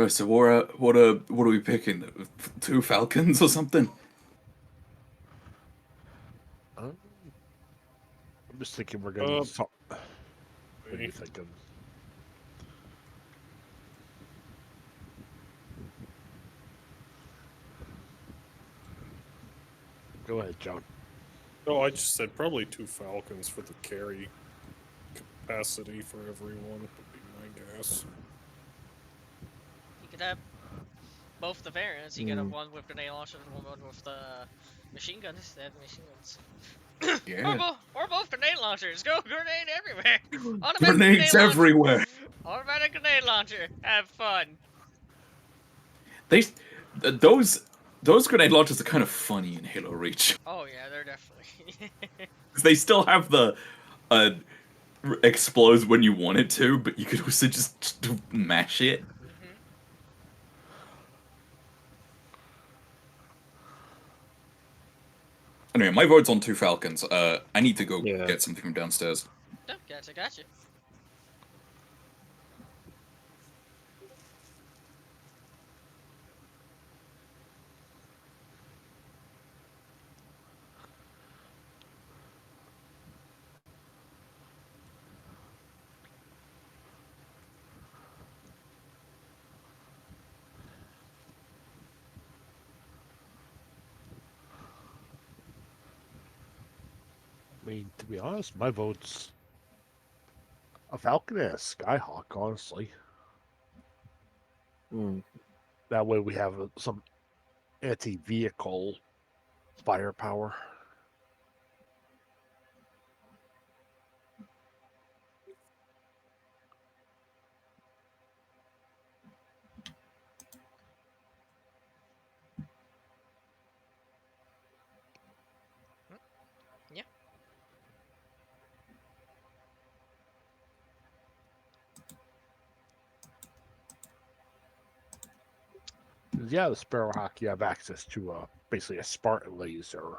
So what are we picking? 2 falcons or something? I'm just thinking we're gonna. What are you thinking? Go ahead, John. Oh, I just said probably 2 Falcons for the carry capacity for everyone would be my guess. You could have both the variants. You could have one with grenade launchers and one with the machine guns. They have machine guns. Yeah. Or both grenade launchers. Go grenade everywhere. Automatic Grenades grenade launcher. everywhere. Automatic grenade launcher. Have fun. Those grenade launchers are kind of funny in Halo Reach. Oh yeah, they're definitely. They still have the explodes when you want it to, but you could also just mash it. Anyway, my vote's on 2 falcons. I need to go get something from downstairs. Oh, gotcha. I mean, to be honest, my vote's a Falcon and a Skyhawk, honestly. That way we have some anti-vehicle firepower. Yeah. Yeah, the Sparrowhawk, you have access to basically a Spartan laser.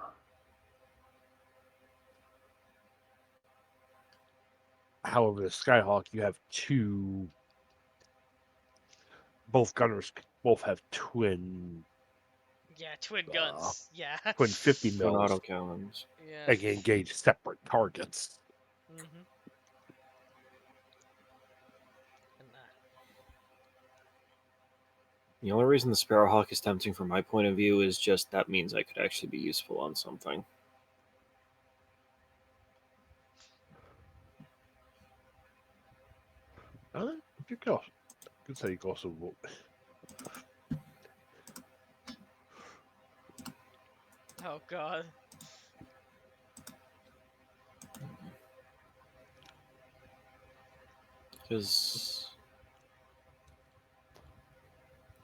However, the Skyhawk, you have 2. Both gunners both have twin. Yeah, twin guns. Yeah. Twin 50 Twin mils. autocannons. Yeah. They can engage separate targets. The only reason the Sparrowhawk is tempting from my point of view is just that means I could actually be useful on something. You go. Good say you can also vote. Oh god. Because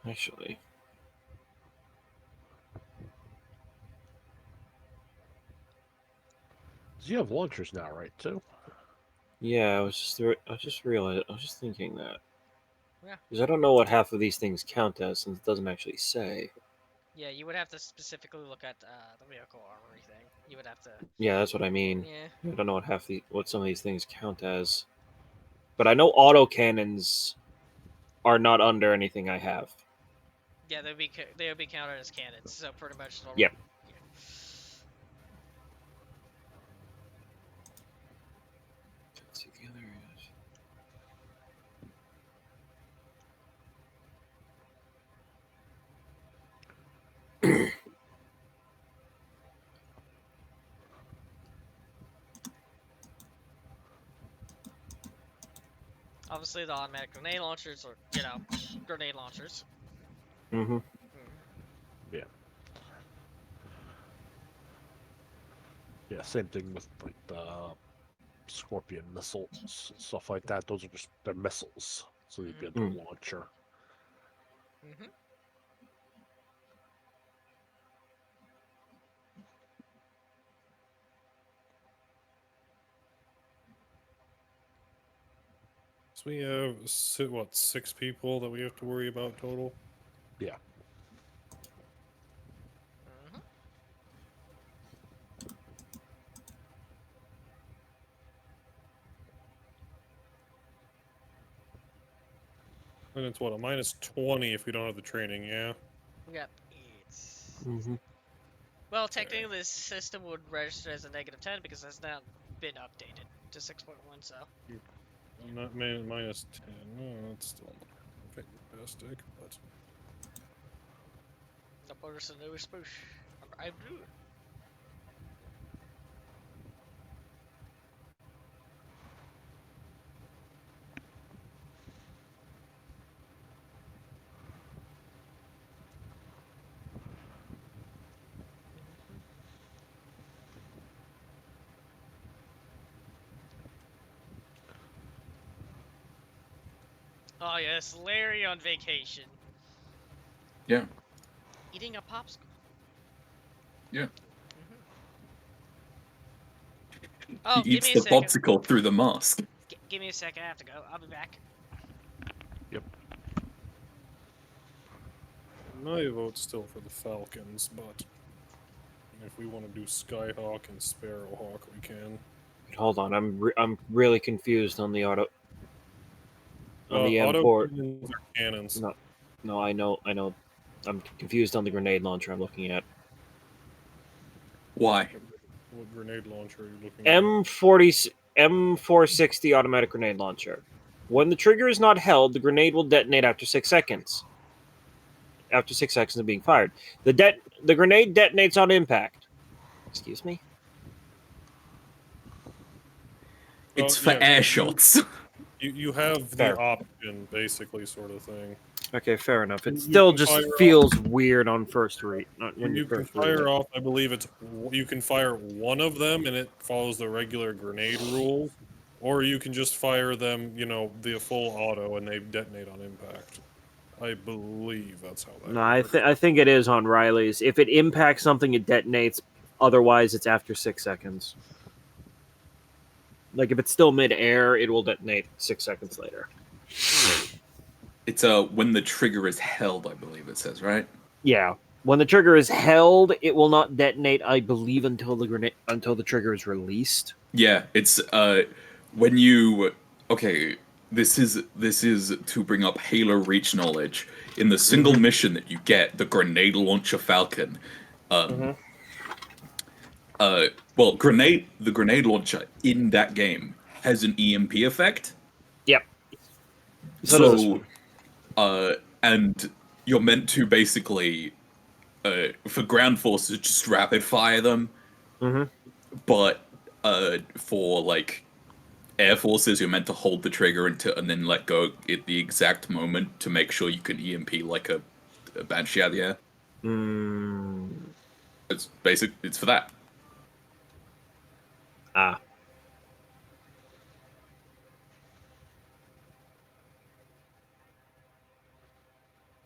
actually, You have launchers now, right? Too. yeah, I just realized. I was just thinking that. Yeah. Because I don't know what half of these things count as, since it doesn't actually say. Yeah, you would have to specifically look at the vehicle armory thing. You would have to. Yeah, that's what I mean. Yeah. I don't know what some of these things count as, but I know autocannons are not under anything I have. Yeah, they would be counted as cannons. So pretty much normal. Yep. Yeah. Let's see the other areas. Obviously, the automatic grenade launchers are, grenade launchers. Mm-hmm. Yeah. Yeah, same thing with like the Scorpion missiles, stuff like that. Those are just they're missiles, so they'd be under launcher. So we have 6 people that we have to worry about total? Yeah. And it's what, a -20 if we don't have the training, yeah? Yep. It's Mm-hmm. well, technically this system would register as a -10 because it's now been updated to 6.1. So Not -10. No, that's still not fantastic, but the person who is push. I do. Oh yes, Larry on vacation. Yeah. Eating a popsicle. Yeah. Hmm. He Oh, give eats me a the second. popsicle through the mask. Give me a second. I have to go. I'll be back. my vote's still for the Falcons, but if we want to do Skyhawk and Sparrowhawk, we can. Hold on, I'm really confused on the auto on the Auto M4. cannons are cannons. No, I know. I'm confused on the grenade launcher I'm looking at. Why? What grenade launcher are you looking at? M460 automatic grenade launcher. When the trigger is not held, the grenade will detonate after 6 seconds. After 6 seconds of being fired, the grenade detonates on impact. Excuse me. It's for air shots. You have the Fair. option, basically, sort of thing. Okay, fair enough. It You still can just fire feels weird on first read. Not when You can first read fire it. off, I believe you can fire one of them and it follows the regular grenade rules, or you can just fire them, the full auto and they detonate on impact. I believe that's how that No, works. I think it is on Riley's. If it impacts something, it detonates. Otherwise, it's after 6 seconds. Like if it's still mid-air, it will detonate 6 seconds later. It's when the trigger is held, I believe it says, right? Yeah. When the trigger is held, it will not detonate, I believe, until the trigger is released. Yeah, it's when you okay, this is to bring up Halo Reach knowledge. In the single mission that you get, the grenade launcher Falcon, well, the grenade launcher in that game has an EMP effect. Yep. So does this So, one. and you're meant to basically, for ground forces, just rapid fire them. Mhm. But for like air forces, you're meant to hold the trigger and then let go at the exact moment to make sure you can EMP like a banshee out of the air. Mm. It's basic. It's for that. Ah.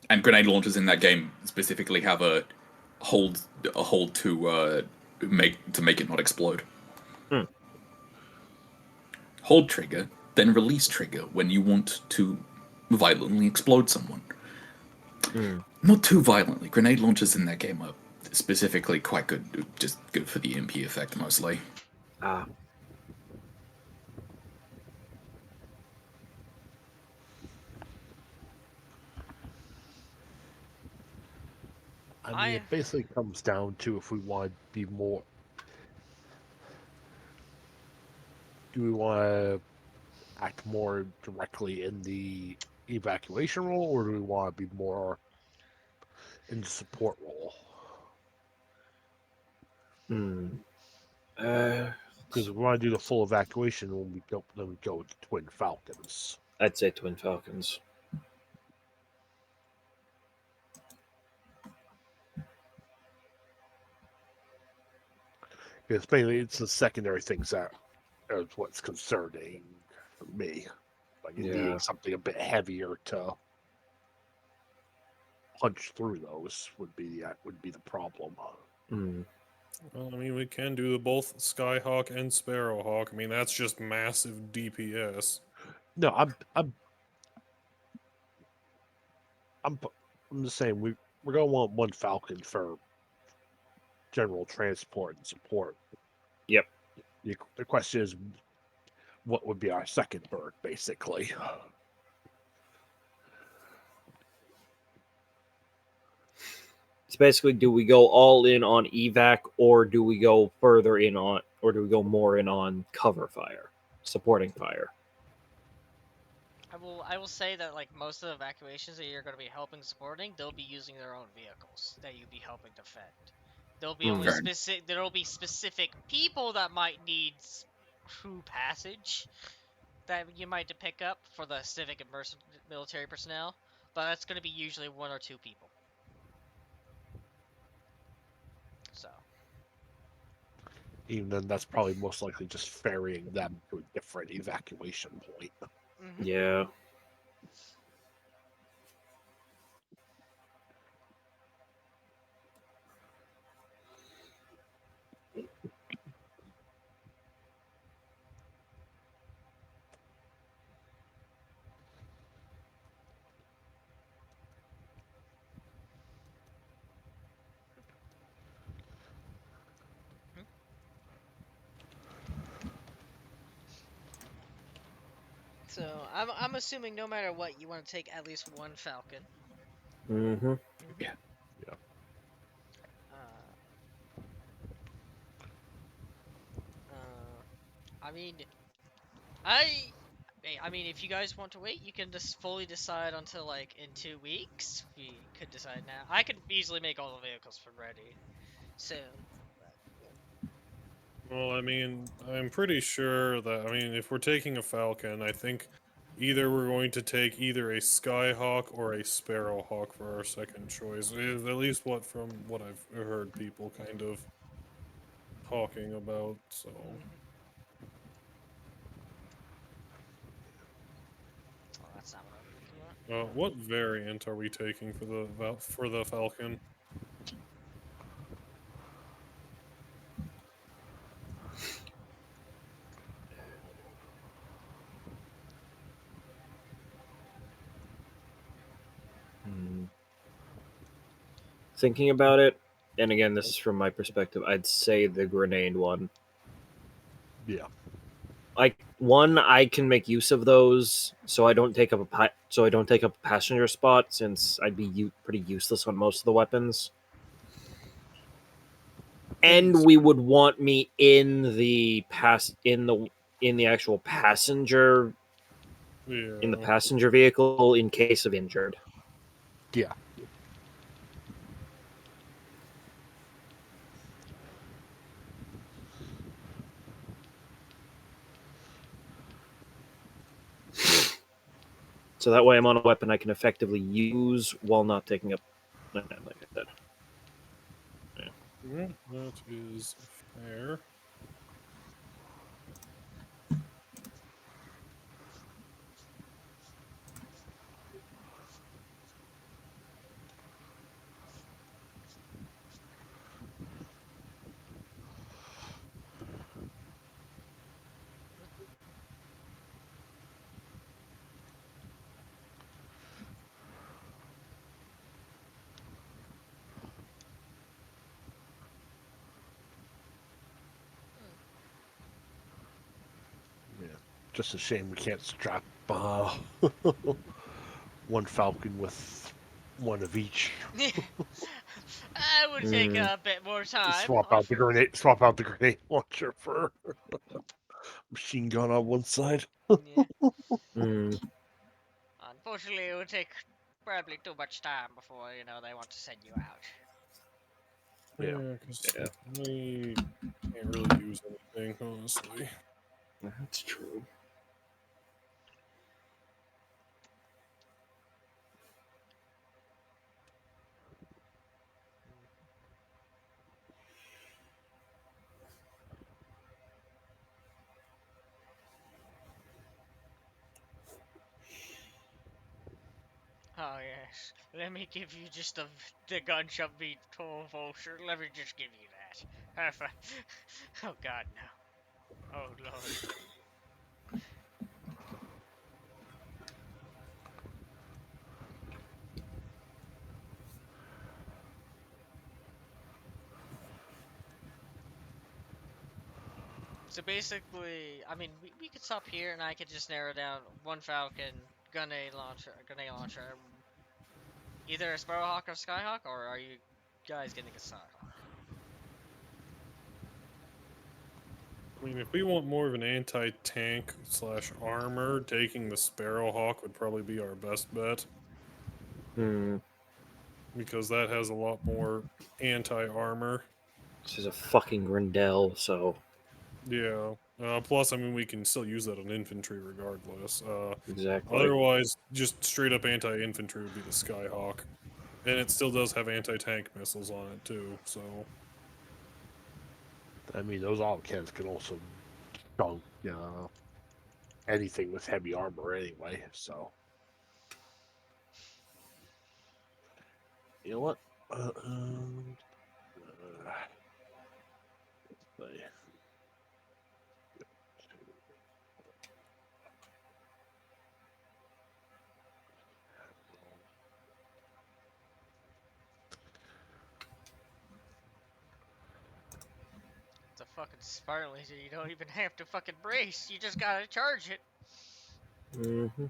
And grenade launchers in that game specifically have a hold to make it not explode. Hmm. Hold trigger, then release trigger when you want to violently explode someone. Mm. Not too violently. Grenade launchers in that game are specifically quite good, just good for the EMP effect mostly. Ah. I mean, it basically comes down to if we want to be more. Do we want to act more directly in the evacuation role, or do we want to be more in the support role? Mm. Because if we want to do the full evacuation, then we go with the Twin Falcons. I'd say Twin Falcons. Because mainly it's the secondary things that is what's concerning for me. Like needing something a bit heavier to punch through those would be the problem. Mm. Well, I mean, we can do both Skyhawk and Sparrowhawk. I mean, that's just massive DPS. No, I'm just saying we're gonna want one Falcon for general transport and support. Yep. The question is, what would be our second bird, basically? It's basically, do we go all in on evac, or do we go further in on, or do we go more in on cover fire, supporting fire? I will say that like most of the evacuations that you're going to be helping supporting, they'll be using their own vehicles that you'll be helping defend. There'll be only Fair. there'll be specific people that might need crew passage that you might to pick up for the civic and military personnel, but that's going to be usually one or two people. So. Even then, that's probably most likely just ferrying them to a different evacuation point. Mm-hmm. Yeah. So I'm assuming no matter what, you want to take at least one Falcon. Mm-hmm. Yeah. Yeah. Uh, I mean, I, I mean, if you guys want to wait, you can just fully decide until like in 2 weeks. We could decide now. I could easily make all the vehicles for ready soon. Well, I mean, I'm pretty sure that, I mean, if we're taking a Falcon, I think either we're going to take either a Skyhawk or a Sparrowhawk for our second choice. At least from what I've heard people kind of talking about. So, Oh, that's not what I'm looking at. what variant are we taking for the Falcon? Thinking about it, and again, this is from my perspective, I'd say the grenade one. Yeah. I can make use of those, so I don't take up a passenger spot, since I'd be pretty useless on most of the weapons. And we would want me in the actual passenger in the Yeah. passenger vehicle in case of injured. Yeah. So that way, I'm on a weapon I can effectively use while not taking up. Like I said. Yeah, that is fair. Yeah. Just a shame we can't strap one Falcon with one of each. I would take a bit more time. Swap out the grenade launcher for machine gun on one side. Yeah. Mm. Unfortunately, it would take probably too much time before they want to send you out. Yeah. Yeah, because Yeah. we can't really use anything, honestly. That's true. Oh yes, let me give you just the gunshot beat tool voucher. Let me just give you that. Have fun. Oh God, no. Oh Lord. So basically, I mean, we could stop here, and I could just narrow down one Falcon, grenade launcher, either a Sparrowhawk or Skyhawk, or are you guys getting a Skyhawk. I mean, if we want more of an anti-tank / armor, taking the Sparrowhawk would probably be our best bet. Because that has a lot more anti-armor. This is a fucking Grindel, so Yeah. Plus, I mean, we can still use that on infantry regardless. exactly. Otherwise, just straight up anti-infantry would be the Skyhawk. And it still does have anti-tank missiles on it, too, so... I mean, those autocannons can also dunk anything with heavy armor anyway, so. You know what? Let's see. It's a fucking Spartan laser. You don't even have to fucking brace. You just gotta charge it. Mm-hmm.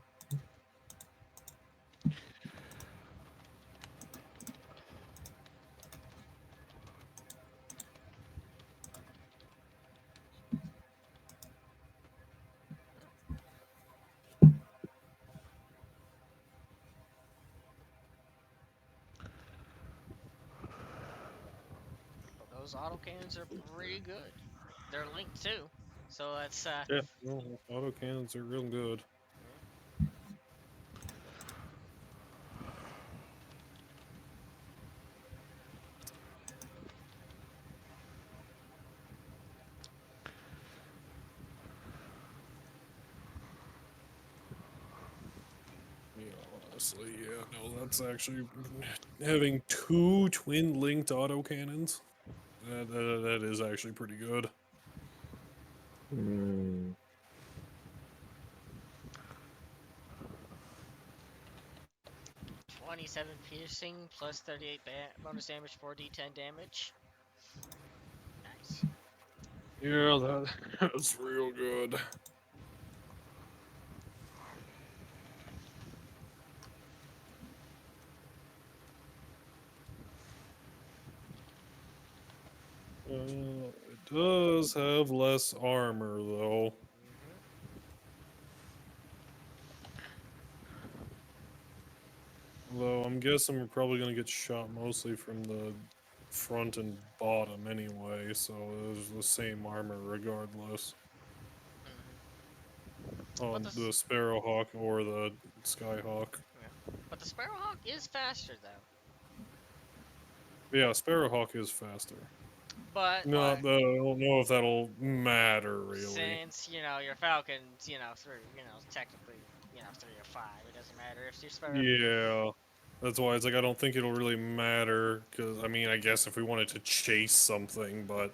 Those autocannons are pretty good. They're linked too, so that's Yeah, no, autocannons are real good. Yeah, honestly, yeah, no, that's actually... Having 2 twin-linked autocannons, that is actually pretty good. 27 piercing plus 38 bonus damage, 4d10 damage. Nice. Yeah, that's real good. It does have less armor, though. Although I'm guessing we're probably going to get shot mostly from the front and bottom anyway, so it's the same armor regardless. On But the Sparrowhawk or the Skyhawk. But the Sparrowhawk is faster though. Yeah, Sparrowhawk is faster. But Not that I don't know if that'll matter really. Since your Falcon's through technically 3 or 5, it doesn't matter if you're Sparrow. Yeah, that's why it's like I don't think it'll really matter because I mean I guess if we wanted to chase something, but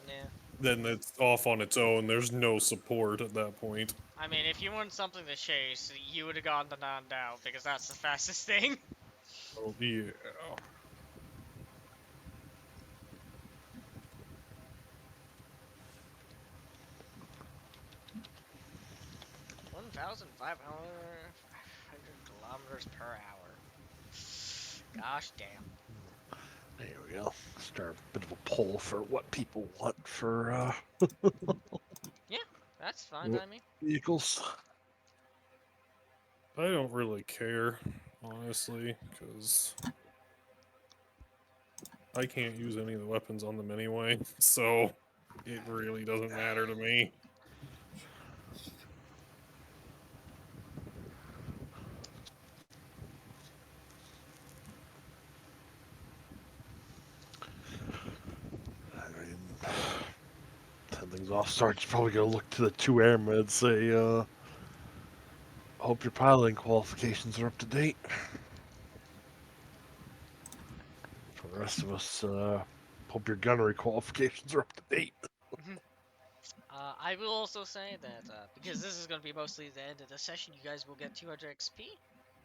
then it's off on its own. There's no support at that point. I mean, if you want something to chase, you would have gone the non-doubt because that's the fastest thing. Oh yeah. 1,500 kilometers per hour. Gosh damn. There we go. Start a bit of a poll for what people want for Yeah, that's fine by me. vehicles. I don't really care, honestly, because I can't use any of the weapons on them anyway, so it really doesn't matter to me. I mean, 10 things off, Sarge's probably gonna look to the 2 airmen and say, hope your piloting qualifications are up to date. For the rest of us, hope your gunnery qualifications are up to date. I will also say that because this is going to be mostly the end of the session, you guys will get 200 XP,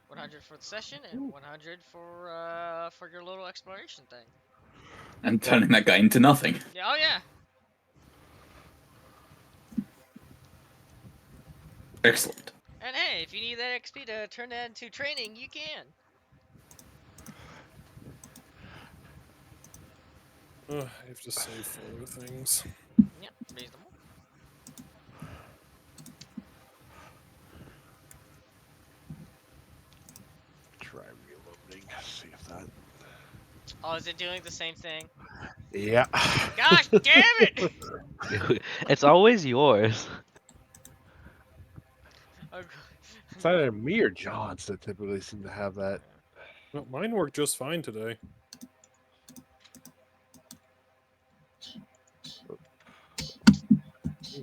100 for the session, and 100 for your little exploration thing. And turning that guy into nothing. Yeah, oh yeah. Excellent. And hey, if you need that XP to turn that into training, you can. I have to save for other things. Yeah, reasonable. Try reloading. See if that. Oh, is it doing the same thing? Yeah. Gosh damn it! It's always yours. Oh, It's either me or John's that typically seem to have that. Well, mine worked just fine today.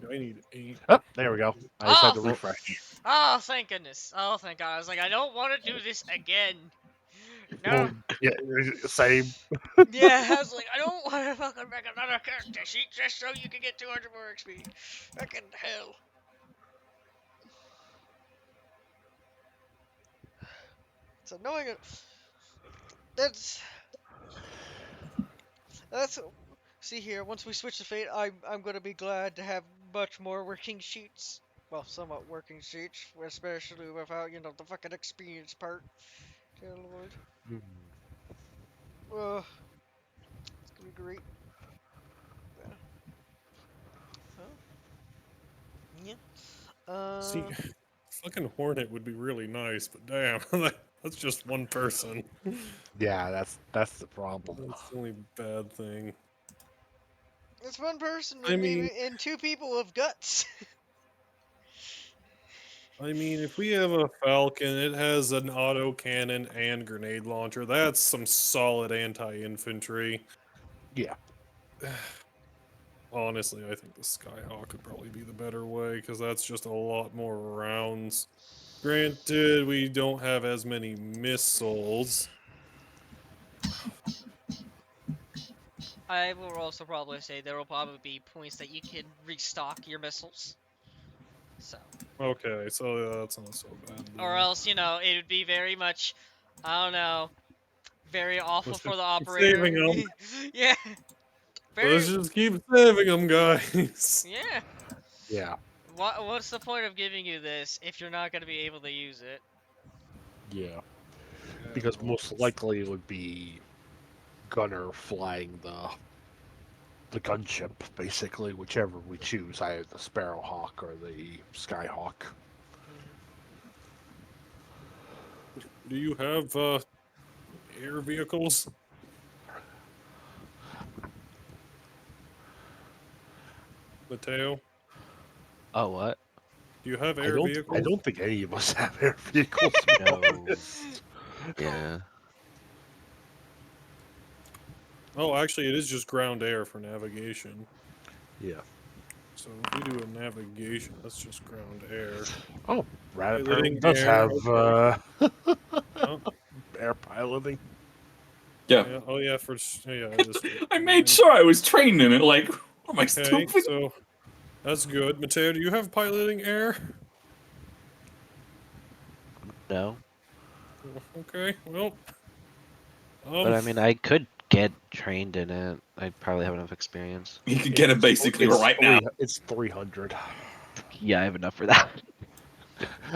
I need 8. Oh, there we go. I just Oh, had to refresh. oh, thank goodness. Oh, thank God. I was like, I don't want to do this again. No. Well, yeah, same. Yeah, I was like, I don't want to fucking make another character sheet just so you can get 200 more XP. Fucking hell. It's annoying. That's that's. See here, once we switch to Fate, I'm gonna be glad to have much more working sheets. Well, somewhat working sheets, especially without the fucking experience part. Dear Lord. Hmm. It's gonna be great. Yeah. Huh? Yeah. See, fucking Hornet would be really nice, but damn, that's just one person. Yeah, that's the problem. That's the only bad thing. It's one person I and mean, maybe and two people with guts. if we have a Falcon, it has an auto cannon and grenade launcher. That's some solid anti-infantry. Yeah. Honestly, I think the Skyhawk would probably be the better way because that's just a lot more rounds. Granted, we don't have as many missiles. I will also probably say there will probably be points that you can restock your missiles. So. Okay, so that's not so bad. Or Then. else, it would be very much, I don't know, very awful Let's for just the keep saving operator. them. Yeah. Very. Let's just keep saving them, guys. Yeah. Yeah. What's the point of giving you this if you're not going to be able to use it? Yeah. Because most likely it would be Gunner flying the gunship, basically, whichever we choose, either the Sparrowhawk or the Skyhawk. Do you have air vehicles? Mateo, Oh, what? do you have I air don't. vehicles? I don't think any of us have air vehicles. No. Yeah. Oh, actually, it is just ground air for navigation. Yeah. So if we do a navigation, that's just ground air. Oh, Piloting Rabbit does air, have Oh, air piloting. Yeah. yeah. Oh, yeah. It is. I made sure I was trained in it. Like, am I Okay, stupid? so that's good. Mateo, do you have piloting air? No. Okay, well. But I could get trained in it. I'd probably have enough experience. You could get it basically It's right now. It's 300. Yeah, I have enough for that.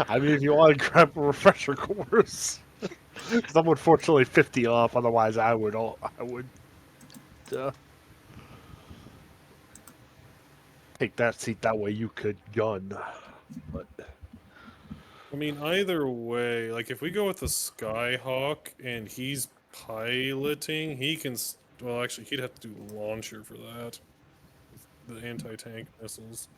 I mean, if you want to grab a refresher course, because I'm unfortunately 50 off. Otherwise, I would. Take that seat. That way, you could gun. But Either way, like if we go with the Skyhawk and he's piloting, he can. Well, actually, he'd have to do the launcher for that. The anti-tank missiles.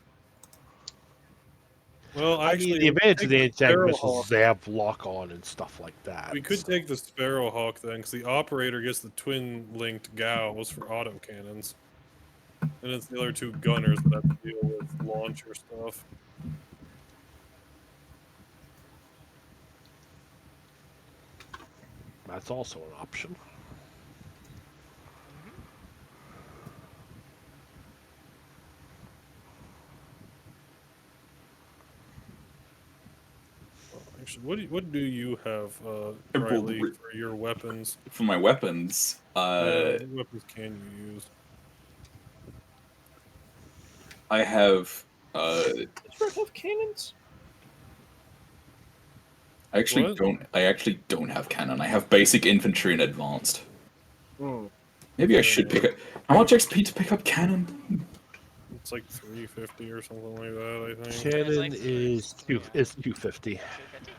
Well, actually, the advantage of the anti-tank Sparrowhawk. missiles is they have lock-on and stuff like that. We could take the Sparrowhawk then, because the operator gets the twin-linked GAUs for autocannons. And it's the other two gunners that have to deal with launcher stuff. That's also an option. Actually, what do you have, I rolled Riley, for your weapons? For my weapons, What weapons can you use? I have. Does Red have cannons? I actually What? don't. I actually don't have cannon. I have basic infantry and advanced. Hmm. Maybe I should pick up. How much XP to pick up cannon? It's like 350 or something like that, I think. It's Cannon like is yeah. 250 250.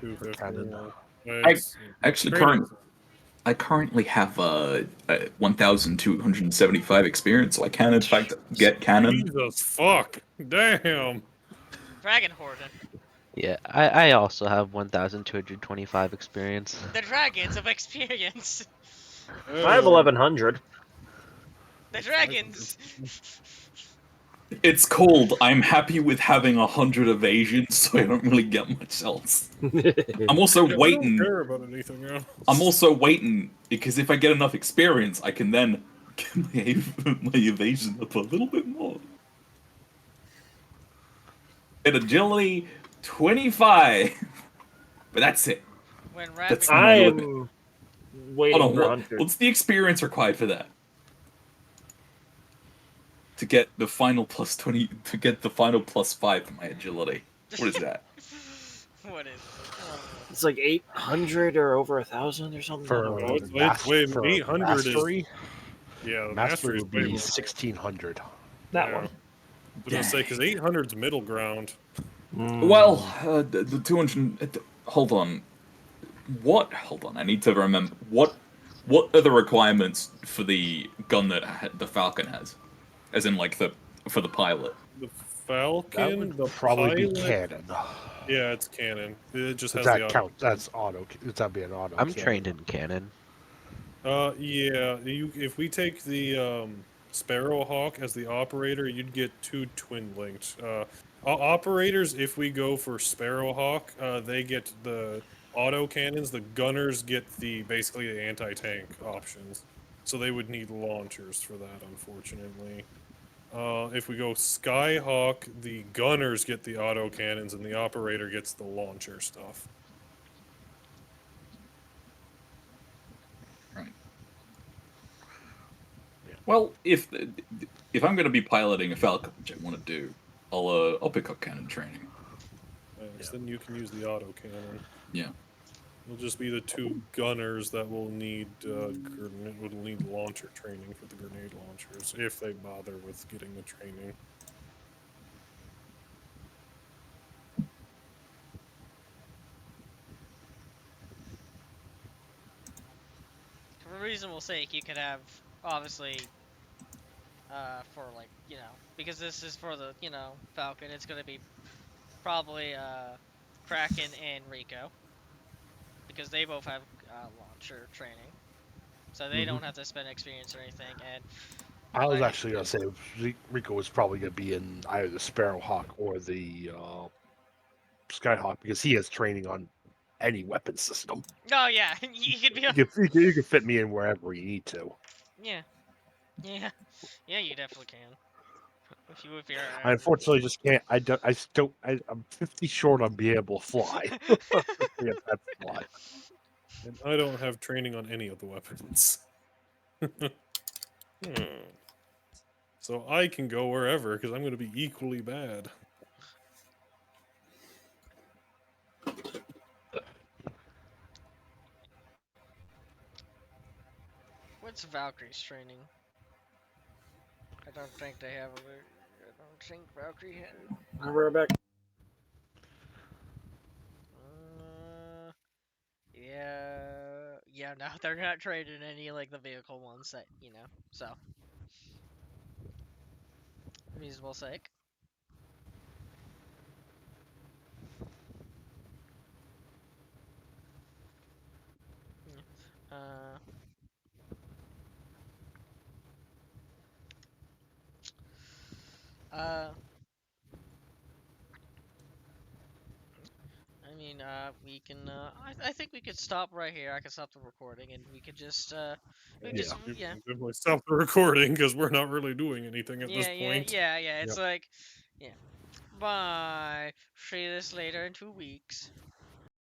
250. cannon. Yeah. I It's, actually training's- I currently have 1,275 experience, so I can in fact get cannon. Jesus fuck. Damn. Dragon Horden. Yeah, I also have 1,225 experience. The dragons of experience. I have 1100. The dragons. It's cold. I'm happy with having 100 evasion, so I don't really get much else. I'm also Yeah, I don't waiting. care about anything else. I'm also waiting because if I get enough experience, I can then get my evasion up a little bit more. At agility 25, but that's it. When Rat That's becomes I my am limit. waiting Hold on, for Hunter. what's the experience required for that? To get the final plus 20, to get the final plus 5 for my agility. What is that? What is it? It's like 800 or over 1,000 or something. I don't For, know. Wait, for 800 is- mastery, Yeah, the mastery mastery is would way be more. 1600. That Yeah. one. I was gonna say, because 800's middle ground. Well, the 200. Hold on. What? Hold on. I need to remember. What are the requirements for the gun that the Falcon has? As in, like, for the pilot. The That Falcon, would the probably be pilot- cannon. Yeah, it's cannon. It just has Does the that auto. count? That's auto. That'd be an auto. I'm cannon. trained in cannon. Yeah. If we take the Sparrowhawk as the operator, you'd get 2 twin linked. Operators, if we go for Sparrowhawk, they get the auto cannons. The gunners get basically the anti-tank options. So they would need launchers for that, unfortunately. If we go Skyhawk, the gunners get the auto cannons, and the operator gets the launcher stuff. Right. Well, if I'm going to be piloting a Falcon, which I want to do, I'll pick up cannon training. Thanks. Then you can use the auto cannon. Yeah. It'll just be the 2 gunners that will need launcher training for the grenade launchers, if they bother with getting the training. For reasonable sake, you could have obviously, for like because this is for the Falcon, it's gonna be probably Kraken and Rico because they both have launcher training, so they don't have to spend experience or anything. And I was actually gonna say Rico was probably gonna be in either the Sparrowhawk or the Skyhawk because he has training on any weapon system. oh yeah, you could be You can fit me in wherever you need to. yeah, you definitely can. If you're I unfortunately just can't. I'm 50 short on being able to fly. Yeah, that's why. And I don't have training on any of the weapons. So I can go wherever because I'm going to be equally bad. What's Valkyrie's training? I don't think they have I don't think Valkyrie had. We're back. Yeah, no, they're not trading any like the vehicle ones that so reasonable sake. Uh, I mean, we can. I think we could stop right here. I can stop the recording, and we could just. We could just. You Yeah. can definitely stop the recording because we're not really doing anything at this point. Yeah. It's like, yeah. Bye. See this later in 2 weeks.